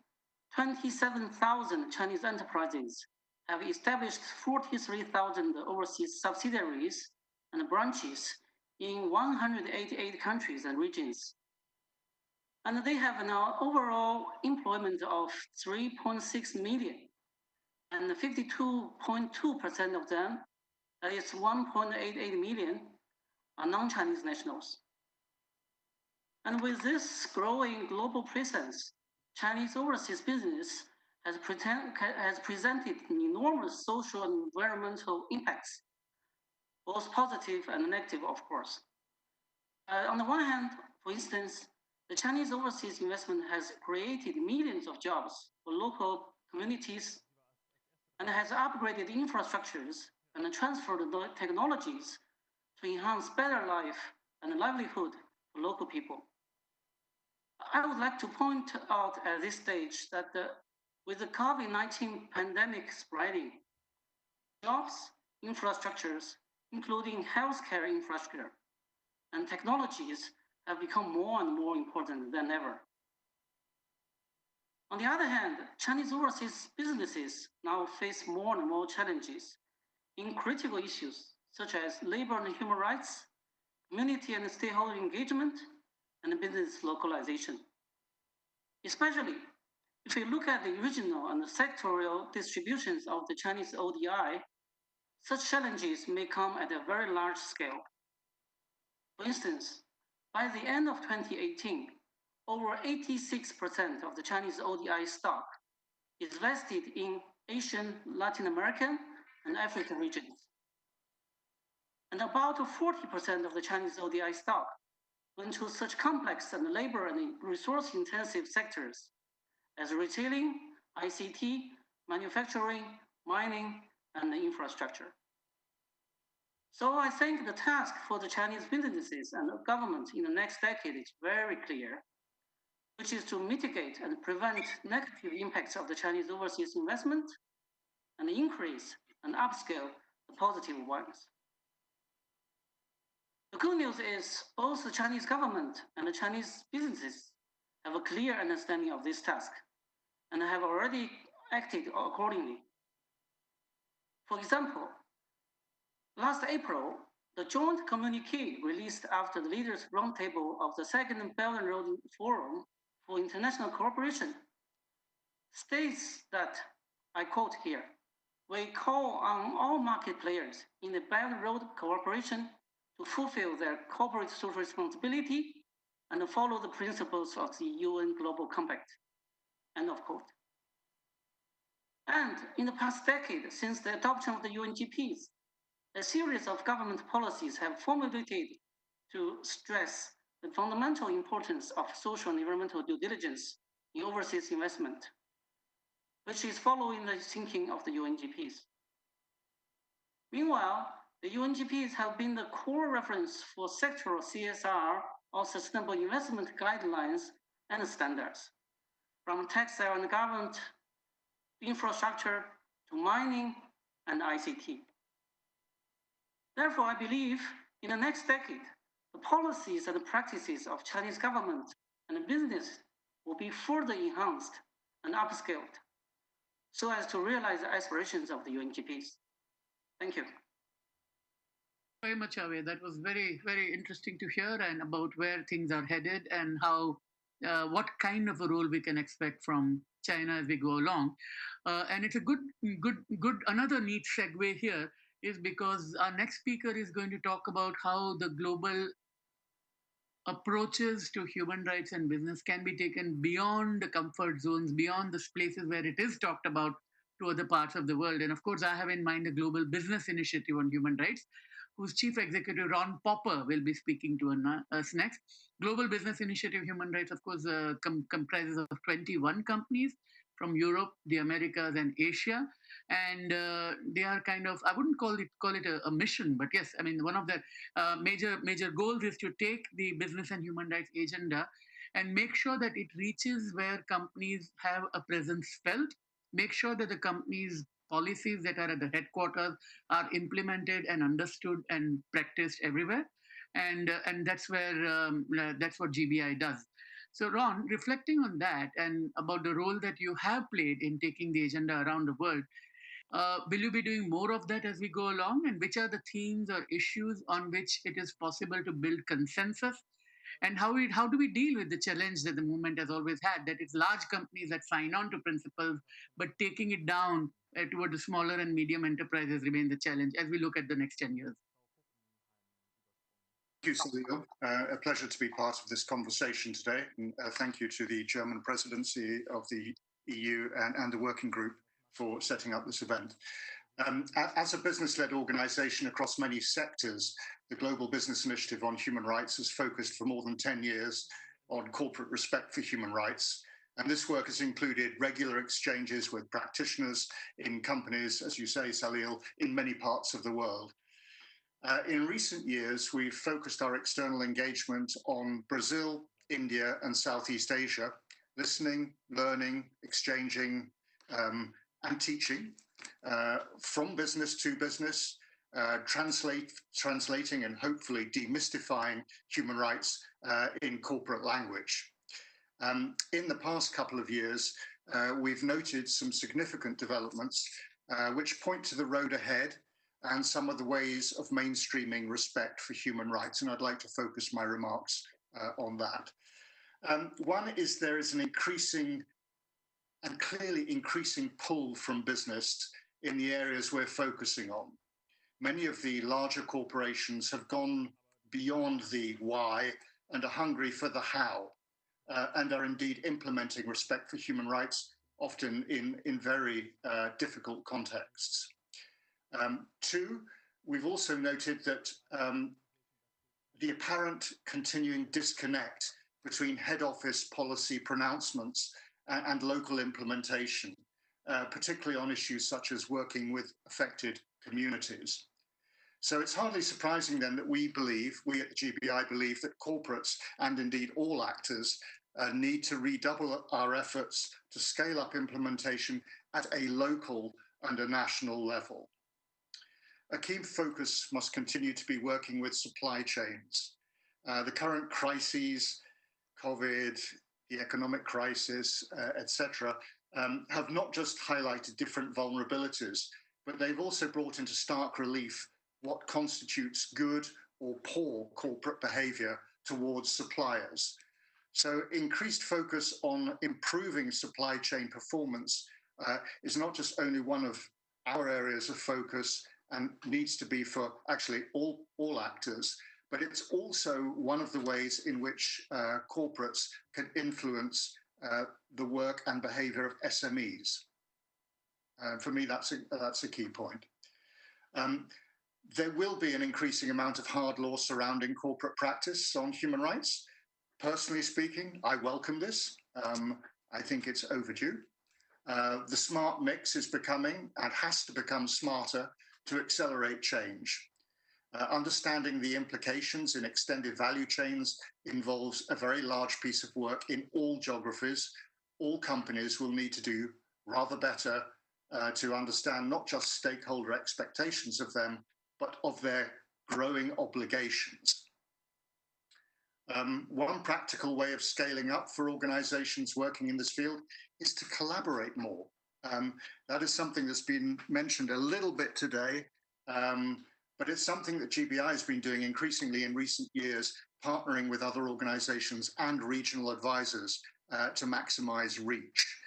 27,000 Chinese enterprises have established 43,000 overseas subsidiaries and branches in 188 countries and regions. And they have now overall employment of 3.6 million, and 52.2% of them, that is 1.88 million, are non-Chinese nationals. And with this growing global presence, Chinese overseas business has presented enormous social and environmental impacts, both positive and negative, of course. On the one hand, for instance, the Chinese overseas investment has created millions of jobs for local communities and has upgraded infrastructures and transferred the technologies to enhance better life and livelihood for local people. I would like to point out at this stage that with the COVID-19 pandemic spreading, jobs, infrastructures, including healthcare infrastructure, and technologies have become more and more important than ever. On the other hand, Chinese overseas businesses now face more and more challenges in critical issues such as labor and human rights, community and stakeholder engagement, and business localization. Especially if we look at the regional and sectorial distributions of the Chinese ODI, such challenges may come at a very large scale. For instance, by the end of 2018, over 86% of the Chinese ODI stock is vested in Asian, Latin American, and African regions. And about 40% of the Chinese ODI stock went to such complex and labor and resource-intensive sectors as retailing, ICT, manufacturing, mining, and infrastructure. So I think the task for the Chinese businesses and the government in the next decade is very clear, which is to mitigate and prevent negative impacts of the Chinese overseas investment and increase and upscale the positive ones. The good news is both the Chinese government and the Chinese businesses have a clear understanding of this task and have already acted accordingly. For example, last April, the joint communique released after the Leaders' Roundtable of the Second Belt and Road Forum for International Cooperation states that, I quote here, "We call on all market players in the Belt and Road cooperation to fulfill their corporate social responsibility and follow the principles of the UN Global Compact," end of quote. And in the past decade, since the adoption of the UNGPs, a series of government policies have formulated to stress the fundamental importance of social and environmental due diligence in overseas investment, which is following the thinking of the UNGPs. Meanwhile, the UNGPs have been the core reference for sectoral CSR or sustainable investment guidelines and standards, from textile and garment, infrastructure, to mining and ICT. Therefore, I believe in the next decade, the policies and the practices of Chinese government and business will be further enhanced and upscaled so as to realize the aspirations of the UNGPs. Thank you. Very much, Awe. That was very, very interesting to hear, and about where things are headed and how, what kind of a role we can expect from China as we go along. And it's a good, another neat segue here is because our next speaker is going to talk about how the global approaches to human rights and business can be taken beyond the comfort zones, beyond the places where it is talked about, to other parts of the world. And of course, I have in mind the Global Business Initiative on Human Rights, whose chief executive, Ron Popper, will be speaking to us next. Global Business Initiative Human Rights, of course, comprises of 21 companies from Europe, the Americas, and Asia. And they are kind of, I wouldn't call it a mission, but yes, I mean, one of the major goals is to take the business and human rights agenda and make sure that it reaches where companies have a presence felt, make sure that the companies' policies that are at the headquarters are implemented and understood and practiced everywhere. And that's where, that's what GBI does. So Ron, reflecting on that and about the role that you have played in taking the agenda around the world, will you be doing more of that as we go along? And which are the themes or issues on which it is possible to build consensus? And how do we deal with the challenge that the movement has always had, that it's large companies that sign on to principles, but taking it down toward the smaller and medium enterprises remain the challenge as we look at the next 10 years? Thank you, Salil. A pleasure to be part of this conversation today. And thank you to the German presidency of the EU and the working group for setting up this event. As a business-led organization across many sectors, the Global Business Initiative on Human Rights has focused for more than 10 years on corporate respect for human rights, And this work has included regular exchanges with practitioners in companies, as you say, Salil, in many parts of the world. In recent years, we've focused our external engagement on Brazil, India, and Southeast Asia, listening, learning, exchanging, and teaching from business to business, translating and hopefully demystifying human rights in corporate language. In the past couple of years, we've noted some significant developments which point to the road ahead and some of the ways of mainstreaming respect for human rights. And I'd like to focus my remarks on that. One is there is an increasing and clearly increasing pull from business in the areas we're focusing on. Many of the larger corporations have gone beyond the why and are hungry for the how, and are indeed implementing respect for human rights, often in very difficult contexts. Two, we've also noted that the apparent continuing disconnect between head office policy pronouncements and local implementation, particularly on issues such as working with affected communities. So it's hardly surprising then that we at the GBI believe that corporates and indeed all actors need to redouble our efforts to scale up implementation at a local and a national level. A key focus must continue to be working with supply chains. The current crises, COVID, the economic crisis, etc., have not just highlighted different vulnerabilities, but they've also brought into stark relief what constitutes good or poor corporate behavior towards suppliers. So increased focus on improving supply chain performance is not just only one of our areas of focus and needs to be for actually all actors, but it's also one of the ways in which corporates can influence the work and behavior of SMEs. For me, that's a key point. There will be an increasing amount of hard law surrounding corporate practice on human rights. Personally speaking, I welcome this. I think it's overdue. The smart mix is becoming and has to become smarter to accelerate change. Understanding the implications in extended value chains involves a very large piece of work in all geographies. All companies will need to do rather better to understand not just stakeholder expectations of them, but of their growing obligations. One practical way of scaling up for organizations working in this field is to collaborate more. That is something that's been mentioned a little bit today, but it's something that GBI has been doing increasingly in recent years, partnering with other organizations and regional advisors to maximize reach.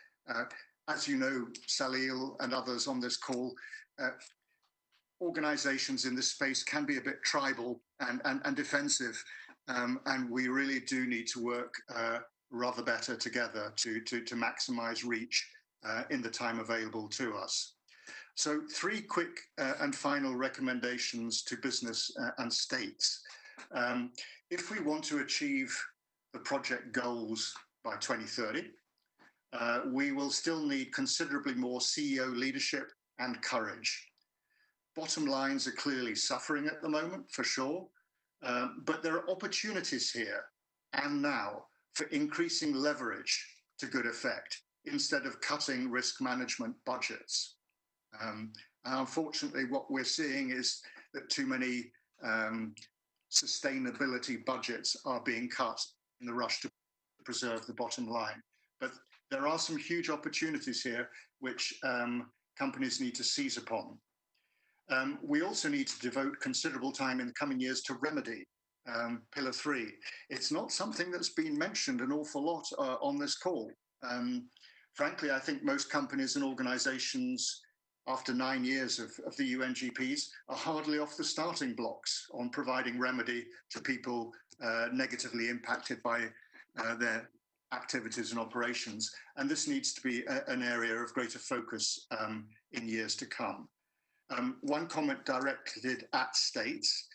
As you know, Salil and others on this call, organizations in this space can be a bit tribal and defensive, and we really do need to work rather better together to maximize reach in the time available to us. So 3 quick and final recommendations to business and states. If we want to achieve the project goals by 2030, we will still need considerably more CEO leadership and courage. Bottom lines are clearly suffering at the moment, for sure, but there are opportunities here and now for increasing leverage to good effect instead of cutting risk management budgets. Unfortunately, what we're seeing is that too many sustainability budgets are being cut in the rush to preserve the bottom line. But there are some huge opportunities here which companies need to seize upon. We also need to devote considerable time in the coming years to remedy, Pillar 3. It's not something that's been mentioned an awful lot on this call. Frankly, I think most companies and organizations, after 9 years of the UNGPs, are hardly off the starting blocks on providing remedy to people negatively impacted by their activities and operations. And this needs to be an area of greater focus in years to come. One comment directed at states.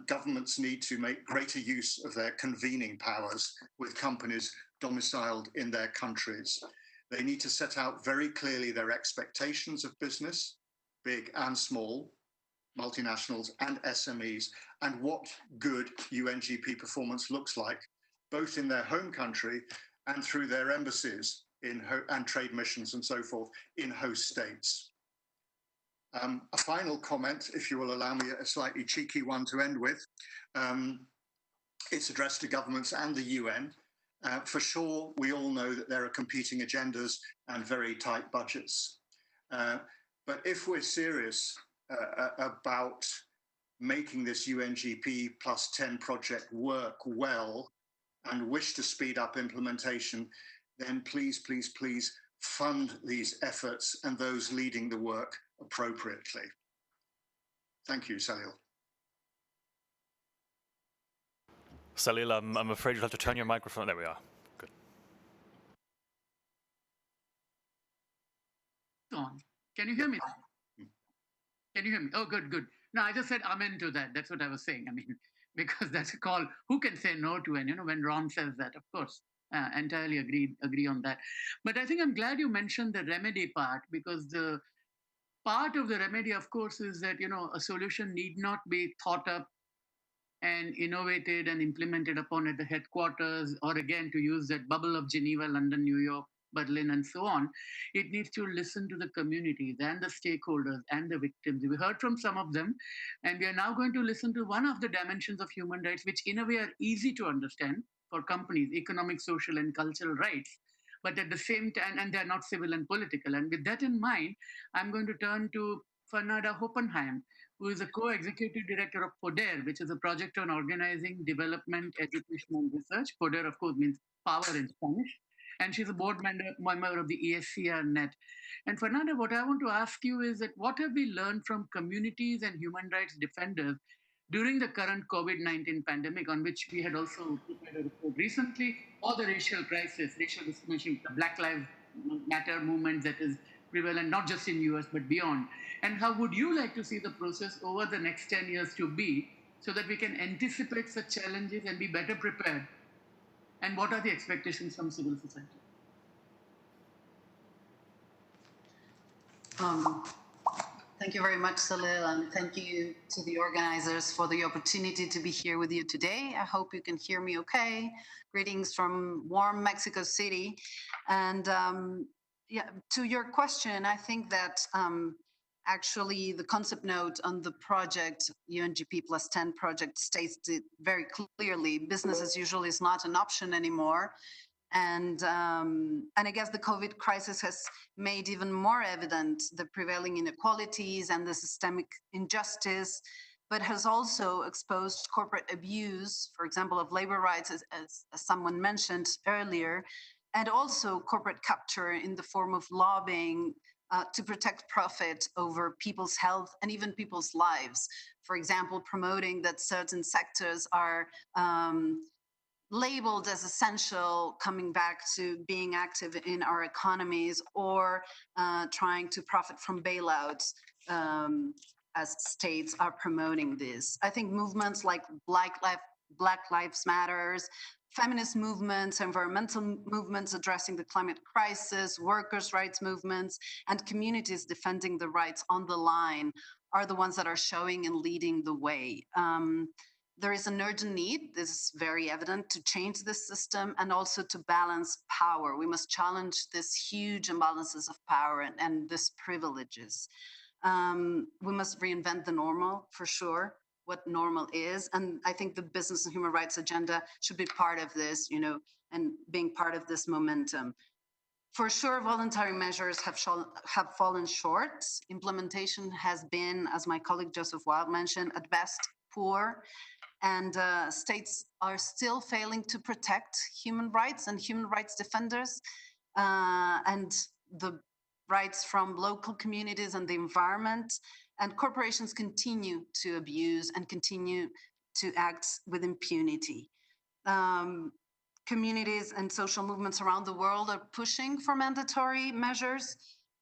Governments need to make greater use of their convening powers with companies domiciled in their countries. They need to set out very clearly their expectations of business, big and small, multinationals and SMEs, and what good UNGP performance looks like, both in their home country and through their embassies and trade missions and so forth in host states. A final comment, if you will allow me a slightly cheeky one to end with. It's addressed to governments and the UN. For sure, we all know that there are competing agendas and very tight budgets. But if we're serious about making this UNGP +10 project work well and wish to speed up implementation, then please, please, please fund these efforts and those leading the work appropriately. Thank you, Salil. Salil, I'm afraid you'll have to turn your microphone. There we are. Good. On. Can you hear me? Can you hear me? Oh, good, good. No, I just said amen to that. That's what I was saying. I mean, because that's a call. Who can say no to? And when Ron says that, of course, entirely agree on that. But I think I'm glad you mentioned the remedy part, because the part of the remedy, of course, is that a solution need not be thought up and innovated and implemented upon at the headquarters, or again, to use that bubble of Geneva, London, New York, Berlin, and so on. It needs to listen to the communities and the stakeholders and the victims. We heard from some of them, and we are now going to listen to one of the dimensions of human rights, which in a way are easy to understand for companies: economic, social, and cultural rights. But at the same time, and they're not civil and political. And with that in mind, I'm going to turn to Fernanda Hoppenheim, who is a co-executive director of PODER, which is a project on organizing development, education, and research. PODER, of course, means power in Spanish. And she's a board member of the ESCR Net. And Fernanda, what I want to ask you is that what have we learned from communities and human rights defenders during the current COVID-19 pandemic, on which we had also prepared a report recently, or the racial crisis, racial discrimination, the Black Lives Matter movement that is prevalent not just in US but beyond? And how would you like to see the process over the next 10 years to be, so that we can anticipate such challenges and be better prepared? And what are the expectations from civil society? Thank you very much, Salil, and thank you to the organizers for the opportunity to be here with you today. I hope you can hear me okay. Greetings from warm Mexico City. And yeah, to your question, I think that actually the concept note on the project, UNGP +10 project, states it very clearly: business as usual is not an option anymore. And I guess the COVID crisis has made even more evident the prevailing inequalities and the systemic injustice, but has also exposed corporate abuse, for example, of labor rights, as someone mentioned earlier, and also corporate capture in the form of lobbying to protect profit over people's health and even people's lives. For example, promoting that certain sectors are labeled as essential, coming back to being active in our economies, or trying to profit from bailouts as states are promoting this. I think movements like Black Lives Matters, feminist movements, environmental movements addressing the climate crisis, workers' rights movements, and communities defending the rights on the line are the ones that are showing and leading the way. There is an urgent need, this is very evident, to change this system and also to balance power. We must challenge this huge imbalances of power and these privileges. We must reinvent the normal, for sure, what normal is. And I think the business and human rights agenda should be part of this, and being part of this momentum. For sure, voluntary measures have fallen short. Implementation has been, as my colleague Joseph Wild mentioned, at best poor. And states are still failing to protect human rights and human rights defenders and the rights from local communities and the environment. And corporations continue to abuse and continue to act with impunity. Communities and social movements around the world are pushing for mandatory measures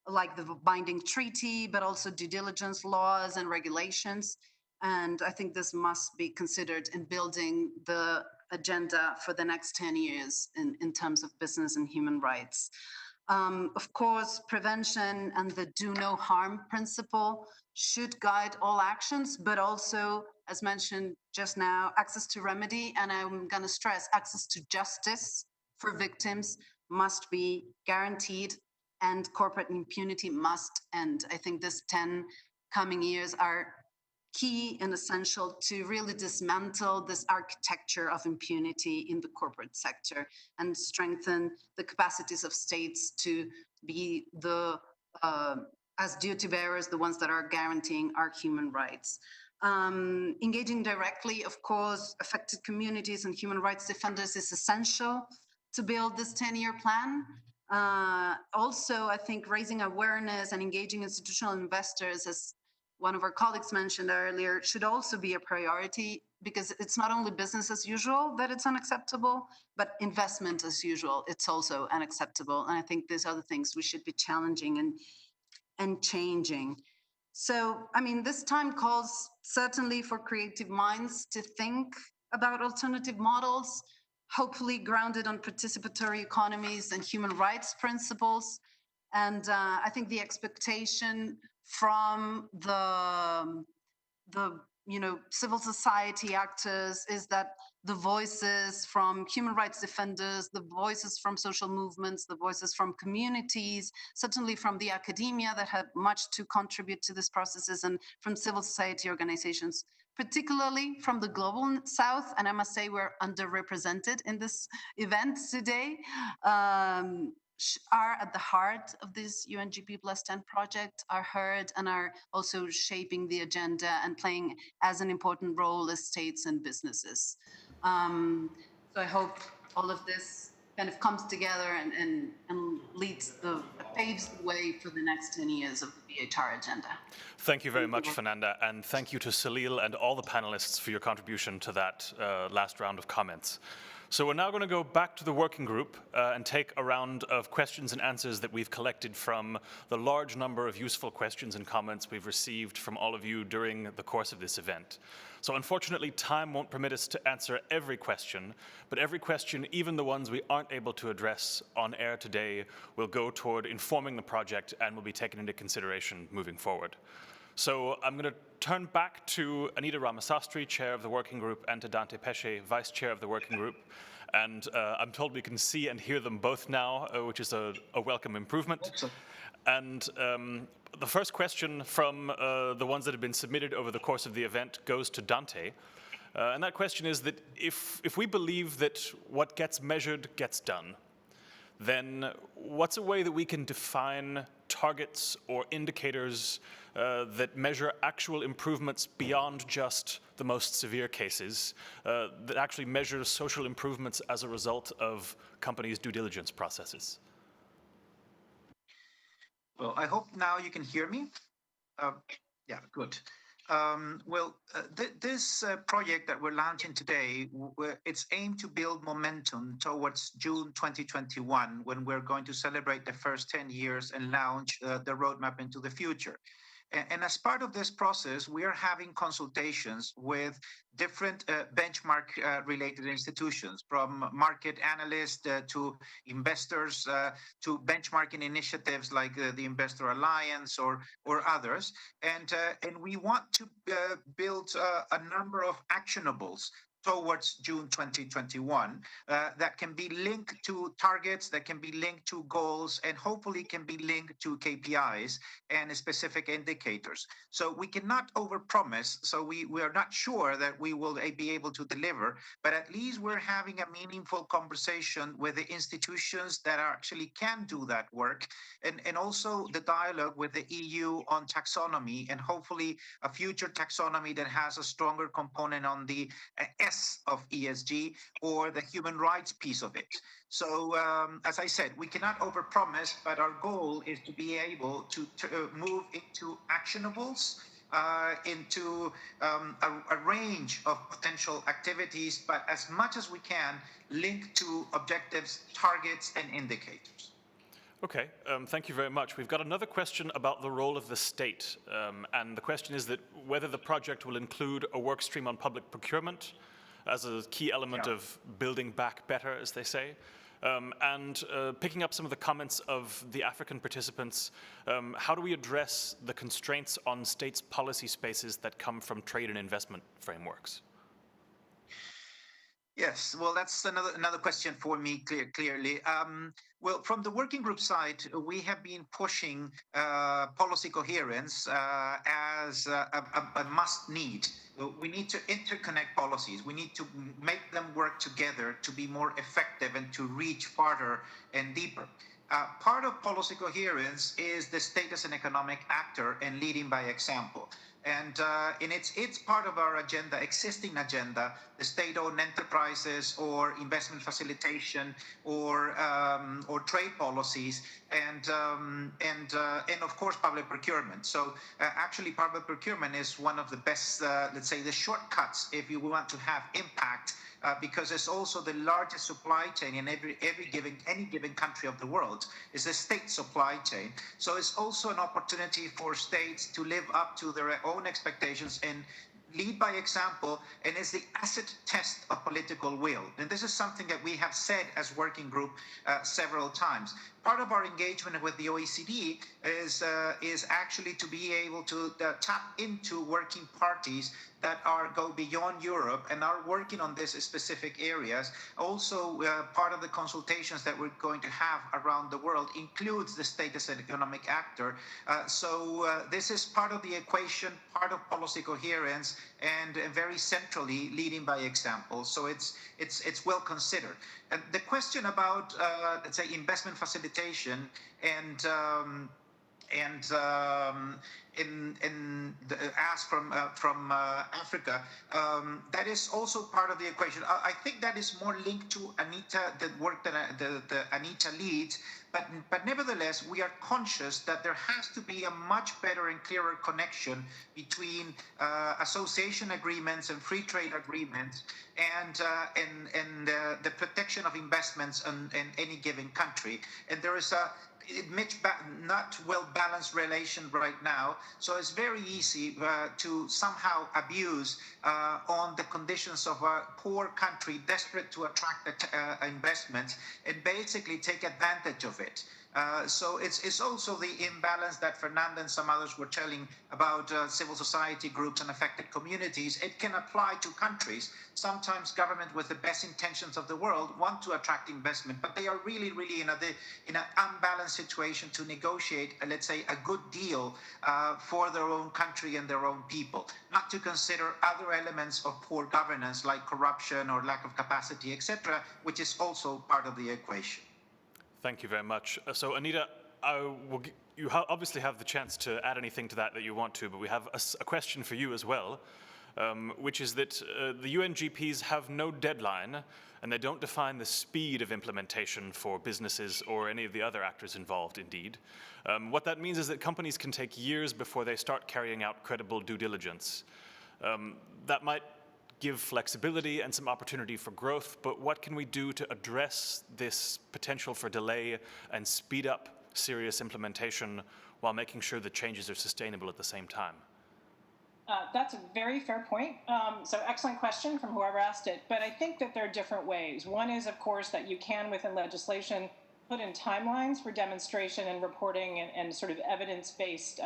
like the binding treaty, but also due diligence laws and regulations. And I think this must be considered in building the agenda for the next 10 years in terms of business and human rights. Of course, prevention and the do no harm principle should guide all actions, but also, as mentioned just now, access to remedy, and I'm going to stress access to justice for victims must be guaranteed, and corporate impunity must end. I think this 10 coming years are key and essential to really dismantle this architecture of impunity in the corporate sector and strengthen the capacities of states to be the, as duty bearers, the ones that are guaranteeing our human rights. Engaging directly, of course, affected communities and human rights defenders is essential to build this 10-year plan. Also, I think raising awareness and engaging institutional investors, as one of our colleagues mentioned earlier, should also be a priority, because it's not only business as usual that it's unacceptable, but investment as usual, it's also unacceptable. And I think these are the things we should be challenging and changing. So, I mean, this time calls certainly for creative minds to think about alternative models, hopefully grounded on participatory economies and human rights principles. And I think the expectation from the civil society actors is that the voices from human rights defenders, the voices from social movements, the voices from communities, certainly from the academia that have much to contribute to these processes, and from civil society organizations, particularly from the global south. And I must say we're underrepresented in this event today, are at the heart of this UNGP Plus 10 project, are heard and are also shaping the agenda and playing as an important role as states and businesses. So I hope all of this kind of comes together and paves the way for the next 10 years of the BHR agenda. Thank you very much, Fernanda, and thank you to Salil and all the panelists for your contribution to that last round of comments. So we're now going to go back to the working group and take a round of questions and answers that we've collected from the large number of useful questions and comments we've received from all of you during the course of this event. So unfortunately, time won't permit us to answer every question, but every question, even the ones we aren't able to address on air today, will go toward informing the project and will be taken into consideration moving forward. So I'm going to turn back to Anita Ramasastry, chair of the working group, and to Dante Pesce, vice chair of the working group. And I'm told we can see and hear them both now, which is a welcome improvement. And the first question from the ones that have been submitted over the course of the event goes to Dante. And that question is that if we believe that what gets measured gets done, then what's a way that we can define targets or indicators that measure actual improvements beyond just the most severe cases, that actually measure social improvements as a result of companies' due diligence processes? Well, I hope now you can hear me. Yeah, good. This project that we're launching today, it's aimed to build momentum towards June 2021, when we're going to celebrate the first 10 years and launch the roadmap into the future. And as part of this process, we are having consultations with different benchmark-related institutions, from market analysts to investors to benchmarking initiatives like the Investor Alliance or others. And we want to build a number of actionables towards June 2021 that can be linked to targets, that can be linked to goals, and hopefully can be linked to KPIs and specific indicators. So we cannot overpromise, so we are not sure that we will be able to deliver, but at least we're having a meaningful conversation with the institutions that actually can do that work, and also the dialogue with the EU on taxonomy, and hopefully a future taxonomy that has a stronger component on the S of ESG or the human rights piece of it. So as I said, we cannot overpromise, but our goal is to be able to move into actionables, into a range of potential activities, but as much as we can, link to objectives, targets, and indicators. Okay, thank you very much. We've got another question about the role of the state. And the question is that whether the project will include a work stream on public procurement as a key element of building back better, as they say. Picking up some of the comments of the African participants, how do we address the constraints on states' policy spaces that come from trade and investment frameworks? Yes, well, that's another question for me, clearly. Well, from the working group side, we have been pushing policy coherence as a must need. We need to interconnect policies. We need to make them work together to be more effective and to reach farther and deeper. Part of policy coherence is the state as an economic actor and leading by example. And it's part of our agenda, existing agenda, the state-owned enterprises or investment facilitation or trade policies, and of course public procurement. So actually, public procurement is one of the best, let's say, the shortcuts if you want to have impact. Because it's also the largest supply chain in any given country of the world. It's a state supply chain. So it's also an opportunity for states to live up to their own expectations and lead by example, and it's the acid test of political will. And this is something that we have said as working group several times. Part of our engagement with the OECD is actually to be able to tap into working parties that go beyond Europe and are working on these specific areas. Also, part of the consultations that we're going to have around the world includes the state as an economic actor. So this is part of the equation, part of policy coherence, and very centrally leading by example. So it's well considered. And the question about, let's say, investment facilitation and asked from Africa, that is also part of the equation. I think that is more linked to Anita, the work that Anita leads. But nevertheless, we are conscious that there has to be a much better and clearer connection between association agreements and free trade agreements and the protection of investments in any given country. And there is a not well-balanced relation right now. So it's very easy to somehow abuse on the conditions of a poor country desperate to attract investments and basically take advantage of it. So it's also the imbalance that Fernanda and some others were telling about civil society groups and affected communities. It can apply to countries. Sometimes government with the best intentions of the world want to attract investment, but they are really in an unbalanced situation to negotiate, let's say, a good deal for their own country and their own people, not to consider other elements of poor governance like corruption or lack of capacity, etc., which is also part of the equation. Thank you very much. So Anita, you obviously have the chance to add anything to that you want to, but we have a question for you as well, which is that the UNGPs have no deadline and they don't define the speed of implementation for businesses or any of the other actors involved, indeed. What that means is that companies can take years before they start carrying out credible due diligence. That might give flexibility and some opportunity for growth, but what can we do to address this potential for delay and speed up serious implementation while making sure the changes are sustainable at the same time? That's a very fair point. So excellent question from whoever asked it, but I think that there are different ways. One is, of course, that you can, within legislation, put in timelines for demonstration and reporting and sort of evidence-based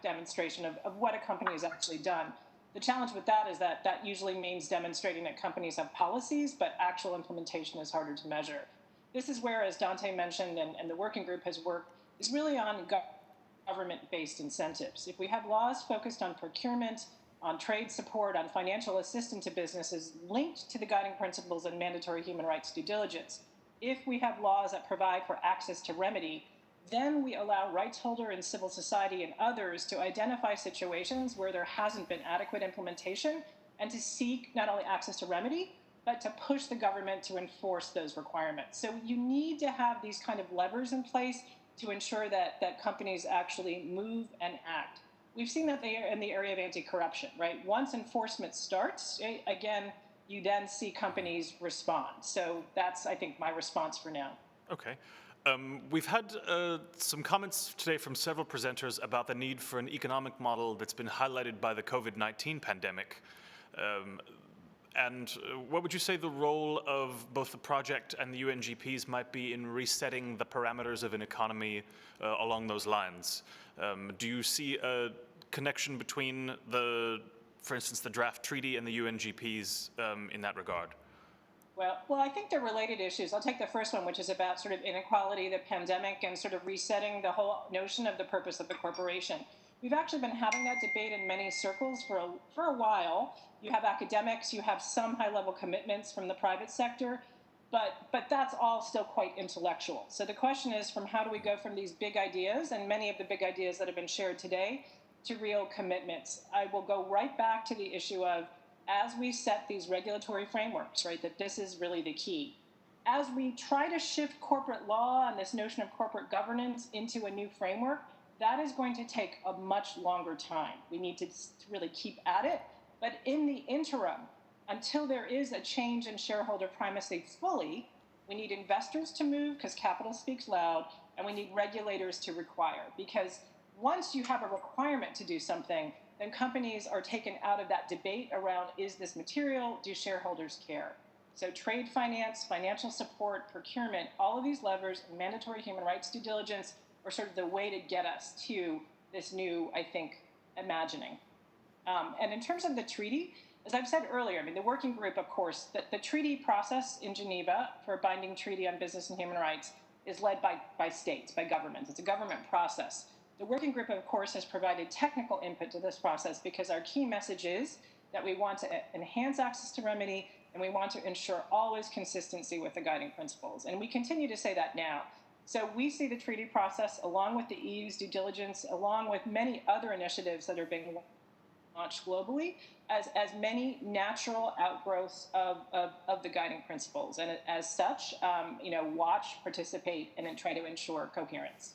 demonstration of what a company has actually done. The challenge with that is that that usually means demonstrating that companies have policies, but actual implementation is harder to measure. This is where, as Dante mentioned, and the working group has worked, is really on government-based incentives. If we have laws focused on procurement, on trade support, on financial assistance to businesses linked to the guiding principles and mandatory human rights due diligence, if we have laws that provide for access to remedy, then we allow rights holder and civil society and others to identify situations where there hasn't been adequate implementation and to seek not only access to remedy, but to push the government to enforce those requirements. So you need to have these kind of levers in place to ensure that companies actually move and act. We've seen that in the area of anti-corruption, right? Once enforcement starts, again, you then see companies respond. So that's, I think, my response for now. Okay. We've had some comments today from several presenters about the need for an economic model that's been highlighted by the COVID-19 pandemic. And what would you say the role of both the project and the UNGPs might be in resetting the parameters of an economy along those lines? Do you see a connection between for instance, the draft treaty and the UNGPs in that regard? Well, I think they're related issues. I'll take the first one, which is about sort of inequality, the pandemic, and sort of resetting the whole notion of the purpose of the corporation. We've actually been having that debate in many circles for a while. You have academics, you have some high-level commitments from the private sector, but that's all still quite intellectual. So the question is, from how do we go from these big ideas, and many of the big ideas that have been shared today, to real commitments? I will go right back to the issue of, as we set these regulatory frameworks, right, that this is really the key. As we try to shift corporate law and this notion of corporate governance into a new framework, that is going to take a much longer time. We need to really keep at it. But in the interim, until there is a change in shareholder primacy fully, we need investors to move because capital speaks loud, and we need regulators to require. Because once you have a requirement to do something, then companies are taken out of that debate around, is this material, do shareholders care? So trade finance, financial support, procurement, all of these levers, mandatory human rights due diligence are sort of the way to get us to this new, I think, imagining. And in terms of the treaty, as I've said earlier, I mean, the working group, of course, the treaty process in Geneva for a binding treaty on business and human rights is led by states, by governments. It's a government process. The working group, of course, has provided technical input to this process because our key message is that we want to enhance access to remedy and we want to ensure always consistency with the guiding principles. And we continue to say that now. So we see the treaty process, along with the EU's due diligence, along with many other initiatives that are being launched globally, as many natural outgrowths of the guiding principles. And as such, watch, participate, and then try to ensure coherence.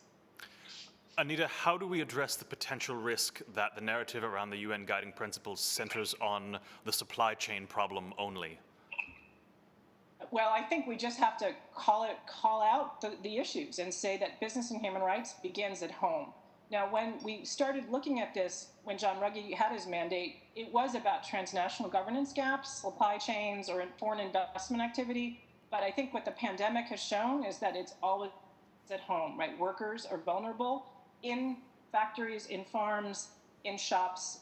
Anita, how do we address the potential risk that the narrative around the UN guiding principles centers on the supply chain problem only? Well, I think we just have to call out the issues and say that business and human rights begins at home. Now, when we started looking at this, when John Ruggie had his mandate, it was about transnational governance gaps, supply chains, or foreign investment activity. But I think what the pandemic has shown is that it's always at home, right? Workers are vulnerable in factories, in farms, in shops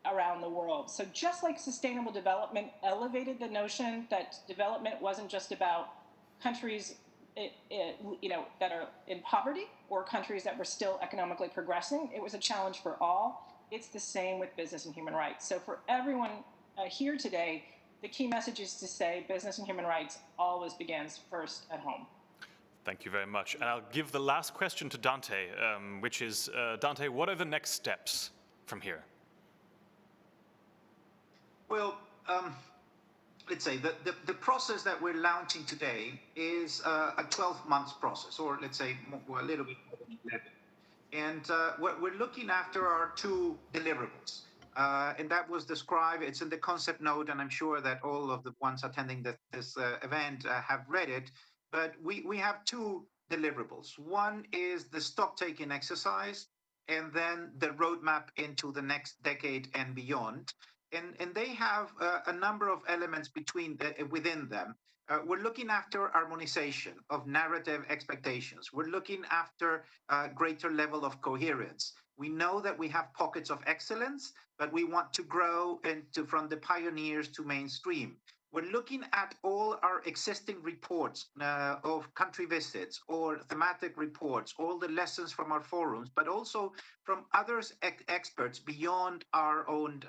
around the world. So just like sustainable development elevated the notion that development wasn't just about countries that are in poverty or countries that were still economically progressing, it was a challenge for all. It's the same with business and human rights. So for everyone here today, the key message is to say business and human rights always begins first at home. Thank you very much. And I'll give the last question to Dante, which is, Dante, what are the next steps from here? Well, let's say the process that we're launching today is a 12-month process, or let's say a little bit more than 11. And what we're looking after are two deliverables. And that was described, it's in the concept note, and I'm sure that all of the ones attending this event have read it. But we have two deliverables. One is the stock-taking exercise, and then the roadmap into the next decade and beyond. And they have a number of elements within them. We're looking after harmonization of narrative expectations. We're looking after a greater level of coherence. We know that we have pockets of excellence, but we want to grow from the pioneers to mainstream. We're looking at all our existing reports of country visits or thematic reports, all the lessons from our forums, but also from others experts beyond our own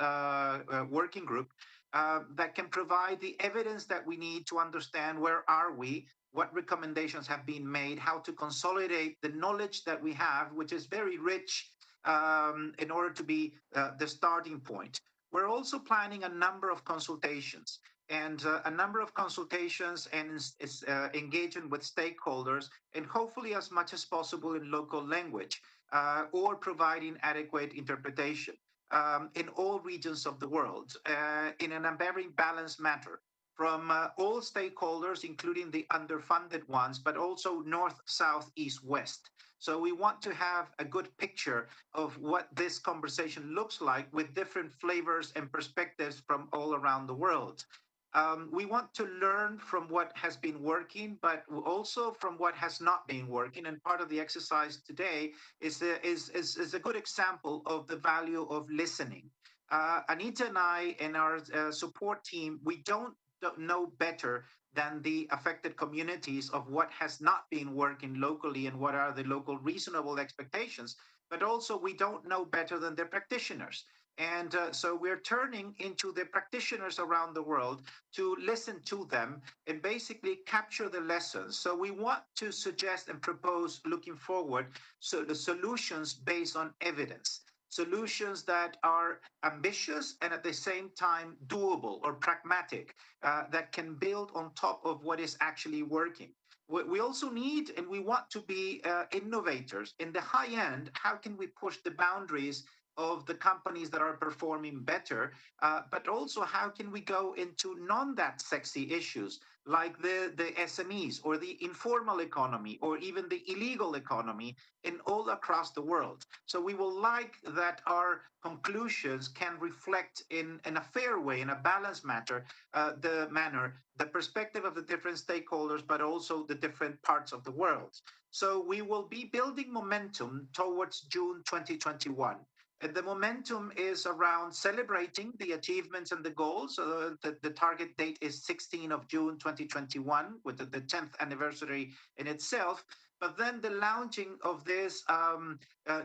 working group that can provide the evidence that we need to understand where are we, what recommendations have been made, how to consolidate the knowledge that we have, which is very rich in order to be the starting point. We're also planning a number of consultations. And a number of consultations and engaging with stakeholders, and hopefully as much as possible in local language, or providing adequate interpretation in all regions of the world in a very balanced manner. from all stakeholders, including the underfunded ones, but also north, south, east, west. So we want to have a good picture of what this conversation looks like with different flavors and perspectives from all around the world. We want to learn from what has been working, but also from what has not been working. And part of the exercise today is a good example of the value of listening. Anita and I and our support team, we don't know better than the affected communities of what has not been working locally and what are the local reasonable expectations. But also we don't know better than the practitioners. And so we're turning into the practitioners around the world to listen to them and basically capture the lessons. So we want to suggest and propose looking forward, so the solutions based on evidence. Solutions that are ambitious and at the same time doable or pragmatic, that can build on top of what is actually working. We also need and we want to be innovators. In the high end, how can we push the boundaries of the companies that are performing better, but also how can we go into that sexy issues like the SMEs or the informal economy or even the illegal economy in all across the world. So we will like that our conclusions can reflect in a fair way, in a balanced manner, the perspective of the different stakeholders, but also the different parts of the world. So we will be building momentum towards June 2021. And the momentum is around celebrating the achievements and the goals. The target date is 16th of June 2021, with the 10th anniversary in itself. But then the launching of this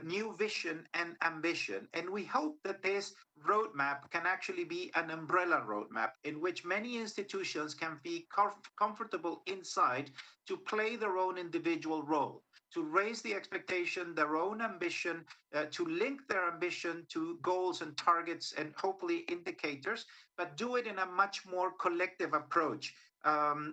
new vision and ambition. And we hope that this roadmap can actually be an umbrella roadmap in which many institutions can be comfortable inside to play their own individual role, to raise the expectation, their own ambition, to link their ambition to goals and targets and hopefully indicators, but do it in a much more collective approach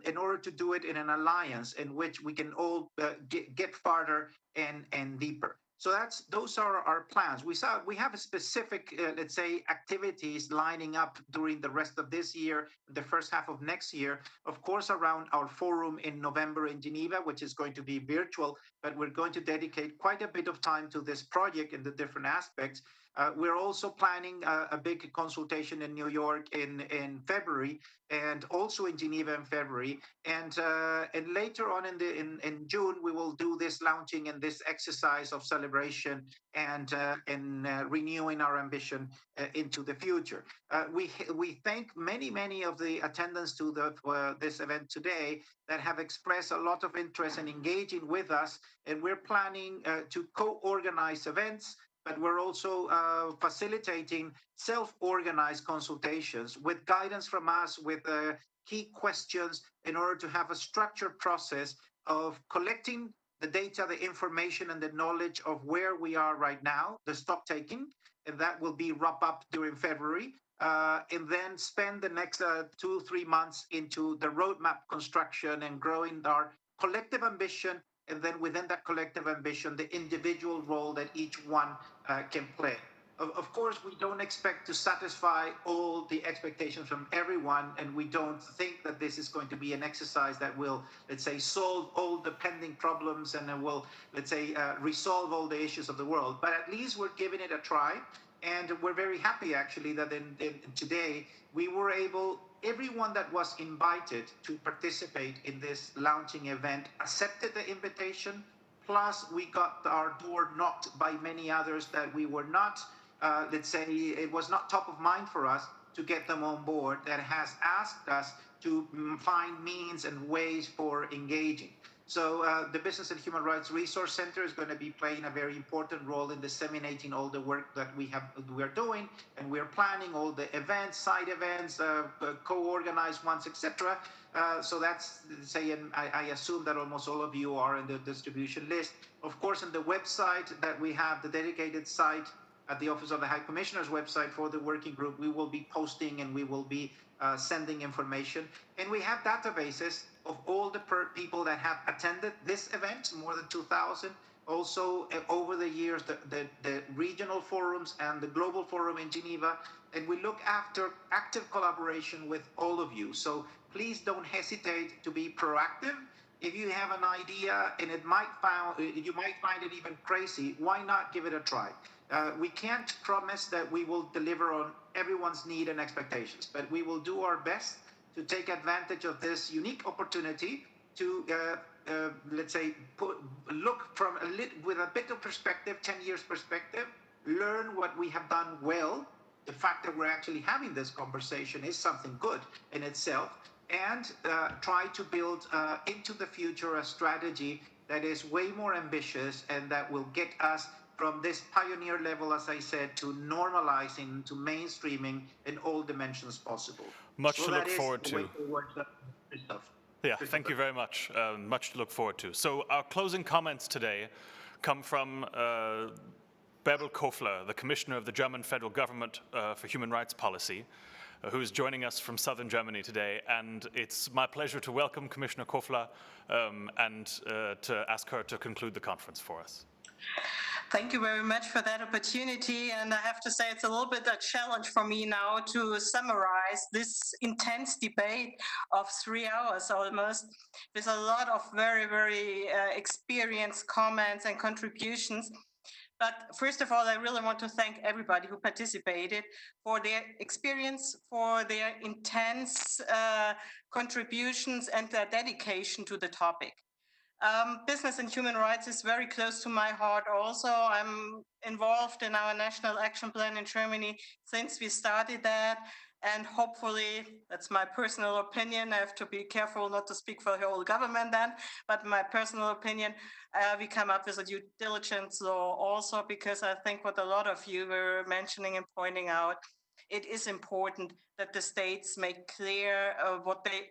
in order to do it in an alliance in which we can all get farther and deeper. So those are our plans. We have a specific, let's say, activities lining up during the rest of this year, the first half of next year, of course, around our forum in November in Geneva, which is going to be virtual, but we're going to dedicate quite a bit of time to this project and the different aspects. We're also planning a big consultation in New York in February, and also in Geneva in February. And later on in June, we will do this launching and this exercise of celebration and renewing our ambition into the future. We thank many of the attendants to this event today that have expressed a lot of interest in engaging with us. And we're planning to co-organize events, but we're also facilitating self-organized consultations with guidance from us, with key questions in order to have a structured process of collecting the data, the information, and the knowledge of where we are right now, the stock taking, and that will be wrapped up during February. And then spend the next 2-3 months into the roadmap construction and growing our collective ambition, and then within that collective ambition, the individual role that each one can play. Of course, we don't expect to satisfy all the expectations from everyone, and we don't think that this is going to be an exercise that will, let's say, solve all the pending problems and will, let's say, resolve all the issues of the world. But at least we're giving it a try. And we're very happy, actually, that today we were able, everyone that was invited to participate in this launching event accepted the invitation. Plus, we got our door knocked by many others that we were not, let's say, it was not top of mind for us to get them on board, that has asked us to find means and ways for engaging. So the Business and Human Rights Resource Center is going to be playing a very important role in disseminating all the work that we're doing, and we're planning all the events, side events, co-organized ones, etc. So that's, say, and I assume that almost all of you are in the distribution list. Of course, on the website that we have, the dedicated site at the Office of the High Commissioner's website for the working group, we will be posting and we will be sending information. And we have databases of all the people that have attended this event, more than 2,000. Also, over the years, the regional forums and the global forum in Geneva. And we look after active collaboration with all of you. So please don't hesitate to be proactive. If you have an idea and you might find it even crazy, why not give it a try? We can't promise that we will deliver on everyone's need and expectations, but we will do our best to take advantage of this unique opportunity to, let's say, look from with a bit of perspective, 10 years perspective, learn what we have done well. The fact that we're actually having this conversation is something good in itself, and try to build into the future a strategy that is way more ambitious and that will get us from this pioneer level, as I said, to normalizing, to mainstreaming in all dimensions possible. Much to look forward to. Yeah, Christopher. thank you very much. Much to look forward to. So our closing comments today come from Bärbel Kofler, the Commissioner of the German Federal Government for Human Rights Policy, who is joining us from southern Germany today. And it's my pleasure to welcome Commissioner Kofler and to ask her to conclude the conference for us. Thank you very much for that opportunity. And I have to say it's a little bit a challenge for me now to summarize this intense debate of 3 hours almost, with a lot of very, very experienced comments and contributions. But first of all, I really want to thank everybody who participated for their experience, for their intense contributions and their dedication to the topic. Business and human rights is very close to my heart also. I'm involved in our National Action Plan in Germany since we started that. And hopefully, that's my personal opinion. I have to be careful not to speak for the whole government then, but my personal opinion, we come up with a due diligence law also, because I think what a lot of you were mentioning and pointing out, it is important that the states make clear what they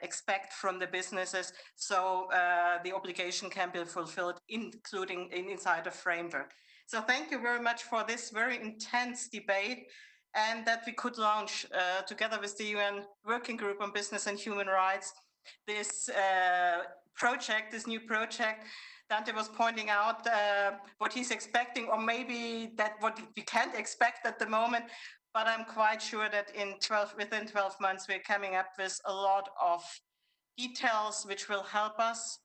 expect from the businesses, so the obligation can be fulfilled, including inside a framework. So thank you very much for this very intense debate, and that we could launch together with the UN Working Group on Business and Human Rights this project, this new project. Dante was pointing out what he's expecting, or maybe that what we can't expect at the moment. But I'm quite sure that within 12 months, we're coming up with a lot of details which will help us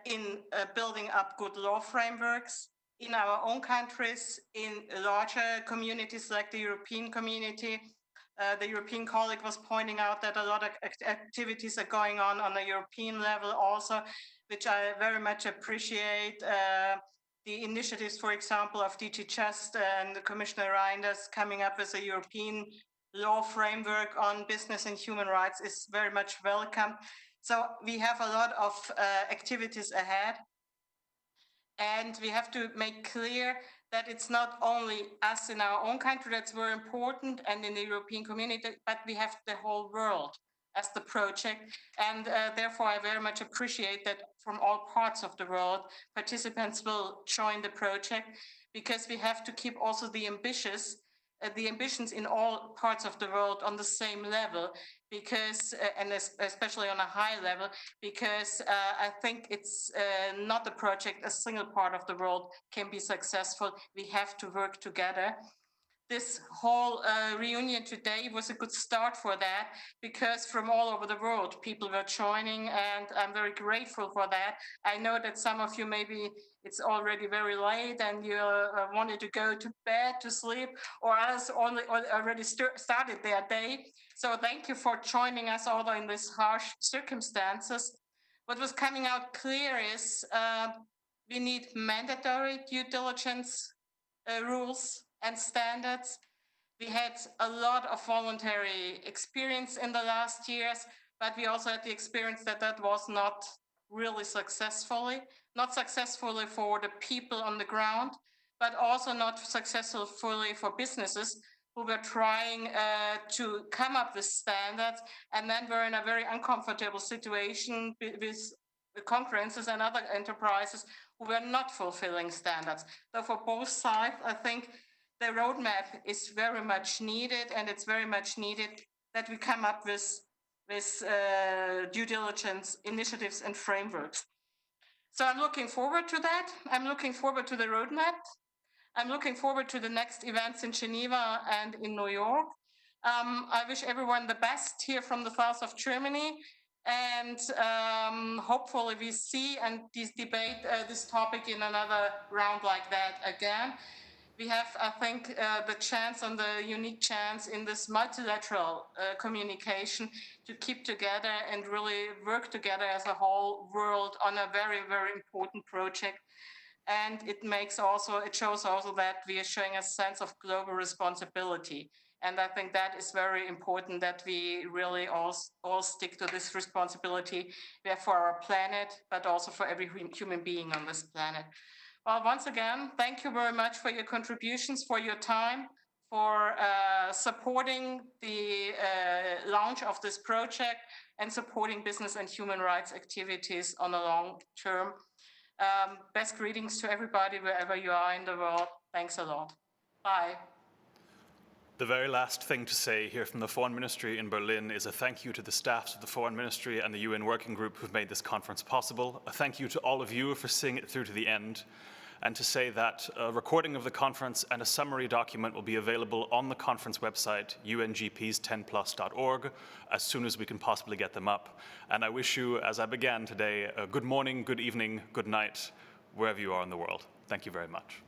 in building up good law frameworks in our own countries, in larger communities like the European community. The European colleague was pointing out that a lot of activities are going on a European level also, which I very much appreciate. The initiatives, for example, of DG Just and Commissioner Reinders coming up with a European law framework on business and human rights is very much welcome. So we have a lot of activities ahead. And we have to make clear that it's not only us in our own country that's very important and in the European community, but we have the whole world as the project. And therefore, I very much appreciate that from all parts of the world, participants will join the project, because we have to keep also the ambitions in all parts of the world on the same level, because, and especially on a high level, because I think it's not a project a single part of the world can be successful. We have to work together. This whole reunion today was a good start for that, because from all over the world, people were joining, and I'm very grateful for that. I know that some of you, maybe it's already very late and you wanted to go to bed to sleep, or others already started their day. So thank you for joining us, although in these harsh circumstances. What was coming out clear is we need mandatory due diligence rules and standards. We had a lot of voluntary experience in the last years, but we also had the experience that that was not really not successfully for the people on the ground, but also not successfully for businesses who were trying to come up with standards, and then were in a very uncomfortable situation with conferences and other enterprises who were not fulfilling standards. So for both sides, I think the roadmap is very much needed, and it's very much needed that we come up with due diligence initiatives and frameworks. So I'm looking forward to that. I'm looking forward to the roadmap. I'm looking forward to the next events in Geneva and in New York. I wish everyone the best here from the south of Germany. And hopefully we see and debate this topic in another round like that again. We have, I think, the chance and the unique chance in this multilateral communication to keep together and really work together as a whole world on a very, very important project. And it shows also that we are showing a sense of global responsibility. And I think that is very important, that we really all stick to this responsibility we have for our planet, but also for every human being on this planet. Well, once again, thank you very much for your contributions, for your time, for supporting the launch of this project and supporting business and human rights activities on a long term. Best greetings to everybody wherever you are in the world. Thanks a lot. Bye. The very last thing to say here from the Foreign Ministry in Berlin is a thank you to the staffs of the Foreign Ministry and the UN Working Group who've made this conference possible. A thank you to all of you for seeing it through to the end, and to say that a recording of the conference and a summary document will be available on the conference website, ungps10plus.org, as soon as we can possibly get them up. And I wish you, as I began today, a good morning, good evening, good night, wherever you are in the world. Thank you very much.